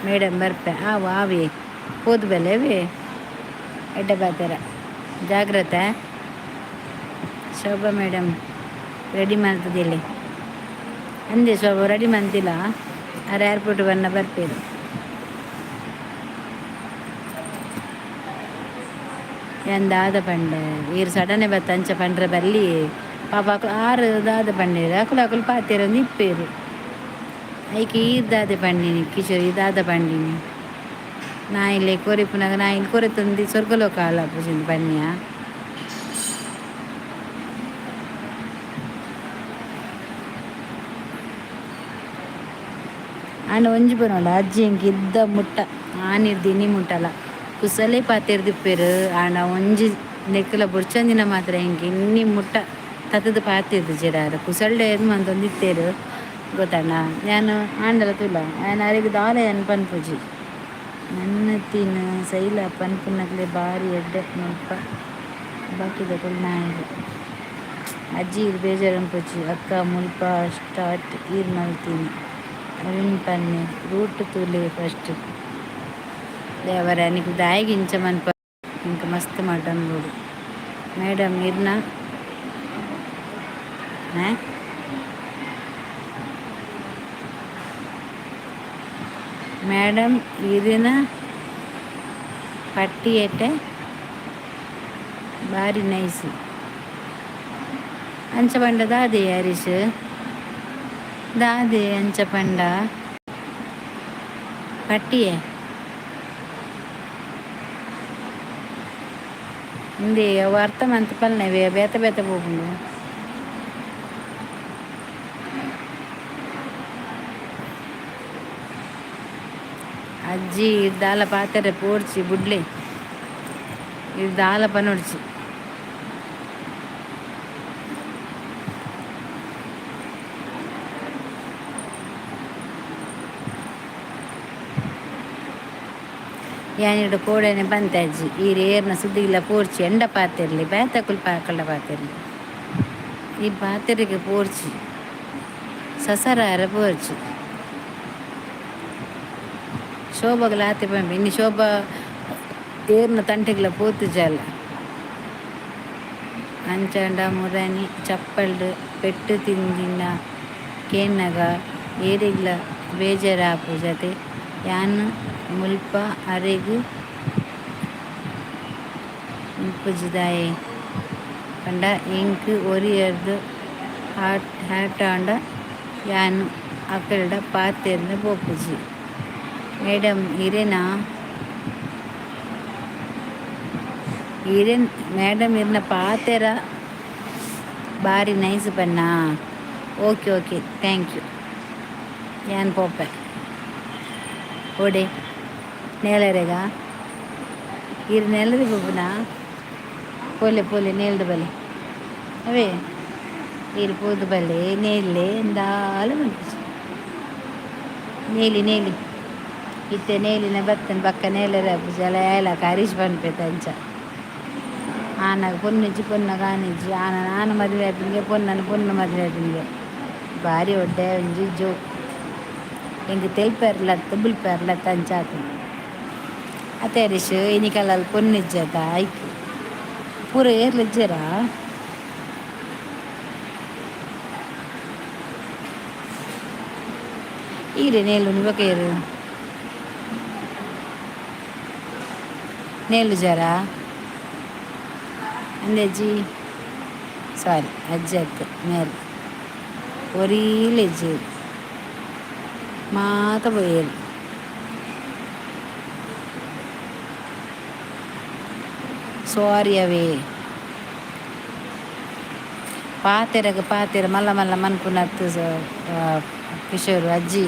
ಮೇಡಮ್ ಬರ್ಪೆ ಆವೇ ಹೋದ ಬಲ್ಲೆವೆ ಎಡ್ಡೆ ಬಾತೆರ ಜಾಗ್ರತೆ ಶೋಭಾ ಮೇಡಮ್ ರೆಡಿ ಮಾಡ್ತದಿಲ್ಲ ಅಂದೆ ಶೋಭಾ ರೆಡಿ ಮಾಡ್ತಿಲ್ಲ ಅವ್ರು ಏರ್ಪೋರ್ಟ್ ಬನ್ನ ಬರ್ಪೇರು ಎಂದಾದ ಪಂಡೆ ಈರು ಸಡನೆ ಬತ್ತ ಅಂಚ ಪಂಡ್ರೆ ಬಲ್ಲಿ ಪಾಪ ಆರು ದಾದ ಪಂಡೇರು ಅಕುಲು ಪಾತೇರೊಂದು ಇಪ್ಪೇರು ಐಕೆ ಈರ್ದಾದ ಪಂಡಿನಿ ಕಿಶೋರ್ ಇದಾದ ಪಂಡಿನಿ ನಾ ಇಲ್ಲಿ ಕೊರಿಪುನಾಗ ನಾ ಇಲ್ಲಿ ಕೊರೆತಂದು ಸ್ವರ್ಗಲೋಕ ಅಲ್ಲ ಪೂಜಿಂದ ಪನ್ಯ ಆಂಡ ಒಂಜಿ ಬರೋಲ್ಲ ಅಜ್ಜಿ ಎಂಕ್ ಇದ್ದ ಮುಟ್ಟ ಆನಿರ್ದು ಇನಿ ಮುಟ್ಟಲ್ಲ ಕುಸಲೆ ಪಾತೆರ್ದಿಪ್ಪೇರು ಆಂಡ ಒಂಜಿ ನೆಕ್ಕಲ ಬುರ್ಚಂದಿನ ಮಾತ್ರ ಎಂಕ್ ಇನ್ನಿ ಮುಟ್ಟ ತತ್ತದ ಪಾತೆರ್ದು ಜಿರಾರು ಕುಸಲ್ಡೆ ಮಂತೊಂದಿತ್ತೇರು ಗೊತ್ತಣ್ಣ ನಾನು ಆಂಡಲ ತುಲ ನಾನು ಅರೆಗ್ ದಾಲೆಯನ್ನು ಪನ್ಪುಜಿ ನನ್ನ ತಿನ್ನು ಸೈಲ ಪನ್ಪುನಕ್ಲೆ ಬಾರಿ ಎಡ್ಡೆ ಮುಲ್ಪ ಬಾಕಿದ ಕುಲ್ನಾಯಿರು ಅಜ್ಜಿ ಇದು ಬೇಜಾರು ಅನ್ಪುಜಿ ಅಕ್ಕ ಮುಲ್ಪ ಸ್ಟಾರ್ಟ್ ಈರ್ ಮಲ್ತೀನಿ ಅವಿನ್ ಪನ್ನೆ ರೂಟ್ ತೂಲೆ ಫಸ್ಟ್ ದೇವರ ನಿಕ್ ದಾಯಿಗೆ ಇಂಚ ಮನ್ಪ ಇಂಕ ಮಸ್ತ್ ಮಾಡ್ಬೋದು ಮೇಡಮ್ ಇರ್ನ ಮೇಡಮ್ ಇರಿನ ಪಟ್ಟಿ ಏಟೆ ಬಾರಿ ನೈಸ್ ಅಂಚ ಪಂಡ ದಾದೆ ಹರೀಶ್ ದಾದೆ ಅಂಚ ಪಂಡ ಪಟ್ಟಿಯೇ ಹಿಂದೆ ಅವು ಅರ್ಥ ಮಂತ್ ಪಲ್ನವೇ ಬೇತ ಬೇತ ಹೋಗುಂಡು ಅಜ್ಜಿ ದಾಲ ಪಾತ್ರೆ ಪೋಡ್ಚಿ ಬುಡ್ಲೆ ಇದು ದಾಲ ಪನೊಡ್ಚಿ ಯಾನಿಡು ಕೋಡೆನೆ ಬಂತೆ ಅಜ್ಜಿ ಈ ರೇರ್ನ ಸುದ್ದಿಗಿಲ್ಲ ಪೋರ್ಚಿ ಎಂಡ ಪಾತೆರ್ಲಿ ಬೇತಕುಲ್ ಪಾಕಳ್ಳ ಪಾತೆರ್ಲಿ ಈ ಪಾತೆರಿಗೆ ಪೋರ್ಚಿ ಸಸರಾರ ಪೋರ್ಚಿ ಶೋಭಗಲ ಆತೆ ಪಂಪಿ ಇನ್ನು ಶೋಭ ಏರ್ನ ತಂಟೆಗ್ಲ ಪೋತು ಜಾಲ ಅಂಚಾಂಡ ಮುರಾನಿ ಚಪ್ಪಲ್ಡು ಪೆಟ್ಟು ತಿಂದಿನ ಕೇನ್ನಗ ಏರಿಗ್ಲ ಬೇಜಾರಾಪು ಜತೆ ಯಾನ್ ಮುಲ್ಪ ಅರೆಗು ಮುಪ್ಪುಜಿದಾಯೆ ಪಂಡ ಎಂಕ್ ಒರಿಯರ್ದು ಹ್ಯಾಟ್ ಆಂಡ ಯಾನ್ ಅಕಲ್ಡ ಪಾತೆರ್ನ ಪೋಪುಜಿ ಮೇಡಮ್ ಇರೇನಾ ಇರೇನ್ ಮೇಡಮ್ ಇರ್ನ ಪಾತೆರ ಬಾರಿ ನೈಸ್ ಪನ್ನ ಓಕೆ ಓಕೆ ಥ್ಯಾಂಕ್ ಯು ಯಾನ್ ಪೋಪೆ ಓಡೆ ನೇಲರೆಗ ಇರು ನೆಲದ ಪೋಪುನಾ ಪೋಲೆ ಪೋಲೆ ನೇಲ್ದ ಬಲೆ ಅವೇ ಇರು ಪೋದು ಬಲೆ ನೇಲೆ ಎಂದಾಲ ಮನ್ಪುಜಿ ನೇಲಿ ನೇಲಿ ಇತ್ತೆ ನೇಲಿನ ಬತ್ತನ ಪಕ್ಕ ನೇಲರ ಪೂಜಲ ಏಲಕ ಹರೀಶ್ ಪನ್ಪೇತ ಅಂಚ ಆನಗ ಪೊನ್ನಿಜ್ಜಿ ಪೊನ್ನಗ ಆನಿಜ್ಜಿ ಆನ ನಾನು ಮದುವೆ ಆಪಿನ್ಗೆ ಪೊನ್ನನ ಪೊನ್ನ ಮದುವೆ ಆಪಿನ್ಗೆ ಭಾರಿ ಒಡ್ಡೆ ಒಂಜಿ ಜೋ ಎಂಗೆ ತೆಲ್ಪೇರ್ಲತ್ತ ಬುಲ್ಪೇರ್ಲತ್ತ ಅಂಚ ಆತು ಅತ್ತೆ ಹರೀಶ್ ಇನಿಕಲಲ್ಲಿ ಪೊನ್ನಿಜ್ಜದ ಆಯ್ತು ಪೂರ ಏರ್ಲಿಜ್ಜರ ಈರೆ ನೇಲು ನಿವಕೇರು ನೇಲು ಜರ ಅಂದೆ ಅಜ್ಜಿ ಸಾರಿ ಅಜ್ಜಿ ಅಕ್ಕ ಮೇಲು ಒರೀಲೆಜ್ಜಿ ಮಾತ ಪೋಯೇರು ಸಾರಿ ಅವೇ ಪಾತೆರಗ ಪಾತೆರ ಮಲ್ಲ ಮಲ್ಲ ಮನ್ಪುನತ್ತು ಕಿಶೋರು ಅಜ್ಜಿ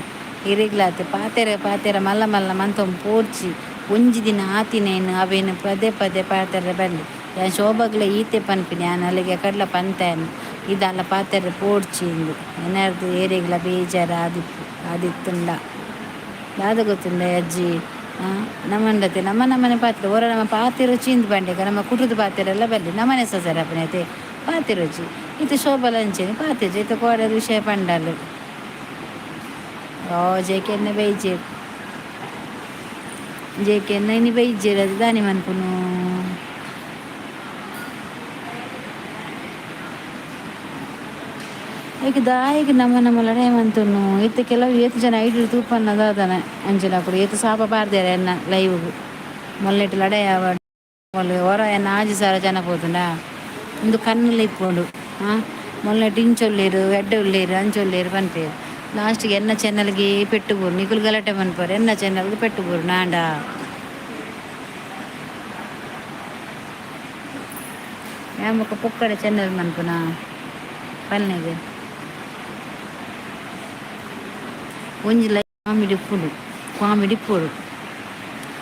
ಇರಿಗ್ಲಾತೆ ಪಾತೆರ ಮಲ್ಲ ಮಲ್ಲ ಮಂತೊಂದು ಪೋಡ್ಚಿ ಒಂಜಿ ದಿನ ಆತಿನೇನು ಅವೇನು ಪದೇ ಪದೇ ಪಾತೆರ ಬರಲಿ ಯಾನ್ ಶೋಭಗ್ಲ ಈತೆ ಪನ್ಪಿನಿ ನಾನು ಅಲ್ಲಿಗೆ ಕಡ್ಲ ಪಂತೇನು ಇದಲ್ಲ ಪಾತೆರ ಪೋಡ್ಚಿ ಇಂದು ಏನಾರ್ದು ಏರಿಗ್ಲ ಬೇಜಾರ ಆದಿತ್ತುಂಡ ಯಾವ್ದು ಗೊತ್ತುಂಡ ಅಜ್ಜಿ ನಮ್ಮಂಡತೆ ನಮ್ಮನೆ ಪಾತ್ರೆ ಹೊರ ನಮ್ಮ ಪಾತೆ ರುಚಿ ಇಂದು ಬಂಡೆಗ ನಮ್ಮ ಕುಟುದ ಪಾತೆರ ಎಲ್ಲ ಬರಲಿ ನಮ್ಮನೆ ಸಸರ ಅಪನೈತೆ ಪಾತೆ ರುಚಿ ಇದು ಶೋಭ ಲಂಚೇನಿ ಪಾತೆ ಜೈತ ಕೋಡದ ವಿಷಯ ಪಂಡಲು ಓ ಜೇಕೆನ್ನ ಬೈಜೇರು ಜೇಕೆನ್ನ ಇನಿ ಬೈಜೇರು ಅದು ದಾನಿ ಮನ್ಪುನು ಈಗ ದಾಯಿಗೆ ನಮ್ಮ ಲಡೇಮಂತನು ಇತ್ತು ಕೆಲವು ಏತು ಜನ ಐದು ತೂಪನ್ನದಾದನ ಅಂಜಲ ಕೂಡ ಏತು ಸಾಪ ಬಾರ್ದಾರೆ ಎನ್ನ ಲೈವ್ಗು ಮೊನ್ನೆಟ್ಟು ಲಡೆಯ ಹೊರ ಎನ್ನ ಆಜಿ ಸಾರ ಜನ ಹೋತುಂಡ ಒಂದು ಕಣ್ಣಲ್ಲಿ ಇಪ್ಕೊಂಡು ಮೊನ್ನೆಟ್ಟು ಇಂಚೊಲ್ಲೇರು ಎಡ್ಡೊಲ್ಲೇರು ಅಂಚೊಲ್ಲೇರು ಪನ್ಪೇರು ಲಾಸ್ಟಿಗೆ ಎನ್ನ ಚಾನಲ್ಗೆ ಪೆಟ್ಟುಬೂರು ನಿಗುಲು ಗಲಾಟೆ ಪನ್ಪಾರು ಎನ್ನ ಚಾನಲ್ಗೆ ಪೆಟ್ಟುಬೂರು ನಾಂಡ ಯಾಮಕ್ಕ ಪೊಕ್ಕಡೆ ಚಾನಲ್ ಮನ್ಪುನಾ ಪಲ್ನೆಗೆ ಒಂಜಿ ಕಾಮಿಡಿ ಪೋಡು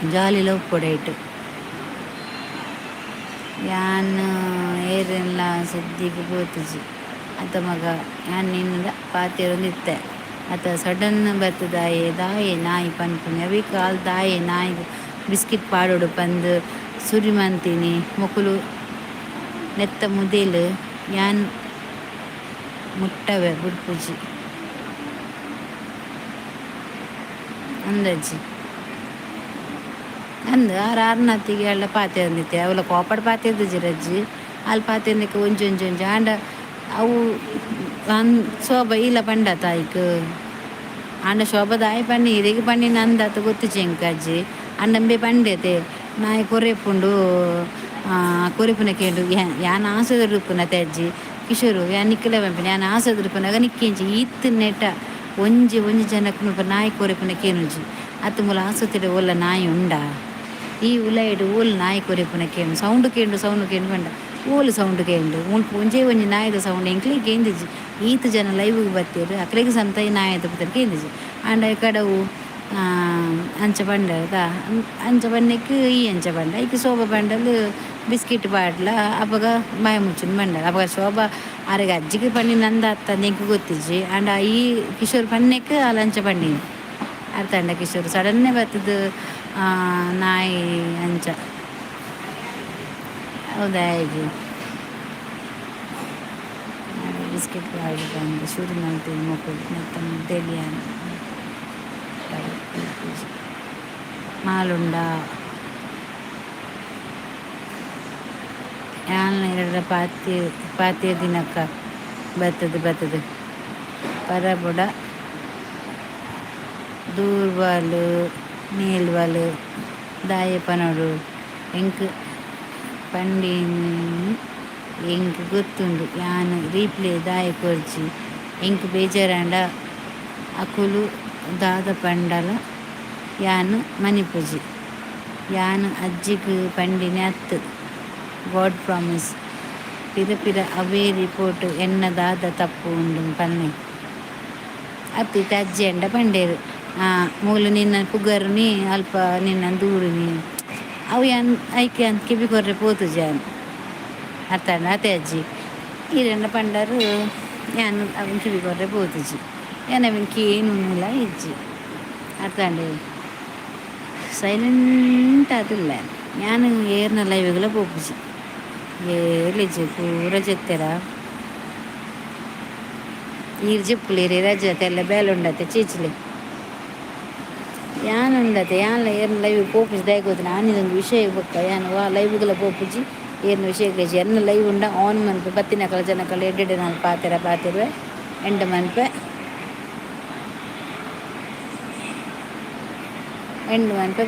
ಜಾಲಿಲ ಉಪ್ಪೊಡಾಯ್ತು ಯಾನ್ ಏರೆಲ್ಲ ಸದ್ಯಕ್ಕೆ ಗೋತುಜಿ ಅತ್ತ ಮಗ ಯಾನ್ ನಿನ್ನ ಪಾತೆರೊಂದಿತ್ತೆ ಅತ್ತ ಸಡನ್ ಬರ್ತದಾಯೆ ದಾಯೆ ನಾಯಿ ಪನ್ಪುನಿ ಅವಿ ಕಾಲ್ ದಾಯೆ ನಾಯಿ ಬಿಸ್ಕಿಟ್ ಪಾಡೋಡು ಪಂದು ಸುರಿ ಮಂತೀನಿ ಮೊಕುಲು ನೆತ್ತ ಮುದೇಲು ಯಾನ್ ಮುಟ್ಟವೆ ಬುಡ್ಪುಜಿ ಅಂದಜ್ಜಿ ಅಂದು ಆರ್ನತ್ತಿಗೆ ಎಲ್ಲ ಪಾತೆ ಅಂದಿತ್ತೆ ಅವಳ ಕೋಪಡ್ ಪಾತೆ ಇದ್ದಜ್ಜಿ ಅಲ್ಲಿ ಪಾತೆ ಅಂದಕ್ಕೆ ಒಂಜಿ ಆಂಡ ಅವು ಶೋಭ ಇಲ್ಲ ಪಂಡ ತಾಯ್ಕ್ ಆಂಡ ಶೋಭ ದಾಯಿ ಪಂಡಿ ಇದಕ್ಕೆ ಪಂಡಿ ನಂದತ್ತು ಗೊತ್ತು ಚೆಂಕಜ್ಜಿ ಅಂಡಂಬೆ ಪಂಡತೆ ನಾಯಿ ಕೊರೆಪುಂಡು ಕೊರೆಪುನ ಕೇಂಡು ಯಾನ್ ಆಸದರುಪುನ ತೆಜ್ಜಿ ಕಿಶೋರು ಯಾನ್ ನಿಕ್ಕಲೆ ಪಂಪಿನ ಯಾನ್ ಆಸದರುಪುನಾಗ ನಿಕ್ಕಿಂಚಿ ಈತ್ ನೆಟ ಒಂಜಿ ಜನಕ್ಕೆ ಮುಲ್ಪ ನಾಯಿ ಕೊರೆಪುನ ಕೇನುಜಿ ಅತ್ತು ಮೂಲ ಆಸತ್ತಿಡೆ ಒಲ್ಲ ನಾಯಿ ಉಂಡ ಈ ಉಲಾಯಿಡು ಓಲ್ ನಾಯಿ ಕೊರೆಪುನ ಕೇಂಡು ಸೌಂಡ್ ಕೇಂಡು ಪಂಡ ಓಲ್ ಸೌಂಡ್ ಕೇಂಡು ಮುಲ್ಪ ಒಂಜಿ ನಾಯಿದ ಸೌಂಡ್ ಎಂಕ್ಲಿಗೆ ಕೇಂದಿಜಿ ಈತ್ ಜನ ಲೈವ್ಗೆ ಬತ್ತೇರು ಅಕ್ಲೆಗೆ ಸಂತ ಈ ನಾಯಿ ತಪ್ಪುತ್ತಾರೆ ಕೇಂದಿಜಿ ಆಂಡ ಕಡವು ಅಂಚ ಪಂಡದ ಅಂಚ ಪಂಡಕ್ಕೆ ಈ ಅಂಚ ಪಂಡ ಈಗ ಶೋಭ ಪಂಡಲು ಬಿಸ್ಕಿಟ್ ಪಾಡ್ಲ ಅವಾಗ ಬಾಯಿ ಮುಚ್ಚುನ್ ಪಂಡ ಅವಾಗ ಶೋಭ ಅರೆಗೆ ಅಜ್ಜಿಗೆ ಪಂಡಿ ನಂದ ಅತ್ತ ನೆಂಕು ಗೊತ್ತಿಜ್ಜಿ ಆಂಡ ಈ ಕಿಶೋರ್ ಪನ್ನಕ್ಕೆ ಅಲ್ಲಿ ಅಂಚ ಪಂಡಿನಿ ಅರ್ಥಂಡ ಕಿಶೋರ್ ಸಡನ್ನೇ ಬರ್ತದ ನಾಯಿ ಅಂಚ ಹೌದಾ ಹೇಗೆ ಬಿಸ್ಕಿಟ್ ಪಾಡಿ ಬಂದು ಶುರು ಮಾಡ್ತೀನಿ ಮಕ್ಕಳು ಮತ್ತು ಮುದ್ದೆಲಿಯಾನ ಮಾಲುಂಡ ಯಾಲ್ನ ಎರಡರ ಪಾತಿಯ ದಿನಕ್ಕ ಬರ್ತದೆ ಪರಬುಡ ದೂರ್ವಾಲು ನೀಲ್ವಾಲು ದಾಯಪನೋಡು ಎಂಕ್ ಪಂಡಿನಿ ಎಂಕ್ ಗೊತ್ತುಂಡು ಯಾನ್ ರೀಪ್ಲೇ ದಾಯ ಕೊರ್ಜಿ ಎಂಕ್ ಬೇಜಾರಂಡ ಅಕುಲು ದಾದ ಪಂಡಲ ಯಾನ್ ಮನಿಪುಜಿ ಯಾನ್ ಅಜ್ಜಿಗ್ ಪಂಡಿನಿ ಅತ್ತು ಗಾಡ್ ಪ್ರಾಮಿಸ್ ಪಿರ ಅವೇ ರಿಪೋರ್ಟ್ ಎನ್ನ ದಾದ ತಪ್ಪು ಉಂಡು ಪನ್ನೆ ಅತ್ತಿತ್ತ ಅಜ್ಜಿ ಅಂಡ ಪಂಡೇರು ಮೂಲು ನಿನ್ನ ಪುಗರ್ನಿ ಅಲ್ಪ ನಿನ್ನ ದೂರಿನಿ ಅವು ಯಾನ್ ಐಕೆ ಅಂತ ಕಿವಿ ಕೊರ್ರೆ ಪೋತು ಜಾನ್ ಅರ್ಥಂಡ ಅತ್ತೆ ಅಜ್ಜಿ ಈರೆಂಡ ಪಂಡರು ಯಾನ್ ಅವನ್ ಕಿವಿ ಕೊರ್ರೆ ಪೋತುಜಿ ಯಾನ್ ಅವನ್ಕಿ ಏನು ಇಲ್ಲ ಇಜ್ಜಿ ಅರ್ಥಂಡೆ ಸೈಲೆಂಟ್ ಆದಿಲ್ಲ ಯಾನ್ ಏರ್ನ ಲೈವ್ಗೆಲ್ಲ ಪೋಪುಜಿ ಏರ್ಲಿಜ್ಜಿ ಪೂರ ಜೆತ್ತೆರ ಈರ್ ಜಿಪ್ಪುಲಿರಿ ರಜೆ ಎಲ್ಲ ಬೇಲುಂಡತೆ ಚೀಚಲಿ ಯಾನ್ ಉಂಡತೆ ಯಾನ್ಲ ಏರ್ನ ಲೈವ್ ಪೋಪುಜಿ ದಯಗೋದು ನಾನಿದೊಂದು ವಿಷಯ ಬೊಕ್ಕ ಯಾನ್ ಲೈವ್ಗೆಲ್ಲ ಪೋಪುಜಿ ಏರ್ನ ವಿಷಯ ಗ್ಲೇಜಿ ಎನ್ನ ಲೈವ್ ಉಂಡ ಆನ್ ಮನ್ಪೆ ಬತ್ತಿನಕಲ ಜನಕಲ್ಲ ಎಡ್ಡೆಡೆ ನಾನು ಪಾತಿರುವೆ ಎಂಡ ಮನ್ಪೆ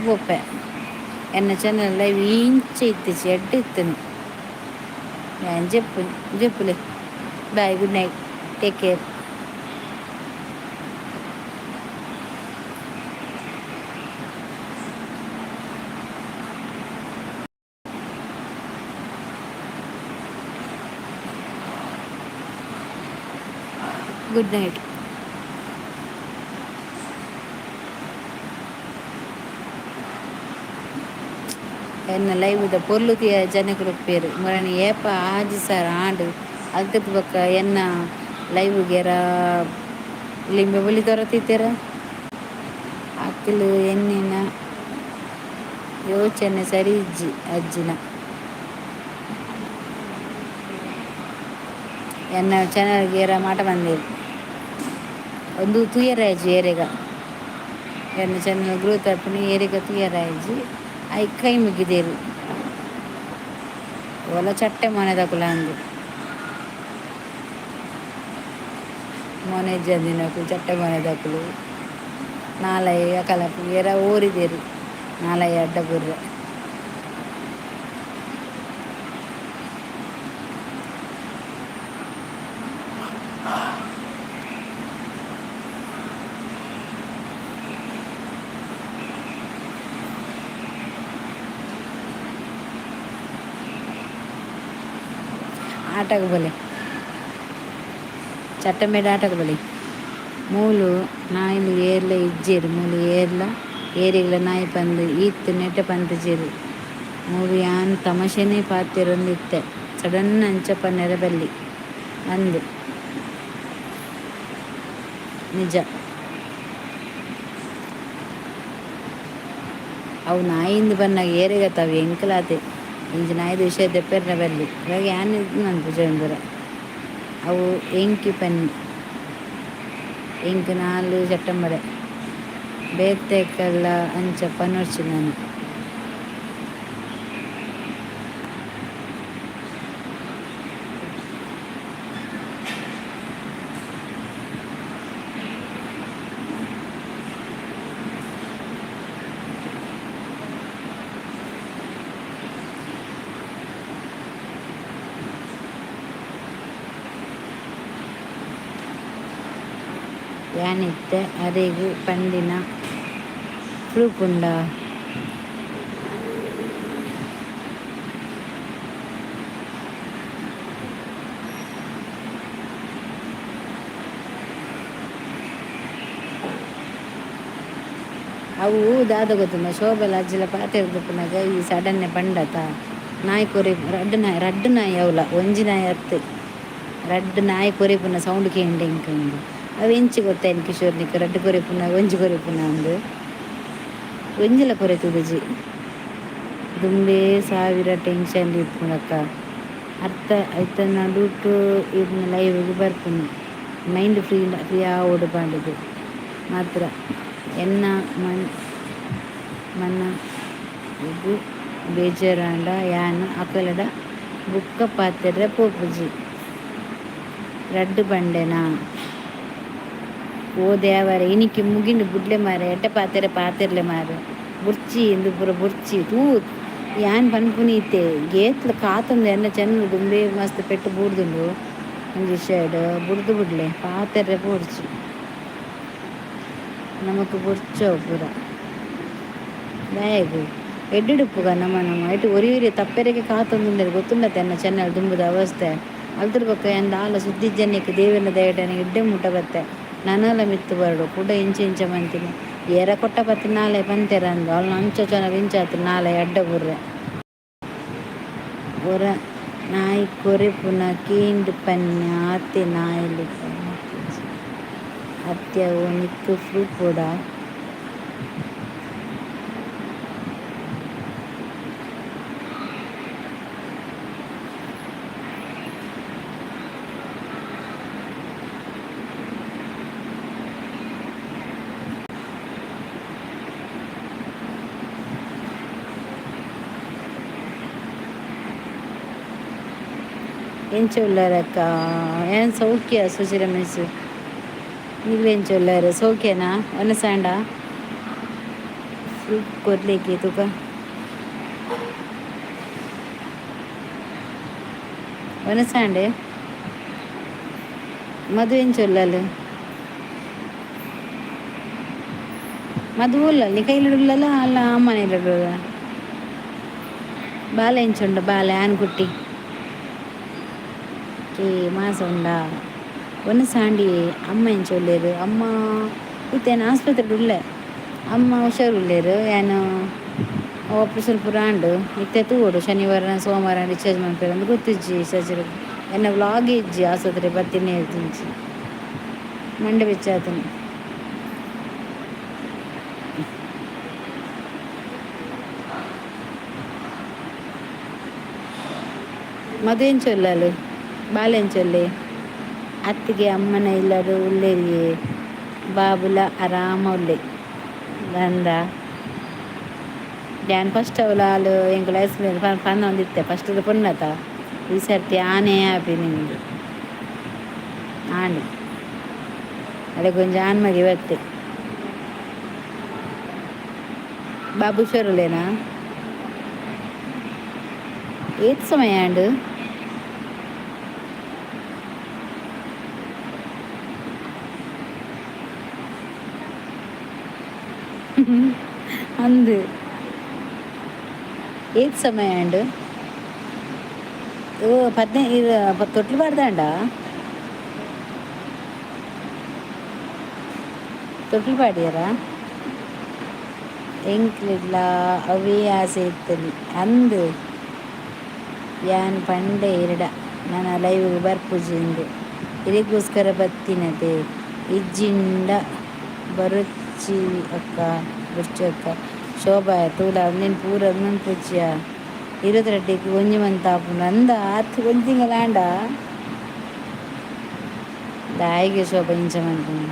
ಪೋಪೆ ಎನ್ನ ಚಾನಲ್ ಲೈವ್ ಇಂಚೆ ಇತ್ತಿಸಿ ಎಡ್ಡೆ ಇತ್ತನು ಯಾನ್ ಜೆಪ್ಪುಲೆ bye good night take care good night ಎನ್ನ ಲೈವ್ದ ಪೊರ್ಲುತಿಯ ಜನಕರು ಪೇರು ಮೊರನಿ ಏಪ ಆಜಿ ಸರ್ ಆಂಡು ಅಗ್ಗದ ಬೊಕ್ಕ ಎನ್ನ ಲೈವ್ಗೆರ ಲಿಂಬೆ ಬಲಿ ದೊರತಿತ್ತೆರ ಅಕ್ಕಲು ಎನ್ನಿನ ಯೋಚನೆ ಸರಿ ಇಜ್ಜಿ ಅಜ್ಜಿನ ಎನ್ನ ಚಾನಲ್ಗೆರ ಮಾಟ ಬಂದೇರು ಒಂದು ತುಯರಾಯ್ಜಿ ಏರೆಗ ಎನ್ನ ಚಾನಲ್ ಗ್ರೋತ್ ಅಪ್ಪನಿ ಏರೆಗ ತುಯರಾಯ್ಜಿ ಐ ಕೈ ಮುಗಿದೇರು ಒಲ ಚಟ್ಟೆ ಮೊನೆದಕುಲ ಅಂದು ಮೊನೆ ಜಂದಿನಕು ಚಟ್ಟೆ ಮೊನೆದಕುಲು ನಾಲೈ ಅಕಲಪು ಏರ ಓರಿದೇರು ನಾಲೈ ಅಡ್ಡ ಬುರ್ರೆ ಆಟಕ್ಕೆ ಬಲೆ ಚಟ್ಟ ಮೇಡ ಆಟಕ್ಕೆ ಬಲೆ ಮೂಲು ನಾಯಿಲು ಏರ್ಲ ಇಜ್ಜೇರು ಮೂಲು ಏರಿಗ್ಲ ನಾಯಿ ಪಂದು ಈತ್ ನೆಟ್ಟ ಪಂತಜೇರು ಮೂಲು ಯಾನ್ ತಮಾಷೆನೇ ಪಾತಿರೊಂದಿತ್ತೆ ಸಡನ್ ಅಂಚಪ್ಪ ನೆರಬಲ್ಲಿ ಅಂದು ನಿಜ. ಅವು ನಾಯಿಂದ ಬಂದಾಗ ಏರಿಗತ್ತವೆ ಎಂಕಲಾತೆ ಇಂಚ ನಾಯ್ದು ವಿಷಯ ತೆಪ್ಪರ್ನ ಬರಲಿ ಇವಾಗ ಯಾನ್ ನಾನು ಪೂಜೆಂಬರ ಅವು ಎಂಕಿ ಪನ್ನಿ ಎಂಕ್ 4 ಸೆಪ್ಟೆಂಬರ್ ಬೇತೆಕಲ್ಲ ಅಂಚ ಪನೋರ್ಚಿ ನಾನು ಯಾನಿತ್ತೆ ಅರೆಗು ಪಂಡಿನ ಪ್ರೂಫ್ ಉಂಡಾ ಅವು ದಾದ ಗೊತ್ತುಂಡ ಶೋಭೆಲ್ಲ ಅಜ್ಜಿಲ ಪಾತೆ ಇರ್ದಪ್ಪನಾಗ ಈ ಸಡನ್ನೆ ಪಂಡತ ನಾಯಿ ಕೊರೆ ರಡ್ಡು ನಾಯಿ ಅವಲ ಒಂಜಿ ನಾಯಿ ಅತ್ತೆ ರಡ್ಡು ನಾಯಿ ಕೊರೆಪುನ ಸೌಂಡ್ ಕೇಂಡೆ ಇಂಕಂದು ಅವು ಎಂಚಿ ಗೊತ್ತಾಯಿನ ಕಿಶೋರ್ನಿಕ್ ರಡ್ಡು ಕೊರೆಪುನ ಒಂಜಿ ಕೊರೆಪುನ ಅಂದು ಒಂಜಿಲ ಕೊರೆತುದುಜಿ ದುಂಬೇ ಸಾವಿರ ಟೆನ್ಷನ್ ಇಪ್ಪುನಕ್ಕ ಅರ್ಥ ಆಯ್ತ ನಡುಟು ಇದನ್ನ ಲೈವ್ಗೆ ಬರ್ತೀನಿ ಮೈಂಡ್ ಫ್ರೀ ಓಡು ಪಾಂಡದು ಮಾತ್ರ ಎನ್ನ ಮನ ಇದು ಬೇಜಾರಾಂಡ ಯಾನು ಅಕಲಡ ಬುಕ್ಕ ಪಾತ್ರೆ ಪೋಪುಜಿ ರಡ್ಡು ಬಂಡೆನಾ ಓ ದೇವರ ಇನಿಕ್ಕೆ ಮುಗಿಂಡು ಬುಡ್ಲೆ ಮಾರ ಎಡ್ಡ ಪಾತಿರ್ಲೆ ಮಾರ ಬುರ್ಚಿ ಎಂದು ಪೂರ ಬುರ್ಚಿ ತೂ ಯಾನ್ ಪನ್ಪುನೀತೆ ಗೇತ್ಲ ಕಾತೊಂದು ಎನ್ನ ಚೆನ್ನ ದುಂಬೇ ಮಸ್ತ್ ಪೆಟ್ಟು ಬೂಡ್ದುಂಡು ಒಂಜಿ ಶೇಡ್ ಬುಡ್ದು ಬುಡ್ಲೆ ಪಾತೆರ್ರೆ ಪೋಡ್ಚಿ ನಮಕ್ ಬುರ್ಚೋ ಪೂರ ಬ್ಯಾಗು ಎಡ್ಡುಡುಪ್ಪುಗ ನಮ್ಮ ಎಟ್ಟು ಒರಿ ತಪ್ಪೆರೆಗೆ ಕಾತೊಂದುಂಡರು ಗೊತ್ತುಂಡತ್ತೆ ಎನ್ನ ಚೆನ್ನಲ್ ದುಂಬುದ ಅವಸ್ಥೆ ಅಲ್ದ್ರ ಬಕ್ಕ ಎಂದ ಆಲ ಸುದ್ದಿ ಜನಕ್ಕೆ ದೇವನ ದಯಟನೆ ಇಡ್ಡೆ ಮುಟ್ಟ ಬತ್ತೆ ನನಲ ಮಿತ್ತು ಬರಡು ಕೂಡ ಇಂಚ ಮಂತೀನಿ ಏರ ಕೊಟ್ಟ ಪತ್ತಿ ನಾಳೆ ಪಂತೆರ ಅಂದು ಅವಳು ಅಂಚ ಚನ ಇಂಚಾತು ನಾಳೆ ಅಡ್ಡ ಬುರ್ರೆ ಒರ ನಾಯಿ ಕೊರೆ ಪುನ ಕೀಂಡು ಪನ್ಯ ಅತ್ತೆ ನಾಯಿಲಿ ಅತ್ಯ ನಿಕ್ಕು ಫ್ರೂಟ್ ಕೂಡ ఏం చొల్లారక్క ఏం సౌఖ్య సుచి రమేష్ ನೀವೇನು ಚೊಲ್ಲಾರು ಸೌಖ್ಯನಾ ಒನಸಾಂಡ ಫ್ರೂಟ್ ಕೊಡ್ಲಿಕ್ಕೆ ತುಕ ಒನಸಾಂಡೆ ಮಧು ಏನು ಚೊಲ್ಲಲು ಮಧು ಉಲ್ಲ ನೀ ಕೈಲಿಡಲ್ಲ ಅಲ್ಲ ಅಮ್ಮನಿಲ್ಲ ಬಾಲೆ ಎಂಚುಂಡ ಬಾಲೆ ಆನ್ಗುಟ್ಟಿ ಮಾಸ ಉಂಡ ಒಂದು ಸಾಂಡಿ ಅಮ್ಮ ಎಂಚೊಲ್ಲೇರು ಅಮ್ಮ ಇತ್ತೇನು ಆಸ್ಪತ್ರೆಗೆ ಉಳ್ಳೆ ಅಮ್ಮ ಹುಷಾರುಳ್ಳೇರು ಏನು ಆಪರೇಷನ್ ಪುರಾಂಡು ಇತ್ತೆ ತೂಡು ಶನಿವಾರ ಸೋಮವಾರ ಡಿಸ್ಚಾರ್ಜ್ ಮಾಡ್ತಾರೆ ಅಂತ ಗೊತ್ತಿಜ್ಜಿ ಸರ್ಜರಿ ಎನ್ನ ವ್ಲಾಗ್ ಇಜ್ಜಿ ಆಸ್ಪತ್ರೆ ಬರ್ತೀನಿ ಹೇಳ್ತಿಂಚಿ ಮಂಡೆ ಬೆಚ್ಚಾತನು ಮದುವೆನ್ ಚೊಲ್ಲಲು ಬಾಲೆನ್ ಚೊಲ್ಲೆ ಅತ್ತಿಗೆ ಅಮ್ಮನ ಇಲ್ಲರು ಉಲ್ಲೇರಿಯೇ ಬಾಬುಲ ಆರಾಮ ಉಲ್ಲೆ ಗಂಧ ಡ್ಯಾನ್ ಫಸ್ಟ್ ಅವಳ ಹಾಲು ಎಂಕ ಲೈಸ್ ಪಂದ ಒಂದಿತ್ತೆ ಫಸ್ಟ್ ಪುಣ್ಣತ ಈ ಸರ್ತಿ ಆನೆ ಹ್ಯಾಪಿ ನಿಮಗೆ ಆನೆ ಅದೇ ಕೊಂಚ ಆನ್ಮಗೆ ಇವತ್ತೆ ಬಾಬು ಶೋರುಲೇನಾ ಏತ್ ಸಮಯ ಅಂಡು ಅಂದು ಏತ್ ಸಮಯ ಅಂಡು ಓ 15 ತೊಟ್ಲು ಬಾರ್ದಾಂಡ ತೊಟ್ಲು ಪಾಡ್ಯಾರ ಎಂಕ್ಲಿಡ್ಲ ಅವೇ ಆಸೆ ಇತ್ತಲ್ಲಿ ಅಂದು ಯಾನ್ ಪಂಡೆ ಎರಡ ನನ್ನ ಲೈವ್ಗೆ ಬರ್ಪುಜಿಂದು ಇದಕ್ಕೋಸ್ಕರ ಬತ್ತಿನತೆ ಇಜ್ಜಿಂಡ ಬರುಚ್ಚಿ ಅಕ್ಕ ಬುರ್ಚಿ ಅಕ್ಕ ಶೋಭಾ ತೂಲ ನೀನು ಪೂರ ನನ್ನ ಪೂಜ್ಯ ഇരുപത്തിരട്ടേക്ക് കൊഞ്ഞു വന്നാപ്പുണ്ട് എന്താ ആത്ത് കൊഞ്ചിങ്ങലാണ്ട ദായിക ശോഭ ഇഞ്ചമനുക്കുന്നു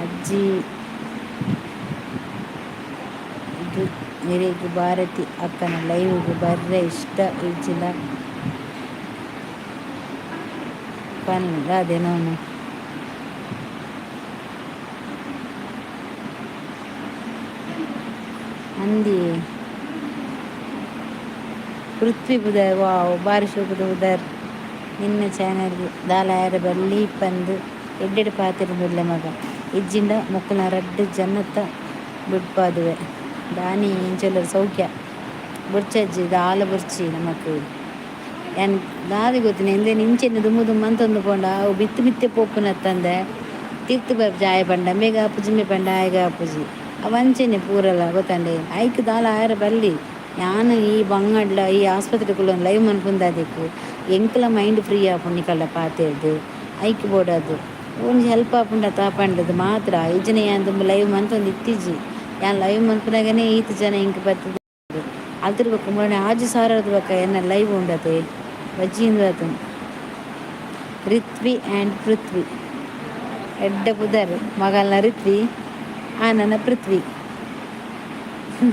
ಅಜ್ಜಿ ಇದು ನಿರೇಗೆ ಭಾರತಿ ಅಕ್ಕನ ಲೈವ್ಗೆ ಬರ್ರೆ ಇಷ್ಟ ಇಜ್ಜಿಲ್ಲ ಪನ್ನುಗ ಅದೇನೋನು ಅಂದಿ ಪೃಥ್ವಿ ಬುಧರ್ ವಾವ್ ಬಾರಿ ಶೋಭದ ಬುಧರ್ ನಿನ್ನ ಚಾನಲ್ಗೆ ದಾಲಾಯರ ಬಲ್ಲಿ ಪಂದು ಎಡ್ಡೆಡು ಪಾತಿರದಿಲ್ಲ ಮಗ ಇಜ್ಜಿಂಡ ಮುಕ್ಕಲ ರಡ್ಡು ಜನ್ನತ್ತ ಬಿಡ್ಪಾದುವೆ ದಾನಿ ಇಂಚೆಲ್ಲರು ಸೌಖ್ಯ ಬುರ್ಚಜ್ಜಿ ದಾಲ ಬುರ್ಚಿ ನಮಕ್ ಏನು ದಾದಿ ಗೊತ್ತಿನ ಎಂದೇ ನಿಂಚೆನ್ನು ದುಮ್ಮು ದುಮ್ಮ ಅಂತಂದು ಕೊಂಡ ಅವು ಬಿತ್ತು ಬಿತ್ತೆ ಪೋಪುನತ್ತಂದೆ ತಿರ್ತು ಬರ್ ಜಾಯ ಪಂಡ ಮೇಗ ಅಪ್ಪುಜಿ ಪಂಡ ಆಯ್ಗ ಅಪ್ಪುಜಿ ಅವಂಚೆನೆ ಪೂರಲ್ಲ ಗೊತ್ತಂಡೆ ಐಕ್ ದಾಲ ಆಯರ ಬಲ್ಲಿ ನಾನು ಈ ಬಂಗಡ್ಲ ಈ ಆಸ್ಪತ್ರೆಗಳು ಲೈವ್ ಮನ್ಪುಂದದಕ್ಕೆ ಎಂಕಲ ಮೈಂಡ್ ಫ್ರೀ ಆಪುಣ್ಣಿಕಲ್ಲ ಪಾತೆರ್ದು ಐಕ್ ಬೋಡದು ಒಂಜಿ ಹೆಲ್ಪ್ ಆಪುಂಡ ತಾಪಂಡದು ಮಾತ್ರ ಈಜನ ಯಾನ್ ತುಂಬ ಲೈವ್ ಮಂತೊಂದು ಇತ್ತಿಜ್ಜಿ ಯಾನ್ ಲೈವ್ ಮನ್ಪುನಾಗನೇ ಈತ ಜನ ಇಂಕ್ ಬರ್ತದೆ ಅಲ್ತಿರ್ಬೇಕು ಮೊನ್ನೆ ಆಜು ಸಾರದ ಬಕ್ಕ ಎನ್ನ ಲೈವ್ ಉಂಡತೆ ವಜ್ಜಿಂದು ಅದು ರಿತ್ವಿ ಆ್ಯಂಡ್ ಪೃಥ್ವಿ ಎಡ್ಡ ಪುದರ್ ಮಗಲ್ನ ರಿತ್ವಿ ನನ್ನ ಪೃಥ್ವಿ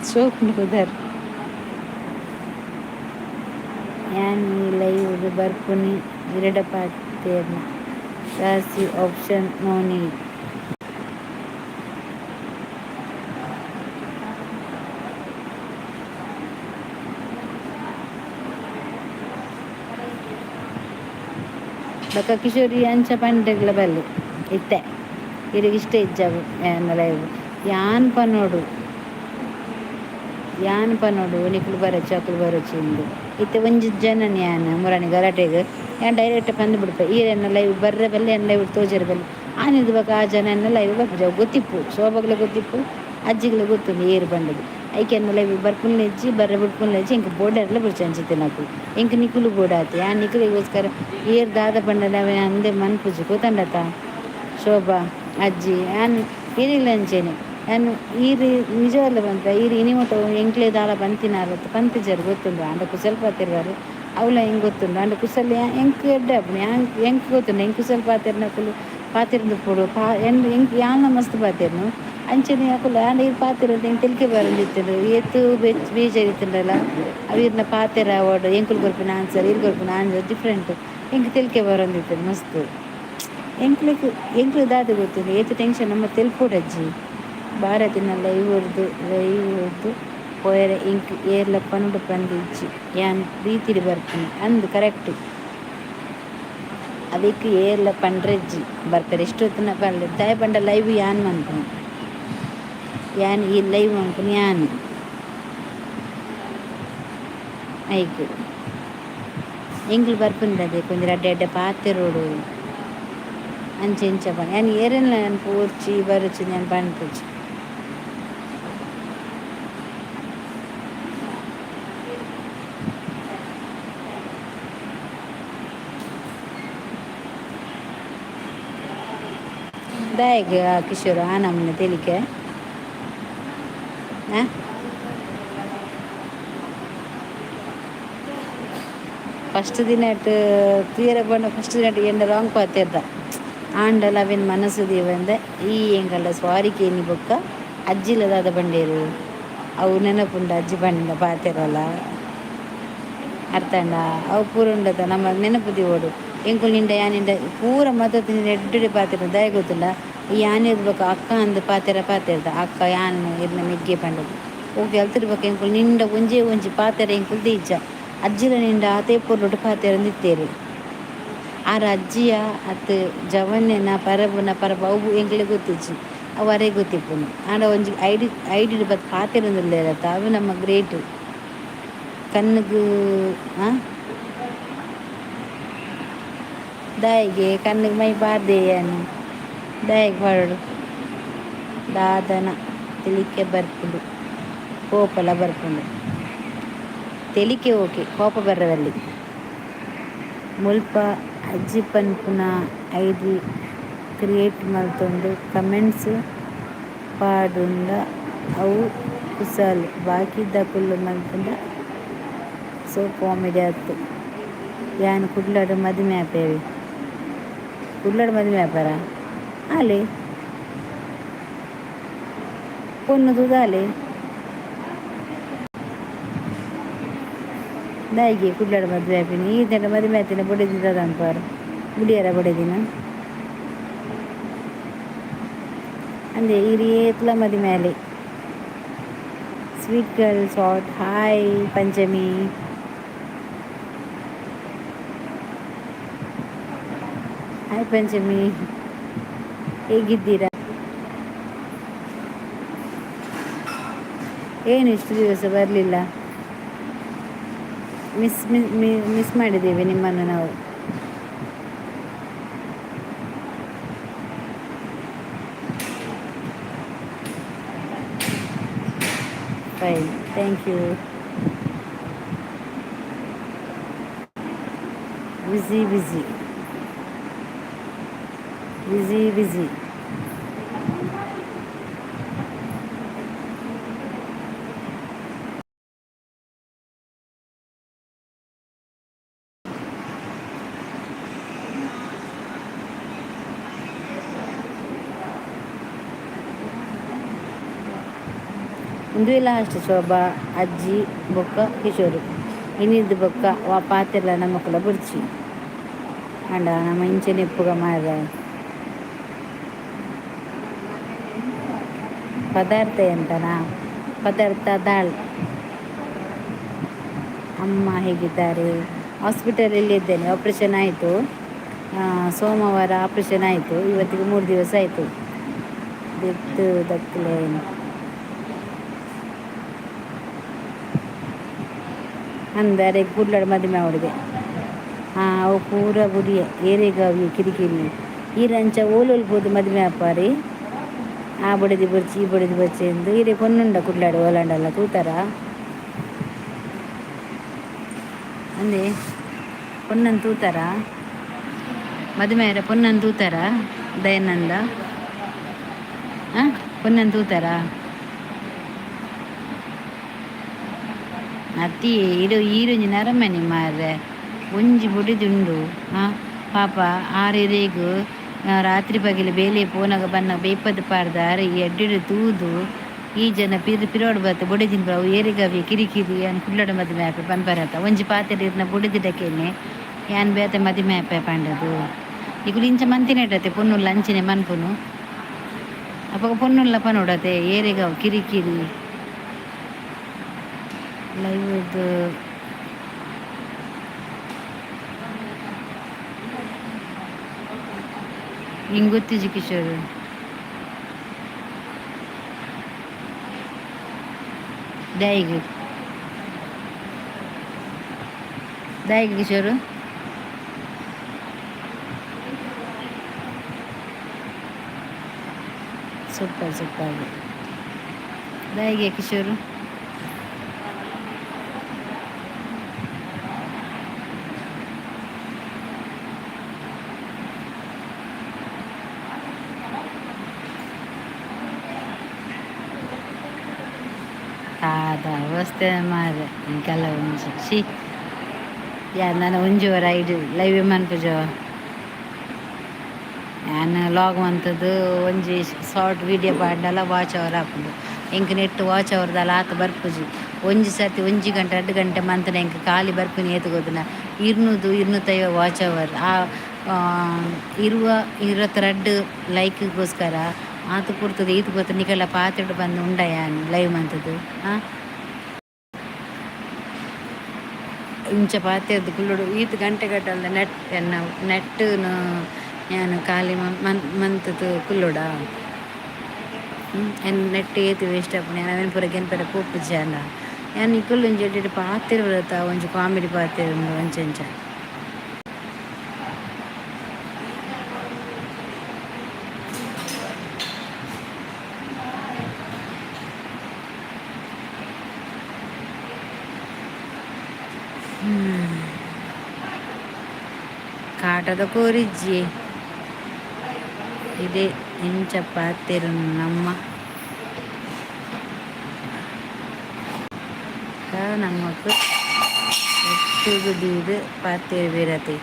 ಶೋಕ್ನ ಪುದರ್ ಯಾನ್ ಈ ಲೈವ್ಗೆ ಬರ್ಪುನಿ ಎರಡ ಪಾತೇರ್ನ ರಾಸಿ ಆಪ್ಷನ್ ನೋ ನೀಡ್ ಬಕ್ಕ ಕಿಶೋರಿ ಅಂಚ ಪಂಡೆಗ್ಲ ಬಲ್ಲೆ ಇತ್ತೆ ಇಷ್ಟ ಇಜ್ಜವು ಯಾನ ಲೈವ್ ಯಾನ್ ಪನೋಡು ನಿಕ್ಲು ಬರಚು ಅಕ್ಲು ಬರಚು ಇಂದು ಇತ್ತೆ ಒಂಜಿ ಜನನ್ ಯಾನ್ ಮುರಾಣಿ ಗಲಾಟೆಗೆ ಯಾನ್ ಡೈರೆಕ್ಟ್ ಪಂದು ಬಿಡ್ಪೆ ಈರೆನ್ನ ಲೈವ್ ಬರ್ರೆ ಬಲ್ಲೆ ಎನ್ನ ಲೈವ್ ತೋಜರ ಬಲ್ಲೆ ಆನಿದು ಬಕ್ಕ ಆ ಜನ ಎನ್ನ ಲೈವ್ ಬರ್ಪು ಗೊತ್ತಿಪ್ಪು ಶೋಭಗ್ಲ ಗೊತ್ತಿಪ್ಪು ಅಜ್ಜಿಗ್ಲ ಗೊತ್ತುಂಡು ಏರು ಬಂಡದು ಐಕೆ ಎನ್ನ ಲೈವ್ ಬರ್ಪುಲ್ನ ಹೆಜ್ಜಿ ಬರ್ರೆ ಬಿಡ್ಪುಲ್ನ ಹೆಜ್ಜಿ ಇಂಕ ಬೋರ್ಡರ್ಲ ಬಿಡ್ಚು ಅನ್ಸುತ್ತೆ నాకు ಇಂಕ ನಿಕುಲು ಬೋಡಾತಿ ಆ ನಿಕುಲಿಗೋಸ್ಕರ ಏರು ದಾದ ಪಂಡನ ಅಂದೆ ಮನ್ಪುಜಿ ಗೊತ್ತಂಡತ ಶೋಭಾ ಅಜ್ಜಿ ಯಾನ್ ಏನಿಲ್ಲ ಅಂಚೇನೆ ನಾನು ಈರು ನಿಜವಲ್ಲ ಬಂತ ಈರು ಇನಿಮೊಟ್ಟ ಎಂಕ್ಲೆ ದಾಳ ಬಂತಿನಾರತ್ತು ಪಂತಿಜರು ಗೊತ್ತುಂಡು ಅಂಡ ಕುಸಲ್ ಪಾತಿರ್ವಾರು ಅವಳ ಹೆಂಗೆ ಗೊತ್ತುಂಡು ಅಂಡ ಕುಸಲ್ ಎಂಕ್ ಎಡ್ಡೆ ಅಪ್ಪು ಎಂಕ್ ಗೊತ್ತುಂಡು ಎಂಕ್ ಕುಸಲ್ ಪಾತಿರ್ನಕುಲು ಪಾತಿರ್ದು ಪುಡು ಎಂಕ್ ಯಾನ ಮಸ್ತ್ ಪಾತಿರ್ನು ಅಂಚನೆ ಯಾಕುಲು ಆಂಡ ಇದು ಪಾತಿರ ಅಂತ ಹೆಂಗೆ ತಿಳ್ಕೆ ಬರಂದಿತ್ತು ಎತ್ತು ಬೀಜರಿತ್ತಂಡಲ್ಲ ಅವೀರ್ನ ಪಾತಿರ ಓಡು ಎಂಕುಲು ಗೊರ್ಪಿನ ಆನ್ಸರ್ ಇರು ಗೊರ್ಪಿನ ಆನ್ಸರ್ ಡಿಫ್ರೆಂಟ್ ಹೆಂಗೆ ತಿಳ್ಕೆ ಬರಂದಿತ್ತು ಮಸ್ತ್ ಎಂಕ್ಲು ದಾದ ಗೊತ್ತುಂಡು ಏತು ಟೆನ್ಷನ್ ನಮ್ಮ ತೆಲ್ಪೋಡಜ್ಜಿ ಭಾರತಿನ ಲೈವ್ ಪೋಯರ ಇಂಕ್ ಏರ್ಲ ಪನ್ನುಡು ಪಂದಿಜ್ಜಿ ಯಾನ್ ರೀತಿಡಿ ಬರ್ತೀನಿ ಅಂದು ಕರೆಕ್ಟ್ ಅದಕ್ಕೆ ಏರ್ಲ ಪಂಡ್ರೆಜ್ಜಿ ಬರ್ತಾರೆ ಎಷ್ಟೊತ್ತಿನ ಪಂಡ್ರೆ ದಯ ಪಂಡ ಲೈವ್ ಯಾನ್ ಮನ್ಪುನು ಯಾನ್ ಈ ಲೈವ್ ಮನ್ಪುನು ಯಾನ್ ಐಕ್ ಎಂಗ್ಲು ಬರ್ಪುಂಡದೆ ಕೊಂಚ ಅಡ್ಡೆ ಅಡ್ಡೆ ಪಾತೆರೋಡು ಅಂಚೆ ಇಂಚ ಪಂಡ ಯಾನ್ ಏರೆಲ್ಲ ನಾನು ಪೂರ್ಚಿ ಬರುಚಿ ನಾನು ಪಂಡ್ಪುಜಿ ದಾಯಿಗ ಕಿಶೋರ್ ಆ ನಮ್ಮನೆ ತೆಲಿಕೆ ಫಸ್ಟ್ ದಿನ ಕ್ಲಿಯರ್ ಬಂಡ ಫಸ್ಟ್ ದಿನ ಎಂಡ ರಾಂಗ್ ಪಾತಿರ್ದ ಆಂಡಲ ಅವೇನು ಮನಸ್ಸು ದೇವಂದೆ ಈ ಎಂಗಲ್ಲ ಸ್ವಾರಿಗೆ ಏನಿ ಬೊಕ್ಕ ಅಜ್ಜಿಲದಾದ ಬಂಡೇರು ಅವು ನೆನಪುಂಡ ಅಜ್ಜಿ ಬಂಡ ಪಾತಿರಲ್ಲ ಅರ್ಥಂಡ ಅವು ಪೂರ ಉಂಡದ ನಮ್ಮ ನೆನಪು ದಿವೋಡು ಎಂಕುಲು ನಿಂಡ ಯಾನಿಂದ ಪೂರ ಮತ್ತೊತ್ತು ಎಡ್ಡೆ ಪಾತಿರ ದಯ ಗೊತ್ತುಂಡ ಈ ಯಾನಿದ್ ಬೊಕ್ಕ ಅಕ್ಕ ಅಂದು ಪಾತಿರ್ದ ಅಕ್ಕ ಯಾನ್ ಇರ್ನ ಮೆಗ್ಗೆ ಪಂಡದು ಹೋಗಿ ಅಲ್ತಿರ್ಬೇಕು ಎಂಕುಲು ನಿಂಡ ಒಂಜಿ ಪಾತೆರ ಎಂಕುಲು ದೀಜ್ಜ ಅಜ್ಜಿಲ ನಿಂಡ ಆತೇ ಪೂರ್ಲೊಟ್ಟು ಪಾತೆರ ನಿತ್ತೇರು ಆರ ಅಜ್ಜಿಯ ಅತ್ ಜವನ್ನೆನ ಪರಬ ಅವು ಎಂಕ್ಲೆ ಗೊತ್ತಿಜ್ಜಿ ಅವು ಅರೆ ಗೊತ್ತಿಪ್ಪುನು ಆಂಡ ಒಂಜಿ ಐಡಿ ಬತ್ ಪಾತೆರೊಂದುಲ್ಲೇರತ್ತ ಅವು ನಮ್ಮ ಗ್ರೇಟ್ ಕಣ್ಣಿಗೆ ದಾಯಿಗೆ ಕಣ್ಣಿಗೆ ಮೈ ಬಾರ್ದೇಯನು ದಯಗೆ ಹೊರಡು ದಾದನ ತಿಳಿಕೆ ಬರ್ಪುಡು ಕೋಪಲ ಬರ್ಪುಂಡು ತೆಲಿಕೆ ಓಕೆ ಕೋಪ ಬರ್ರದಲ್ಲಿ ಮುಲ್ಪ ಅಜ್ಜಿ ಪನ್ಪುನ ಐಡಿ ಕ್ರಿಯೇಟ್ ಮಲ್ತೊಂದು ಕಮೆಂಟ್ಸ್ ಪಾಡುಂಡ ಅವು ಕುಸಲ್ ಬಾಕಿದ್ದ ಕುಲ್ಲು ಮಲ್ತುಂಡ ಸೊ ಕಾಮಿಡಿ ಆಯ್ತು ಯಾನು ಕುಡ್ಲಾಡು ಮದುವೆ ಆಪೇವಿ ಕುಡ್ಲಾಡು ಮದುವೆ ಆಪಾರ ಆಲೆ ಪೊನ್ನು ತೂದಾಲೆ ದಾಯಿಗೆ ಕುಡ್ಲಾಡು ಮದುವೆ ಆಪಿನಿ ಈ ತಂಡ ಮದುವೆ ಆತಿನ ಬೊಡೆದಿದ್ದದ ಅನ್ಪಾರು ಗುಡಿಯಾರ ಬೊಡೆದಿನ ಅಂದೆ ಹಿರಿಯೇತ್ಲ ಮದುವೆ ಆಲೆ sweet girl short hi Panchami hi Panchami ಹೇಗಿದ್ದೀರಾ ಏನು ಇಷ್ಟು ದಿವಸ ಬರಲಿಲ್ಲ ಮಿಸ್ ಮಾಡಿದ್ದೇವೆ ನಿಮ್ಮನ್ನು ನಾವು fine thank you busy busy busy busy ಒಂದು ಲಾಸ್ಟ್ ಶೋಭಾ ಅಜ್ಜಿ ಬೊಕ್ಕ ಕಿಶೋರು ಇನ್ನಿದ್ದು ಬೊಕ್ಕ ವಾ ಪಾತೆಲ್ಲ ನಮ್ಮ ಕೂಡ ಬುಡ್ಚಿ ಅಂಡ ನಮ್ಮ ಇಂಚೆನೆ ಎಪ್ಪುಗ ಮಾರ ಪದಾರ್ಥ ಎಂತನಾ ಪದಾರ್ಥ ದಾಲ್ ಅಮ್ಮ ಹೇಗಿದ್ದಾರೆ ಹಾಸ್ಪಿಟಲಲ್ಲಿ ಇದ್ದೇನೆ ಆಪ್ರೇಷನ್ ಆಯಿತು ಸೋಮವಾರ ಆಪ್ರೇಷನ್ ಆಯಿತು ಇವತ್ತಿಗೆ 3 ದಿವಸ ಆಯಿತು ದೆತ್ತು ದಕ್ಕಲೆ ಅಂದರೆ ಕುಡ್ಲಾಡು ಮದುವೆ ಅವಳಿಗೆ ಅವು ಪೂರ ಗುಡಿಯ ಏರೆಗಾವಿ ಕಿರಿಕಿರಿ ಈ ರಂಚ ಓಲೋಲ್ಬೋದು ಮದುವೆ ಅಪ್ಪಾರಿ ಆ ಬಡಿದಿ ಬರ್ಚಿ ಈ ಬಡಿದಿ ಬರ್ಚಿ ಎಂದು ಹಿರೇ ಪೊನ್ನುಂಡ ಕುಡ್ಲಾಡು ಓಲಾಂಡಲ್ಲ ತೂತಾರ ಅಂದೆ ಪೊನ್ನನ್ನು ತೂತಾರ ಮದುವೆಯರ ಪೊನ್ನನ್ನು ತೂತಾರ ದಯಾನಂದ ಪೊನ್ನನ್ನು ತೂತಾರ ಅತ್ತಿ ಇಡು ಈರೊಂಜಿ ನರಮನೆ ಮಾರ್ರೆ ಒಂಜಿ ಬುಡಿದುಂಡು ಪಾಪ ಆರೆರೆಗು ರಾತ್ರಿ ಪಗಲು ಬೇಲೆ ಪೋನಾಗ ಬನ್ನ ಬೇಪದ ಪಾರ್ದ ಎಡ್ಡಿಡು ತೂದು ಈ ಜನ ಪಿರೋಡು ಬತ್ತ ಬೊಡೆದಿನ ಬಾವು ಏರಿಗಾವಿ ಕಿರಿಕಿರಿ ಅನ್ ಕುಳ್ಳಡ ಮದುವೆ ಆಪೆ ಪನ್ಪರತ್ತ ಒಂಜಿ ಪಾತೆರಿರ್ನ ಬೊಡೆದಿಡಕೇನೆ ಯಾನ್ ಬೇತೆ ಮದುವೆ ಆಪೆ ಪಂಡದು ಈಗ ಇಂಚ ಮಂತಿನೇಟತೆ ಪೊನ್ನುಲ್ಲ ಅಂಚಿನೆ ಮನ್ಪುನು ಅಪ್ಪ ಪೊನ್ನುಲ್ಲ ಪನೋಡತೆ ಏರಿಗಾವ್ ಕಿರಿಕಿರಿ ಲೈವ್ದು ಹಿಂಗೆ ಗೊತ್ತಿಜಿ ಕಿಶೋರ್ ದೈಗೆ ಕಿಶೋರು ಸೂಪರ್ ದೈಗೆ ಕಿಶೋರು ಅವಸ್ಥೆ ಮಾರೆ ಇಂಕೆಲ್ಲ ಒಂಜಿ ಶಿ ನಾನು ಒಂಜುವರ ಐಡು ಲೈವ್ ಮನ್ಪುಜೋ ನಾನು ಲಾಗ್ ಮಂತದ್ದು ಒಂಜಿ ಶಾರ್ಟ್ ವೀಡಿಯೋ ಪಾಡ್ನಲ್ಲ ವಾಚ್ ಅವರ್ ಹಾಕೊಂಡು ಎಂಕ್ ನೆಟ್ ವಾಚ್ ಅವರ್ದಲ್ಲ ಆತ ಬರ್ಪುಜಿ ಒಂಜಿ ಸರ್ತಿ 1 ಗಂಟೆ 2 ಗಂಟೆ ಮಂತನ ಎಂಕ್ ಖಾಲಿ ಬರ್ಪಿನಿ ಏತಗೋದನ 200-250 ವಾಚ್ ಅವರ್ ಇರುವ 22 ಲೈಕ್ಗೋಸ್ಕರ ಆತ ಕೊಡ್ತದೆ ಈತ ಗೊತ್ತ ನಿಕೆಲ್ಲ ಪಾತ್ರೆಡು ಬಂದು ಉಂಡಯ ಲೈವ್ ಮಂತದ್ದು ಇಂಚ ಪಾತ್ರೆದ್ದು ಕುಲ್ಲುಡು ಈತ ಗಂಟೆಗಟ್ಟಲ್ದ ನೆಟ್ ನಾನು ಖಾಲಿ ಮಂತದ್ದು ಕುಲ್ಲುಡ ನೆಟ್ ಏತು ವೇಸ್ಟ್ ಆಪುಣಿ ನಾವೇನು ಪೂರ ಗೆನ್ಪರ ಪೋಪು ಜಾಲ ನಾನು ಈ ಕುಲ್ಲು ಒಂಜಿ ಎಡ್ಡೆ ಪಾತ್ರೆ ಬರುತ್ತಾ ಒಂಜಿ ಕಾಮಿಡಿ ಪಾತ್ರೆ ಉಂಡು ಒಂಚ ಕಾಟದ ಕೋರಿಜ್ಜಿ ಇದೇ ಇಂಚ ಪಾತೆರು ನಮ್ಮ ನಮக்கு ಒಟ್ಟುಗುದೀದು ಪಾತೆರು ಬೀರತೆ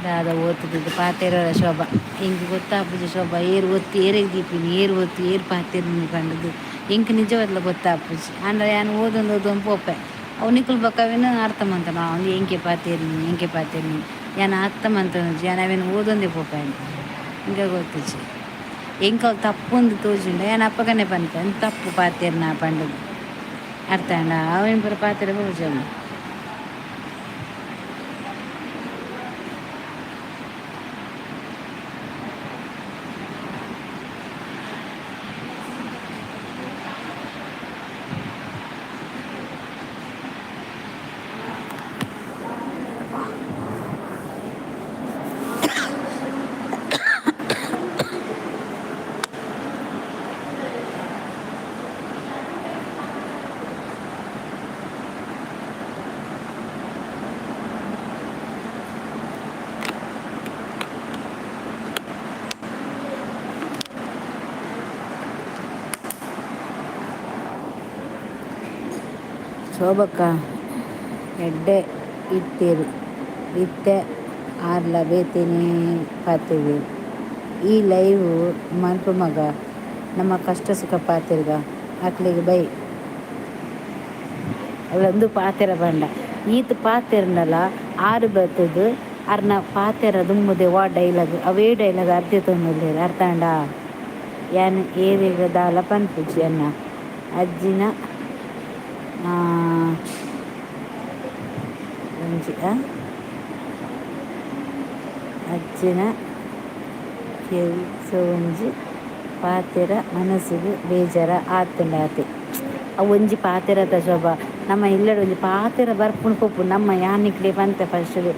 ದಾದ ಓದ್ತಿದ್ದು ಪಾತೆರ ಶೋಭ ಹಿಂಗೆ ಗೊತ್ತಾಪುಜಿ ಶೋಭ ಏರು ಒತ್ತಿ ಏರಿಗೆ ದೀಪಿನಿ ಏರು ಒತ್ತಿ ಏರು ಪಾತೆರು ಕಂಡದ್ದು ಇಂಕ್ ನಿಜವಾದ್ಲ ಗೊತ್ತಾಪುಜಿ ಅಂದ್ರೆ ನಾನು ಓದೊಂದು ಪೋಪೆ ಅವನಿಕುಲ್ ಬಕ್ಕವೇನು ಅರ್ಥ ಮಂತ ನಾವು ಎಂಕೆ ಪಾತೆರ್ನಿ ಯಾನು ಅರ್ಥ ಮಂತನಜಿ ಯಾನು ಅವೇನು ಓದೊಂದೇ ಪೋಪೆ ಹಿಂಗೆ ಗೊತ್ತುಜಿ ಎಂಕಲ್ ತಪ್ಪೊಂದು ತೋಜುಂಡ ಯಾನು ಅಪ್ಪಗನೆ ಪನ್ಪೆ ತಪ್ಪು ಪಾತೆರ್ನ ಪಂಡದು ಅರ್ಥ ಅಂಡ ಅವೇನು ಪೂರ ಪಾತೆರ ಪೂಜಮ್ಮ ಶೋಭಕ್ಕ ಎಡ್ಡೆ ಇಟ್ಟಿರು ಇತ್ತೆ ಆರ್ಲ ಬೇತೇನೆ ಪಾತೆಗೆ ಈ ಲೈವ್ ಮನ್ಪು ಮಗ ನಮ್ಮ ಕಷ್ಟ ಸುಖ ಪಾತಿರ್ಗ ಅಕ್ಲಿಗೆ ಬೈ ಅವಳೊಂದು ಪಾತೆರ ಬಂಡ ಈತ ಪಾತೆರ್ನಲ್ಲ ಆರು ಬರ್ತದು ಅರ್ನ ಪಾತೆರ ದುಮ್ಮದೆ ಡೈಲಾಗ್ ಅವೇ ಡೈಲಾಗ್ ಅರ್ಧ ತೊಂದಿಲ್ಲ ಅರ್ಥ ಅಂಡ ಯಾನ್ ಏರಿಗ ದಾಲ ಪನ್ಪುಜಿ ಅನ್ನ ಅಜ್ಜಿನ ಅಜ್ಜಿನ ಕೆಲಸ ಒಂಜಿ ಪಾತೆರ ಮನಸ್ಸಿಗೆ ಬೇಜಾರ ಆತಂಡಾತೆ ಒಂಜಿ ಪಾತೆರದ ಶೋಭ ನಮ್ಮ ಇಲ್ಲಡ ಒಂಜಿ ಪಾತೆರ ಬರ್ಪುಣ್ ಪೋಪು ನಮ್ಮ ಯಾನಿಕ್ಲೆ ಬಂತೆ ಫಸ್ಟ್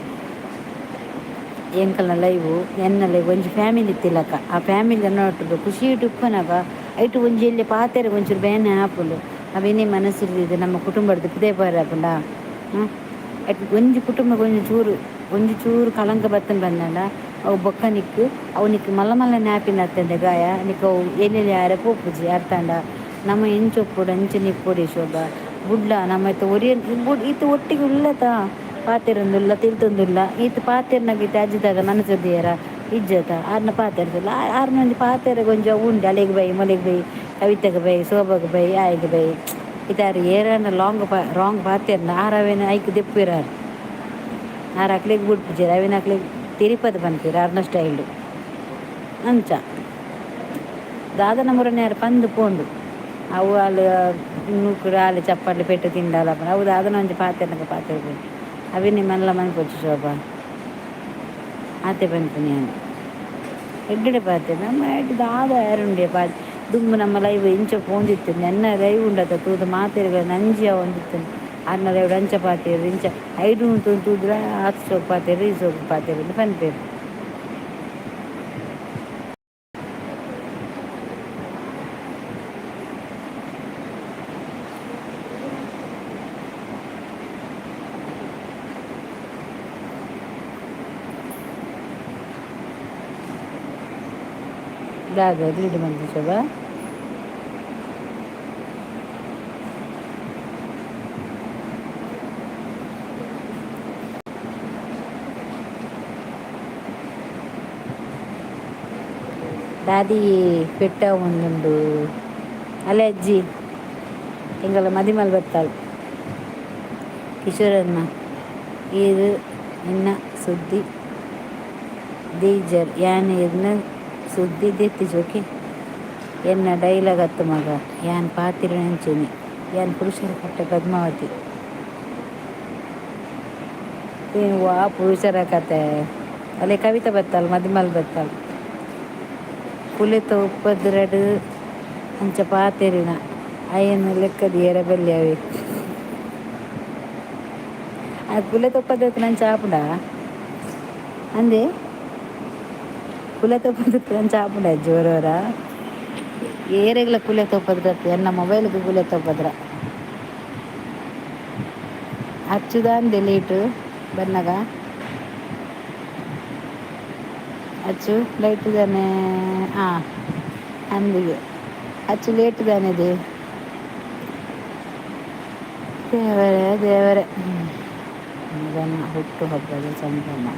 ಎಂಕಲ್ನ ಲೈವು ಎನ್ನ ಲೈವ್ ಒಂಜಿ ಫ್ಯಾಮಿಲಿ ಇತ್ತಿಲ್ಲಕ ಆ ಫ್ಯಾಮಿಲಿ ನೋಟು ಖುಷಿ ಉಪ್ಪನಾಗ ಐಟು ಒಂಜಿ ಎಲ್ಲಿ ಪಾತೆರ ಒಂಚೂರು ಬೇನೆ ಹಾಪುಲು ಅವೇನೇ ಮನಸ್ಸಿರ್ದಿದ್ದು ನಮ್ಮ ಕುಟುಂಬದ ಇದೇ ಬರಪುಂಡ ಒಂಜಿ ಕುಟುಂಬಕ್ಕೆ ಒಂಜಿ ಚೂರು ಕಳಂಕ ಬತ್ತನ್ ಬಂದಂಡ ಅವು ಬೊಕ್ಕ ನಿಕ್ಕು ಅವು ನಿಕ್ಕು ಮಲ್ಲ ಮಲ್ಲ ನ್ಯಾಪಿನ ಹತ್ತಂದೆ ಗಾಯ ನಿಕ್ಕು ಅವು ಎಲ್ಲೆಲ್ಲಿ ಯಾರೇ ಪೋಪುಜಿ ಅರ್ಥಂಡ ನಮ್ಮ ಎಂಚೊಪ್ಪುಡು ಅಂಚೆ ನಿಪ್ಪೊಡಿ ಶೋಭ ಬುಡ್ಲ ನಮ್ಮ ಇತ್ತು ಈತ ಒಟ್ಟಿಗೆ ಉಳ್ಳತ ಪಾತೆರೊಂದುಲ್ಲ ತಿಳ್ತೊಂದುಲ್ಲ ಈತ ಪಾತೆರ್ನಾಗೈತೆ ಅಜ್ಜಿದಾಗ ಮನಸ್ಸದಿಯರ ಇಜ್ಜತ ಆರ್ನ ಪಾತೆರ್ದಿಲ್ಲ ಆರ್ನ ಒಂಜಿ ಪಾತೆರ ಗೊಂಜ ಉಂಡೆ ಅಲೆಗೆ ಬೈ ಮೊಲೆಗೆ ಬೈ ಕವಿತೆಗೆ ಬೈ ಶೋಭಗೆ ಬೈ ಆಯ್ಗೆ ಬೈ ಇದಾರು ಏರನ್ನ ರಾಂಗ್ ಪಾತೆರ್ನ ಆರವೇನ ಐಕ್ ದೆಪ್ಪಿರಾರು ಆರು ಅಕ್ಲಿಗೆ ಬಿಟ್ಪುಜೀರ ಅವೇನು ಅಕ್ಲಿಗೆ ತಿರುಪತಿ ಬಂತೀರ ಆರ್ನ ಸ್ಟೈಲು ಅಂಚ ದಾದನ ಮುರನೆ ಯಾರು ಪಂದು ಪೋಂಡು ಅವು ಅಲ್ಲಿ ನೂಕುಡು ಅಲ್ಲಿ ಚಪ್ಪಲಿ ಪೆಟ್ಟು ತಿಂಡಲ್ಲ ಅವು ದಾದನ ಒಂಜಿ ಪಾತೆರ್ನಕ ಪಾತೆರ್ ಅವೇ ನಿಮ್ಮೆಲ್ಲ ಮನ್ಪೊಚ್ಚು ಶೋಭ ಆತೆ ಪನ್ಪುನಿ ನಾನು ಎಡ್ಡೆ ಪಾತೆ ನಮ್ಮ ಎಡ್ಡೆ ದಾದ ಯಾರುಂಡೆ ಪಾತೆ ದುಮ್ಮು ನಮ್ಮ ಲೈವ್ ಇಂಚ ಪೋಂದಿತ್ತು ನೆನ್ನ ಲೈವ್ ಉಂಡತ ತೂದು ಮಾತೆರ್ಗ ನಂಜಿಯ ಒಂದಿತ್ತು ಅನ್ನ ಲೈವ್ ಅಂಚ ಪಾತೆರು ಇಂಚ ಐದು ತೂದ್ರ ಆತು ಸೋಪು ಪಾತೆರು ಈ ಸೋಪು ಪಾತೆರು ಪನ್ಪೇರು ದಾಗ ದೀಡು ಮಂದಿ ಶೋಭ ದಾದಿ ಪೆಟ್ಟ ಒಂದುಂಡು ಅಲೆ ಅಜ್ಜಿ ಎಂಗಲ ಮದಿಮಲ್ ಬತ್ತಾಳು ಕಿಶೋರನ್ನ ಇದು ಇನ್ನ ಸುದ್ದಿ ದೀಜರ್ ಯಾನ್ ಇನ್ನ ಸುದ್ದಿ ದೆತ್ತಿ ಜೋಕೆ ಎನ್ನ ಡೈಲಾಗ್ ಅತ್ತು ಮಗ ಯಾನ್ ಪಾತಿರ ನೆಂಚೇನಿ ಯಾನ್ ಪುರುಷರ ಕಟ್ಟ ಪದ್ಮಾವತಿ ಏನು ವಾ ಪುರುಷರ ಕತೆ ಅಲ್ಲೇ ಕವಿತಾ ಬತ್ತಾಳು ಮದಿಮಲ್ ಬತ್ತಾಳು ಕುಲಿತ ಉಪ್ಪದ್ರಡು ಅಂಚ ಪಾತೆರಿನ ಅಯ್ಯನ ಲೆಕ್ಕದ ಎರಬಲ್ಲಿ ಅವೆ ಅದು ಕುಲಿತ ಉಪ್ಪದ ನಂಚ ಆಪುಡ ಅಂದೆ ಕುಲೆ ತಪ್ಪದ ಚಾಪುಂಡ ಜೋರವರ ಏರೆಗ್ಲ ಕುಲೆ ತಪ್ಪದ್ರ ಎನ್ನ ಮೊಬೈಲ್ಗೆ ಕುಲೆ ತಪ್ಪದ್ರ ಅಚ್ಚುದಾಂದೆ ಲೇಟು ಬನ್ನಗ ಅಚ್ಚು ಲೈಟ್ ತಾನೆ ಹಾಂ ಅಂದಿಗೆ ಅಚ್ಚು ಲೇಟ್ ತಾನೆ ಇದು ದೇವರೇ ದೇವರೇ ಇದನ್ನು ಹುಟ್ಟು ಹಬ್ಬದ ಸಂಭ್ರಮ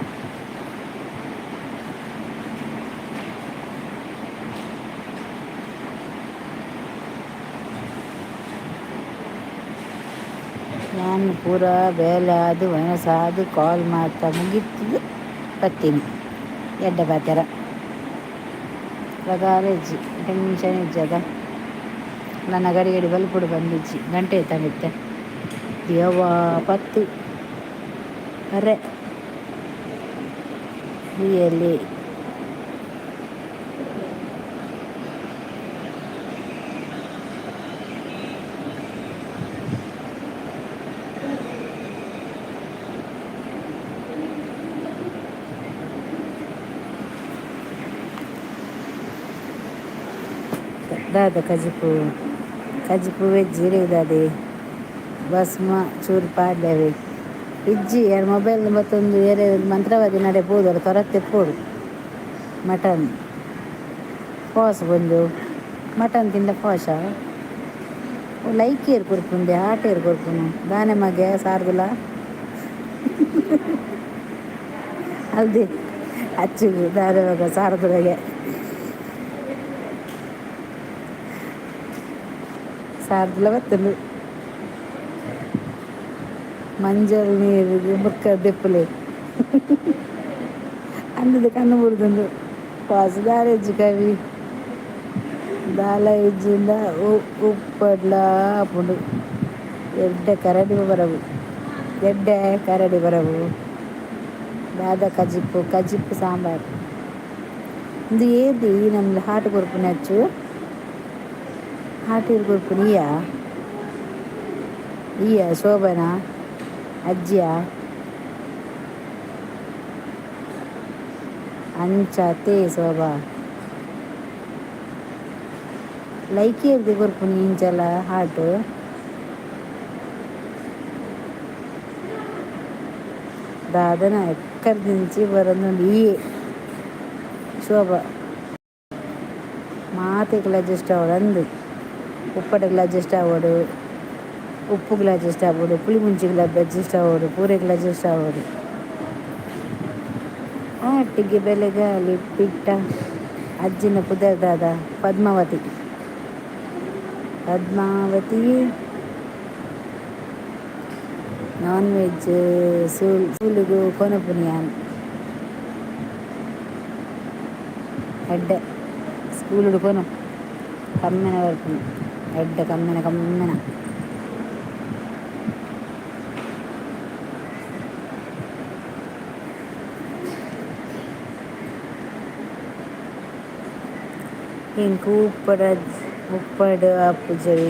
ನಾನು ಪೂರ ಬೇಲೆ ಅದು ವಯಸ್ಸಾದು ಕಾಲ್ ಮಾಡ್ತಾ ಮುಗಿತದು ಬರ್ತೀನಿ ಎಡ್ಡೆ ಬಾತರ ಪ್ರಗಾರ ಇಜ್ಜಿ ಟೆನ್ಷನ್ ಇಜ್ಜದ ನನ್ನ ಗಡಿ ಗಡಿ ಬಲ್ಪುಡು ಬಂದಿಜ್ಜಿ ಗಂಟೆ ತಂದಿತ್ತೆ ಯವ್ವ ಪತ್ತು ಅರೆ ರಿಯಲಿ ದಾದ ಕಜಿಪು ಕಜಿಪು ವೆಜ್ಜಿ ದಾದೆ ಭಸ್ಮ ಚೂರು ಪಾಡ್ಯವೆ ಇಜ್ಜಿ ಎರಡು ಮೊಬೈಲ್ ಮತ್ತೊಂದು ಬೇರೆ ಮಂತ್ರವಾದಿ ನಡೆಬೋದು ಅದು ಕೊರತೆ ಪೋಡು ಮಟನ್ ಫಾಸ್ ಬಂದು ಮಟನ್ ತಿಂದ ಫಾಶ ಲೈಕ್ ಏರ್ ಕೊರ್ಪುಂಡೆ ಹಾಟ್ ಏರ್ ಕೊರ್ಪುನು ದಾನೆ ಮಗೆ ಸಾರ್ದುಲ ಅಲ್ದಿ ಅಚ್ಚಿಗು ದಾನೆ ಮಗ ಸಾರ್ದುಲಗೆ ಸಾರ್ದುಲ ಬತ್ತನು ಮಂಜಲ್ ನೀರಿಗೆ ಮುಕ್ಕ ದೆಪ್ಪಲೆ ಅಂದದ ಕಣ್ಣು ಮುರಿದೊಂದು ಪಾಸು ದಾರ ಇಜ್ಜಿ ಕವಿ ದಾಲ ಇಜ್ಜಿಂದ ಉಪ್ಪಡ್ಲ ಹಾಪುಂಡು ಎಡ್ಡೆ ಕರಡಿ ಬರವು ಎಡ್ಡೆ ಕರಡಿ ಬರವು ದಾದ ಕಜಿಪ್ಪು ಕಜಿಪ್ಪು ಸಾಂಬಾರು ಇದು ಏದಿ ನಮ್ದು ಹಾಟು ಕೊರ್ಪುನ ಹಚ್ಚು ಹಾಟು ಕೊರ್ಪುನ ಈಯ ಶೋಭನ ಅಜ್ಜಿಯ ಅಂಚತೆ ಶೋಭಾ ಲೈಕ್ ಇರ್ದೆ ಕೊರ್ಪುನಿ ಇಂಚಲ ಹಾಟು ದಾದನ ಎಕ್ಕರ್ದಿಂಚಿ ಬರೋದು ಈ ಶೋಭಾ ಮಾತೆಗೆಲ್ಲ ಅಡ್ಜಸ್ಟ್ ಆಗೋಡು ಅಂದು ಉಪ್ಪಟೆಗೆಲ್ಲ ಅಡ್ಜಸ್ಟ್ ಆಗೋಡು ಉಪ್ಪುಗೆಲ್ಲ ಅಡ್ಜಸ್ಟ್ ಆಗ್ಬೋಡು ಪುಳಿ ಮುಂಚಿಗೆಲ್ಲ ಅಡ್ಜಸ್ಟ್ ಆಗೋಡು ಪೂರೆಗೆಲ್ಲ ಅಡ್ಜಸ್ಟ್ ಆಗೋಡು ಒಟ್ಟಿಗೆ ಬೆಲೆಗಾಲಿ ಪಿಟ್ಟ ಅಜ್ಜಿನ ಪುದರ್ದಾದ ಪದ್ಮಾವತಿ ನಾನ್ ವೆಜ್ ಸೂಲಿಗೂ ಕೊನಪುನಿಯಾನ್ ಎಡ್ಡೆ ಸ್ಕೂಲ್ ಕೊನು ಕಮ್ಮೆನ ಬರ್ಪುನು ಎಡ್ಡೆ ಕಮ್ಮೆನ ಇಂಕು ಉಪ್ಪಡು ಆಪುಜವಿ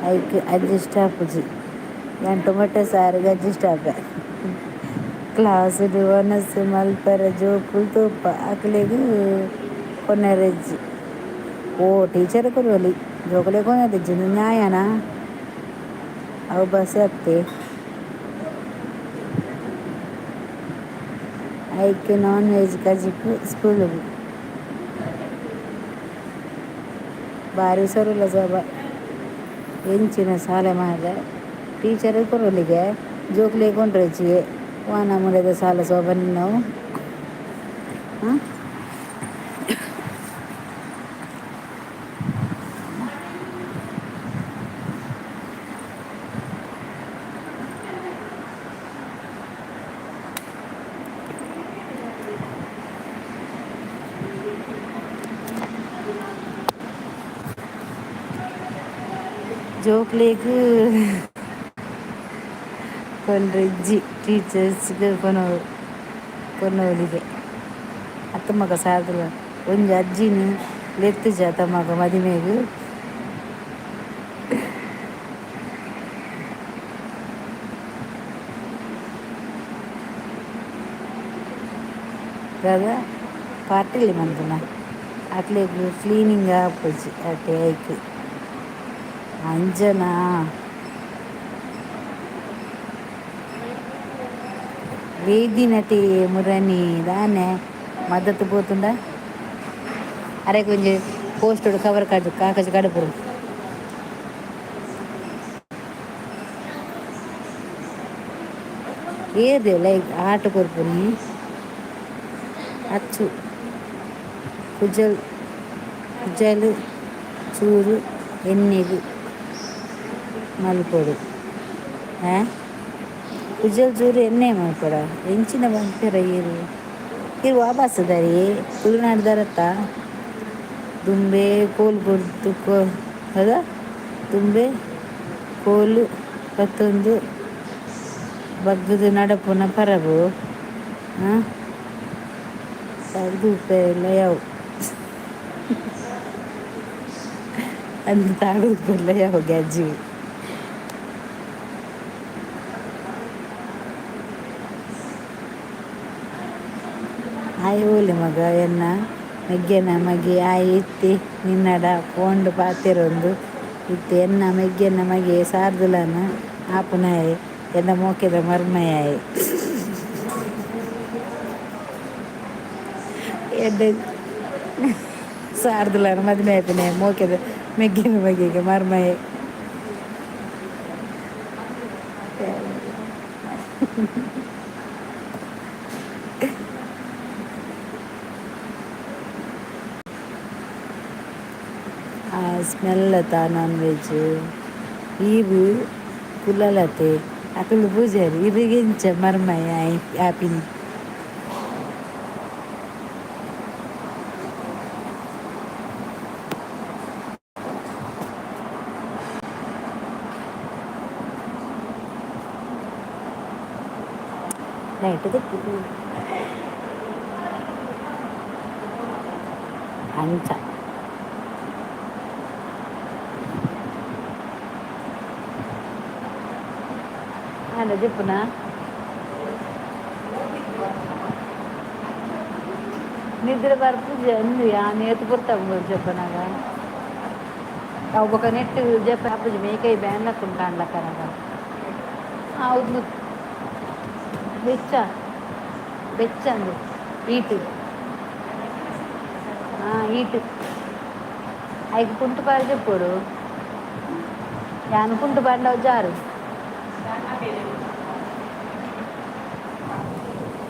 ಐಕ್ ಅಡ್ಜಸ್ಟ್ ಆಪುಜಿ ನಾನು ಟೊಮೆಟೊ ಸಾರಿಗೆ ಅಡ್ಜಸ್ಟ್ ಆಪೆ ಕ್ಲಾಸ್ಡು ಒನಸು ಮಲ್ಪರ ಜೋಕುಲು ತೂಪ ಅಕ್ಲೆಗ್ ಕೊನೆರೆಜ್ಜಿ ಓ ಟೀಚರ್ ಕೊರುವಲಿ ಜೋಕುಲೆ ಕೊನೆರೆಜ್ಜಿ ನ್ಯಾಯನಾ ಅವು ಬಸ್ ಹತ್ತಿ ಐಕ್ ನಾನ್ ವೆಜ್ ಕಜಿಪು ಸ್ಕೂಲಿಗೆ ಭಾರಿ ಸರುಲ ಸೋಬ ಎಂಚಿನ ಸಾಲೆ ಮಾರೆ ಟೀಚರ್ ಕೊರಲಿಗೆ ಜೋಕ್ಲೆ ಕೊಂಡ್ರಜ್ಜಿ ವಾನ ಮುಡಿದ ಸಾಲ ಸೋಬ ನಾವು ಜೋಕ್ಲೆಗ್ ಕೊಂಡ್ರಜ್ಜಿ ಟೀಚರ್ಸ್ಗೆ ಕೊನೋಲಿಗೆ ಅತ್ತ ಮಗ ಸಾರ್ದುಲ ಒಂಜಿ ಅಜ್ಜಿನಿ ಲೆತ್ತುಜ ಅತ್ತ ಮಗ ಮದಿಮೆಗ್ ದಾದ ಪಾರ್ಟಿಲಿ ಮಂತನ ಅಟ್ಲೆ ಕ್ಲೀನಿಂಗ್ ಆಪುಜಿ ಅಟ್ಟೆ ಐಕ್ ಅಂಜನಾ ವೇದಿ ನಟಿ ಮುರಣಿ ದಾನೆ ಮದ್ದತ್ತು ಪೋತುಂಡ ಅರೆ ಕೊಂಚ ಪೋಸ್ಟ್ ಕವರ್ ಕಾಕಜ ಕಡುಪುರು ಏದು ಲೈಕ್ ಆಟ ಕೊರ್ಪುನಿ ಅಚ್ಚು ಕುಜಲ್ ಚೂರು ಎಣ್ಣೆಗೆ ಮಲ್ಪೊಡು ಕುಜಲ್ ಚೂರು ಎಣ್ಣೆ ಮಲ್ಪೊಡ ಎಂಚಿನ ಬಂತೀರ ಇರು ವಾಪಸ್ ದಾರಿ ತುಳುನಾಡ್ದಾರತ್ತ ದುಂಬೆ ಕೋಲು ಕೊಡ್ತು ಅದ ದುಂಬೆ ಕೋಲು ಪತ್ತೊಂದು ಬಗ್ಗದು ನಡಪುನ ಪರಬು ತಗ್ದು ಎಲ್ಲ ಯಾವ ಅಂತ ತಾಗುದಿಲ್ಲ ಯಾವ ಗ್ಯಾಜಿ ಆಯ್ ಓಲಿ ಮಗ ಎನ್ನ ಮೆಗ್ಗೆನ ಮಗೆ ಆಯ್ ಇತ್ತಿ ನಿನ್ನಡ ಪೋಂಡು ಪಾತಿರೊಂದು ಇತ್ತು ಎನ್ನ ಮೆಗ್ಗೆನ ಮಗೆ ಸಾರ್ದುಲನ ಆಪುನಾಯ್ ಎನ್ನ ಮೋಕೆದ ಮರ್ಮಯಾಯ್ ಎಡ್ಡೆ ಸಾರ್ದುಲನ ಮದುವೆ ಆಯ್ತನೆ ಮೋಕೆದ ಮೆಗ್ಗಿನ ಬಗೆಗೆ ಮರ್ಮಯೆ ಸ್ಮೆಲ್ಲತ ನಾನ್ ವೆಜ್ ಇವು ಕುಲಲತೆ ಅಕಲು ಪೂಜಾರಿ ಇರಿಗೆಂಚ ಮರ್ಮಯ ಆಪಿನಿ ಲೈಟ್ ತೆಕ್ಕಿತು ಅಂಚ ಅಲ್ಲ ಜಪ್ಪುನ ನಿದ್ರೆ ಬರ್ಪುಜಿ ಅಂದು ಯಾನು ಎತ್ತು ಬರ್ತಾವ ಜಪ್ಪನಾಗ ಅವು ಬೊಕ ನೆಟ್ಟು ಜಪ್ಪ ಹಾಪುಜಿ ಮೇಕೈ ಬ್ಯಾನ್ ಹಾಕೊಂಡು ಕಾಣ್ಲಕ್ಕನಾಗ ಹೌದು ಬೆಚ್ಚ ಅಂದು ಈಟು ಈಟು ಐದು ಕುಂಟು ಪಾರು చెప్పాడు అనుకుంటూ పండవు జారు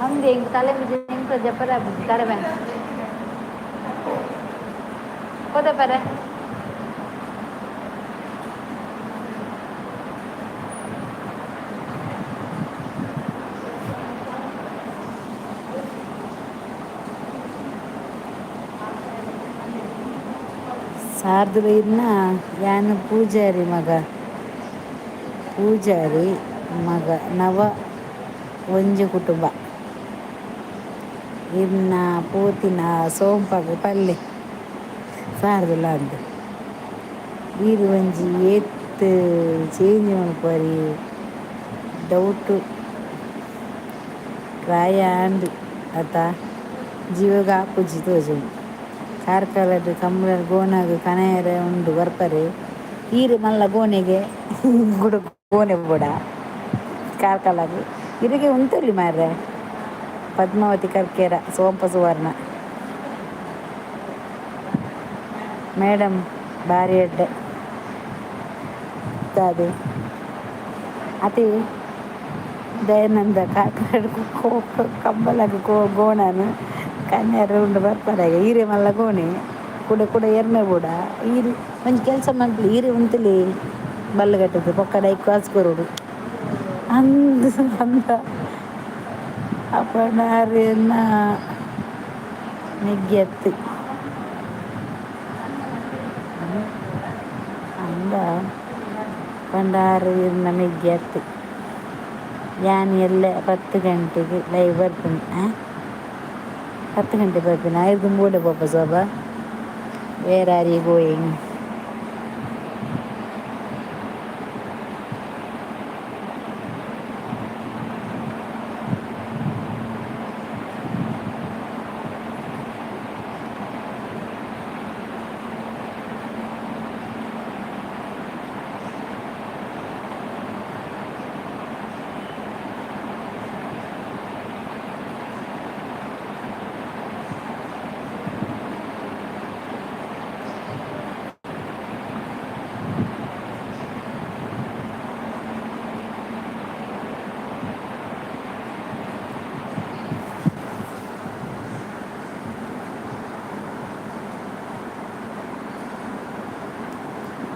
ಹಂಗೆ ಹಿಂಗೆ ತಲೆ ಹಿಂಗೆ ಜಪ್ಪರ ತಲೆ ಬ್ಯಾನ್ ಕೋದೆ ಪರ ಸಾರ್ದುಲು ಇನ್ನ ಯಾನು ಪೂಜಾರಿ ಮಗ ನವ ಒಂಜಿ ಕುಟುಂಬ ಇನ್ನ ಪೂತಿನ ಸೋಂಪಾಗ ಪಲ್ಲೆ ಸಾರ್ದುಲ ಅಂದು ಇದು ಒಂಜಿ ಎತ್ತು ಚೇಂಜ್ ಮಲ್ಪರಿ ಡೌಟು ಪ್ರಾಯ ಅಂಡು ಆತ ಜೀವಗ ಆಪುಜಿ ತೋಜುಂಡು ಕಾರ್ಕಳದ ಕಂಬಳ ಗೋನಾಗ ಕಣಯರ ಉಂಡು ಬರ್ಪರೆ ಈರು ಮಲ್ಲ ಗೋನೆಗೆ ಗುಡ ಗೋನೆ ಬುಡ ಕಾರ್ಕಳಗ ಇರಿಗೆ ಉಂತಲ್ಲಿ ಮಾರ್ರೆ ಪದ್ಮಾವತಿ ಕರ್ಕೇರ ಸೋಂಪ ಸುವರ್ಣ ಮೇಡಮ್ ಭಾರಿ ಎಡ್ಡೆ ಅದು ಅತಿ ದಯಾನಂದ ಕಾರ್ಕಳ ಕಂಬಳಗ ಗೋಣನು ಕನ್ಯಾರ ಉಂಡು ಬರ್ಪರಾಗ ಈರೆ ಮಲ್ಲ ಗೋಣೆ ಕೂಡ ಎರ್ಮೆ ಬೂಡ ಈರು ಒಂಜಿ ಕೆಲಸ ಮಾಡ್ಲಿ ಈರೆ ಉಂತಲಿ ಬಲ್ಲಗಟ್ಟದು ಪೊಕ್ಕಡ ಕಾಸ್ಕೊರೋಡು ಅಂದ ಅಪ್ಪನಾರಿನ ನೆಗ್ಗೆತ್ತು ಅಂದ ಪಂಡಾರು ಇರ್ನ ಮೆಗ್ಗೆತ್ತು ಯಾನ್ ಎಲ್ಲ 10 ಗಂಟೆಗೆ ಲೈವ್ ಬರ್ತೀನಿ 10 ಗಂಟೆ ಬರ್ತೀನಿ ಐದು ಮೂಡೆ ಪಾಪ ಸೋಬ ವೇರ್ ಆರ್ ಯು ಗೋಯಿಂಗ್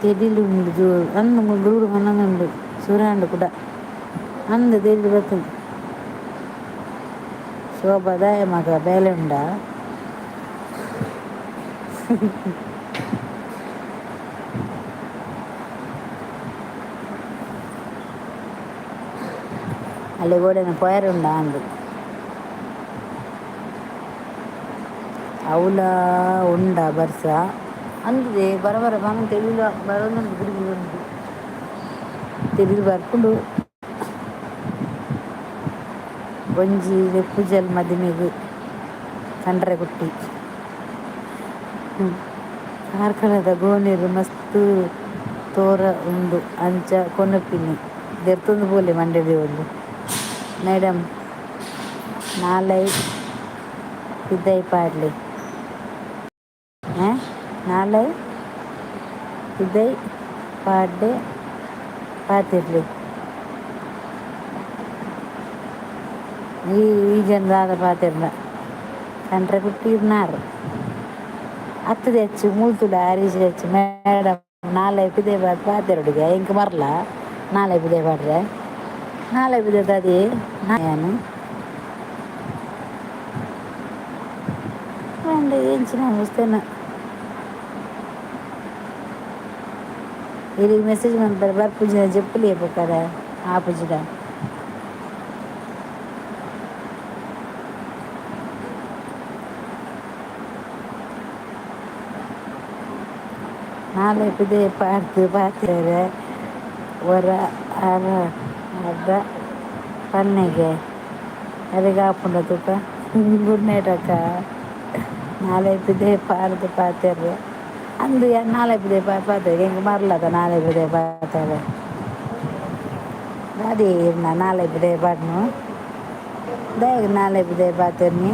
తెలీలుండు అందు ముగ్గురు అన్ననుండు సూర్యాండు కూడా అందు తెలీలు బతుంది శోభదాయ మగ ಬೇಲೆಂಡ ಅಲ್ಲಿ ಕೂಡ ಪೋಯರುಂಡ ಅಂದು ಅವಳ ಉಂಡ ಬರ್ಸ ಅಂದಿದೆ ಬರಬರ ಬಾನು ತೆಲಿಲ ಬರೋದು ಗುರುಗುಂಡು ತೆಲಿಲು ಬರ್ಕೊಂಡು ಒಂಜಿ ಪೂಜಲ್ ಮದಿಮೆಗು ಕಂಡ್ರೆ ಕುಟ್ಟಿ ಕಾರ್ಕಳದ ಗೋಣಿರು ಮಸ್ತ್ ತೋರ ಉಂಡು ಅಂಚ ಕೊನಪಿನಿ ದೆರ್ತೊಂದು ಬೋಲೆ ಮಂಡ್ಯದ ಒಂದು ಮೇಡಮ್ ನಾಳೆ ಇದ್ದೈ ಪಾಡ್ಲಿ ನಾಳೆ ಇದ್ದೈ ಪಾಡ್ಡೆ ಪಾತಿರ್ಲಿ ಈ ಜನರಾದ ಪಾತಿರ್ಲ ಕಂಡ್ರೆ ಕುಟ್ಟಿರ್ನಾರು ಹತ್ತು ತೆಚ್ಚು ಮೂಲ್ತುಡ ಹರೀಶ್ ತೆಚ್ಚು ಮೇಡಮ್ ನಾಳೆ ಪಿದೆ ಪಾತಿರುಡಿಗೆ ಇಂಕ ಬರಲ ನಾಳೆ ಪಿದೆ ಪಾಡ್ರೆ ನಾಳೆ ಪಿದೆ ತದಿ ನಾನು വേണ്ട ഏഞ്ചിന వస్తేనా ఇది మెసేజ్ పంపారు బర్పుజిన చెప్పులేపు కదా ఆపుజిన நாளை புதே பார்த்து பார்த்துற ஒரு அரை அட பண்ணைಗೆ ಅದಕ್ಕೆ ಹಾಕೊಂಡ ತೂಕ ಗುಡ್ ನೈಟ್ ಅಕ್ಕ ನಾಳೆ புதே பார்த்து பார்த்துற ಅಂದು ನಾಳೆ புதே பார்த்து ಹೆಂಗೆ ಮರಲದ ನಾಳೆ புதே பார்த்தாರೆ ಅದೇ ನಾಳೆ புதே ಪಾಡ್ನು ದೇಗ ನಾಳೆ புதே பார்த்துರ್ನಿ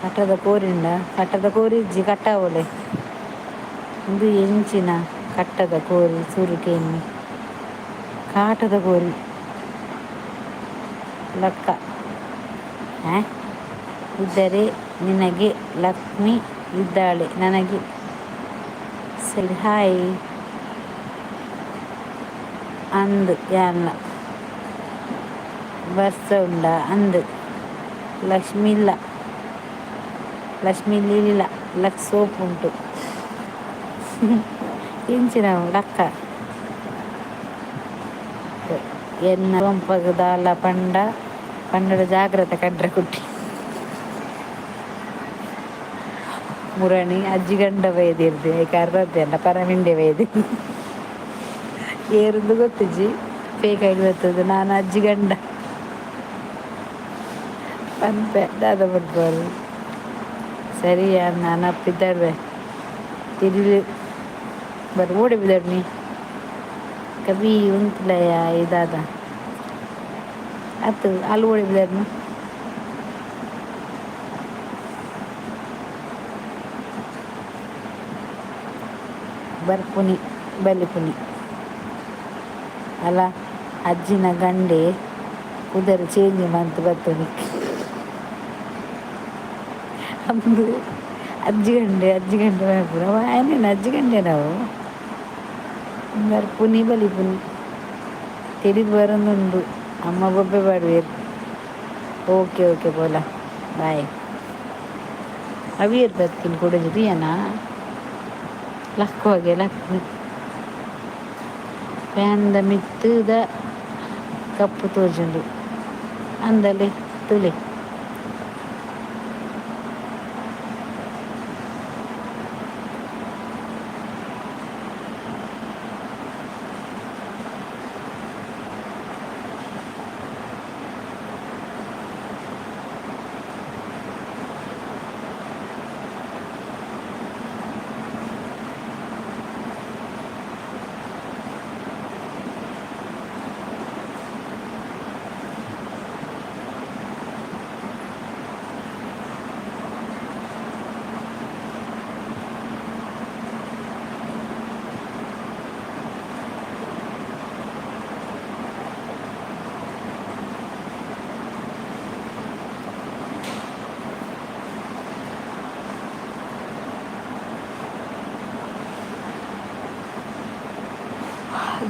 ಕಟ್ಟದ ಕೋರಿಂಡ ಕಟ್ಟದ ಕೋರಿ ಇಜ್ಜಿ ಕಟ್ಟಾವಳೆ ಇದು ಎಂಚಿನ ಕಟ್ಟದ ಕೋರಿ ಸುರುಕೆಣ್ಣಿ ಕಾಟದ ಕೋರಿ ಲಕ್ಕ ಇದ್ದರೆ ನಿನಗೆ ಲಕ್ಷ್ಮಿ ಇದ್ದಾಳೆ ನನಗೆ ಸರಿ ಹಾಯ್ ಅಂದು ಯಾನ ಬರ್ಸ ಉಂಡ ಅಂದು ಲಕ್ಷ್ಮಿ ಇಲ್ಲ ಲಕ್ಷ್ಮಿ ಇಲ್ಲ ಲಕ್ಷ ಸೋಪ್ ಉಂಟು ಇಂಚಿನ ಲಕ್ಕ ಎನ್ನ ಸೊಂಪಗದಾಲ ಪಂಡದ ಜಾಗ್ರತೆ ಕಡ್ರೆ ಕುಟ್ಟಿ ಮುರಣಿ ಅಜ್ಜಿ ಗಂಡ ವೈದ್ಯರ್ದು ಕರ್ರದ್ದೆಲ್ಲ ಪರಮಿಂಡೆ ವೈದ್ಯ ಏರುದು ಗೊತ್ತಿಜ್ಜಿ ಬೇಕಾಗಿ ಬರ್ತದೆ ನಾನು ಅಜ್ಜಿ ಗಂಡ ಪಂಪೆ ದಾದ ಬಿಡ್ಬಾರ್ದು ಸರಿ ನಾನು ಅಪ್ಪಿದ್ದಾಡ್ವೆ ತಿರುಗಿ ಬರ್ ಓಡಿ ಬಿದ್ದಾಡ್ನಿ ಕಬಿ ಉಂಟಲಯ್ಯ ಇದಾದ ಆತು ಅಲ್ಲಿ ಓಡಿ ಬಿದ್ದಾಡ್ನು ಬರ್ಪುನಿ ಬಲಿಪುನಿ ಅಲ್ಲ ಅಜ್ಜಿನ ಗಂಡೆ ಕುದರ್ ಚೇಂಜ್ ಮಂತ್ ಬರ್ತುನಿ ಅಂದು ಅಜ್ಜಿ ಗಂಡೆ ಮಾಡ್ಬಿಡ ಏನೇನು ಅಜ್ಜಿ ಗಂಡೆ ನಾವು ಬರ್ಪುನಿ ಬಲಿಪುನಿ ತಿಳಿದು ಬರೋದುಂಡು ಅಮ್ಮ ಬೊಬ್ಬೆ ಬಾಡುವೇರು ಓಕೆ ಓಕೆ ಬೋಲ ಬಾಯ್ ಅವಿಯರ್ ಬತ್ಕಿನ್ ಕೊಡೋದು ರಿಯನಾ ಲಕ್ಕೋಗೆ ಲಕ್ಷ್ಮಿ ಪ್ಯಾಂದ ಮಿತ್ತದ ಕಪ್ಪು ತೋಜುಂಡು ಅಂದಲ್ಲಿ ತುಳಿ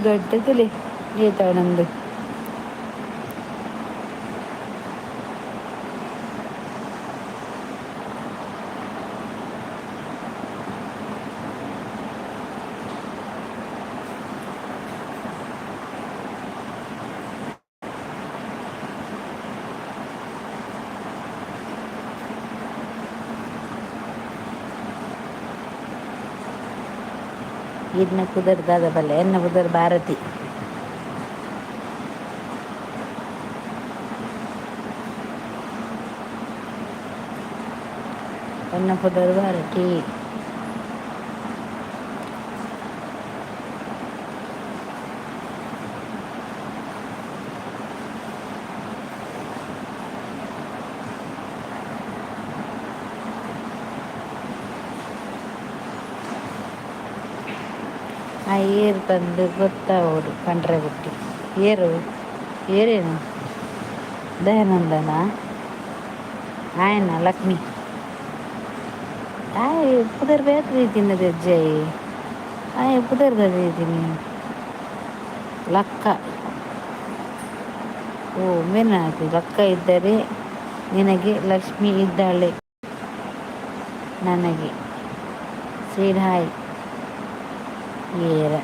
ಗಟ್ಟದಲ್ಲಿ ಏತಾವ ನಮ್ದು ಇನ್ನ ಕುದರ್ದಾದ ಬಲ್ಲೆ ಎನ್ನ ಕುದರ್ ಭಾರತಿ ಎನ್ನ ಕುದರ್ ಭಾರತಿ ಆ ಏರು ತಂದು ಗೊತ್ತಾಗೋದು ಕಂಡ್ರೆ ಬಿಟ್ಟು ಏರು ಏರೇನು ದಯಾನಂದನ ಆಯನ ಲಕ್ಷ್ಮಿ ಆಯ್ ಪುದರ್ ಬೇರೆ ತಿನ್ನದ ಅಜ್ಜಯ್ ಆಯ್ ಪುದರ್ ಗದೀನಿ ಲಕ್ಕ ಓ ಮೇನಾಗಿ ಲಕ್ಕ ಇದ್ದರೆ ನಿನಗೆ ಲಕ್ಷ್ಮಿ ಇದ್ದಾಳೆ ನನಗೆ ಸೀಡ್ ಹಾಯ್ ಏರ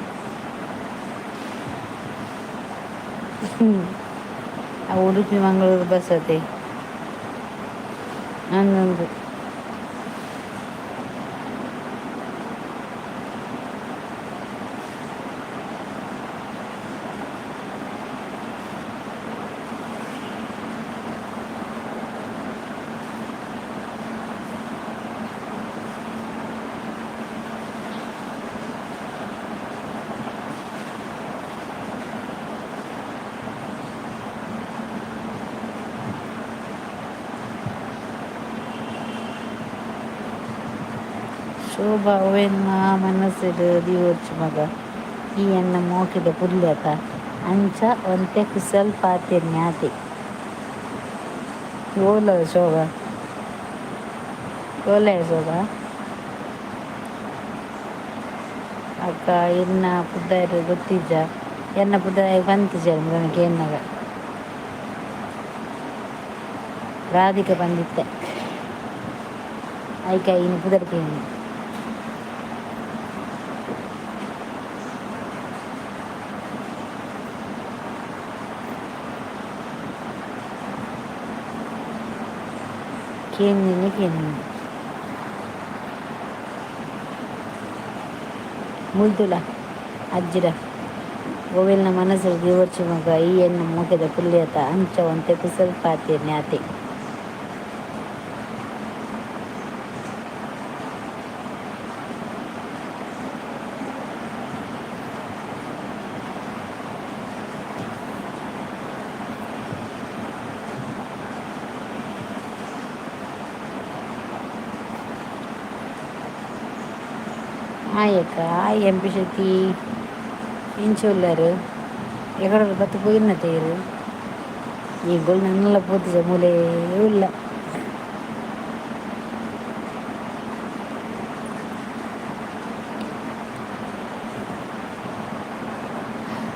ಆ ಉಡುಪಿ ಮಂಗಳೂರು ಬಸತೆ ಹನ್ನೊಂದು ಶೋಭಾ ಅವೆನ್ನ ಮನಸ್ಸಿಡು ದಿವೋರ್ಚು ಮಗ ಈ ಎನ್ನ ಮೋಕಿದ ಪುಲ್ಯತ ಅಂಚ ಒಂತೆ ಕುಸಲ್ ಪಾತಿರ್ನ್ಯಾತಿ ಓಲ ಶೋಭಾ ಓಲೆ ಶೋಭಾ ಅಕ್ಕ ಎನ್ನ ಪುದ್ದಾರು ಗೊತ್ತಿಜ್ಜ ಎನ್ನ ಪುದ್ದಾಯ ಬಂತಿಜ ನನಗೆ ಎನ್ನಗ ರಾಧಿಕ ಬಂದಿತ್ತೆ ಐಕ ಇನ್ನು ಪುದರ್ಕೆ ಕೇಂದ್ರ ಮುಲ್ತುಲ ಅಜ್ಜಿರ ಗೋವಿಲ್ನ ಮನಸ್ಸು ದೇವರ್ಚು ಮಗ ಈ ಎನ್ನ ಮೂಟದ ಪುಲ್ಯತ ಅಂಚ ಒಂತೆ ಕುಸಲ್ ಪಾತಿ ನ್ಯಾತೆ ಆಯಕ್ಕ ಆಯ್ ಎಂಪಿ ಶಕ್ತಿ ಇಂಚುಲ್ಲರು ಎಕಡ ಬತ್ತು ಪೋಯಿನ ತೇರು ಈ ಗೋಲ್ ನನ್ನೆಲ್ಲ ಪೋತಿಜ ಮೂಲೆ ಇಲ್ಲ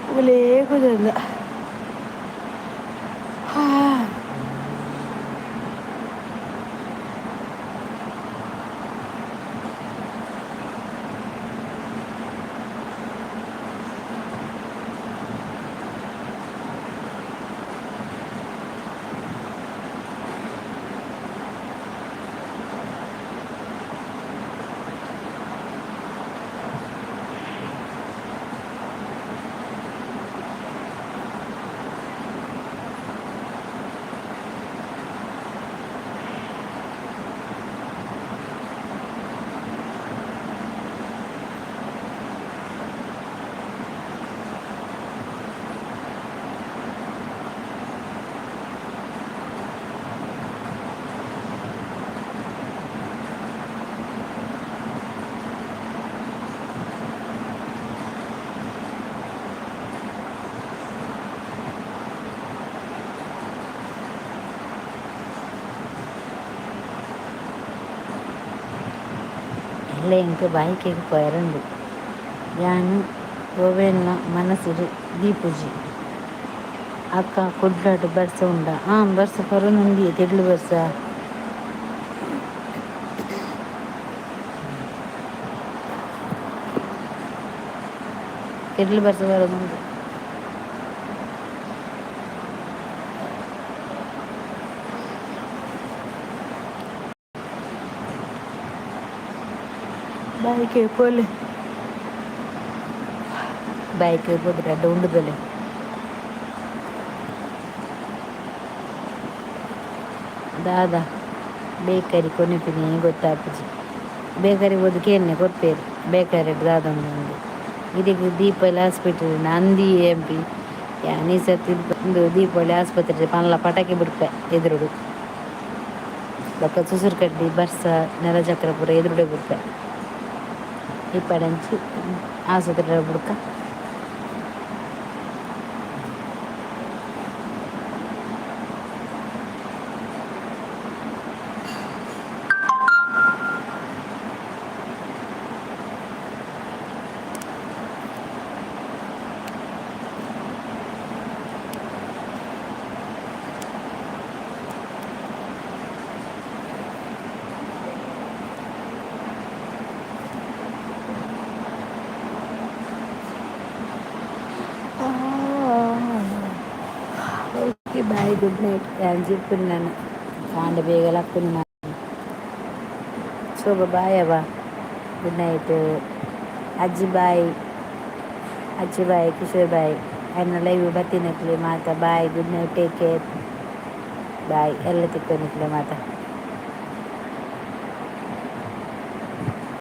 ಮೂಲೆ ಕುದಲ್ಲ இல்லை எனக்கு பைக்கு போயிருந்து யானு ఓవెన్న మనసిరు దీపుజీ అక్క కొట్లాట బర్స ఉండ బర్స పరునుంది తెడ్లు బర్స తెడ్లు బర్స పరునుంది బైక్ పోలే ಬೈಕ್ ಕುದುರೆ ಉಂಡುದಲೆ ದಾದ ಬೇಕರಿ ಕೊನೆಪಿನಿ ಗೊತ್ತಾಪುಜಿ ಬೇಕರಿ ಓದಕ್ಕೆ ಎಣ್ಣೆ ಕೊಡ್ಪೇರು ಬೇಕರಿ ದಾದ ಒಂದು ಇದಕ್ಕೆ ದೀಪಾವಳಿ ಹಾಸ್ಪಿಟಲ್ ನಂದಿ ಎಂಪಿ ಯಾನಿ ಸತಿ ಒಂದು ದೀಪಾವಳಿ ಆಸ್ಪತ್ರೆ ಪನ್ಲ ಪಟಾಕಿ ಬಿಡ್ಪೆ ಎದುರುಡು ಬೊಕ್ಕ ಸುಸುರು ಕಡ್ಡಿ ಬರ್ಸ ನೆಲ ಚಕ್ರಪುರ ಎದುರುಡೆ ಬಿಡ್ಪೆ ಇಪ್ಪಡಂಚಿ ಆಸ್ಪತ್ರೆ ಬಿಡ್ಕ ఓకే బాయ్ గుడ్ నైట్ అని చెప్పున్నాను కాండ బేగలక్కుని శోభ బాయ్ అవ్వ గుడ్ నైట్ ಅಜ್ಜಿ ಬಾಯ್ ಅಜ್ಜಿ ಬಾಯ್ ಕಿಶೋರ್ ಬಾಯ್ ಅನ್ನ ಲೈವ್ ಬರ್ತೀನಕ್ಲೆ ಮಾತಾ bye good night take care bye ಎಲ್ಲ ತಿಕ್ಕೋನಿಕ್ಲೆ ಮಾತಾ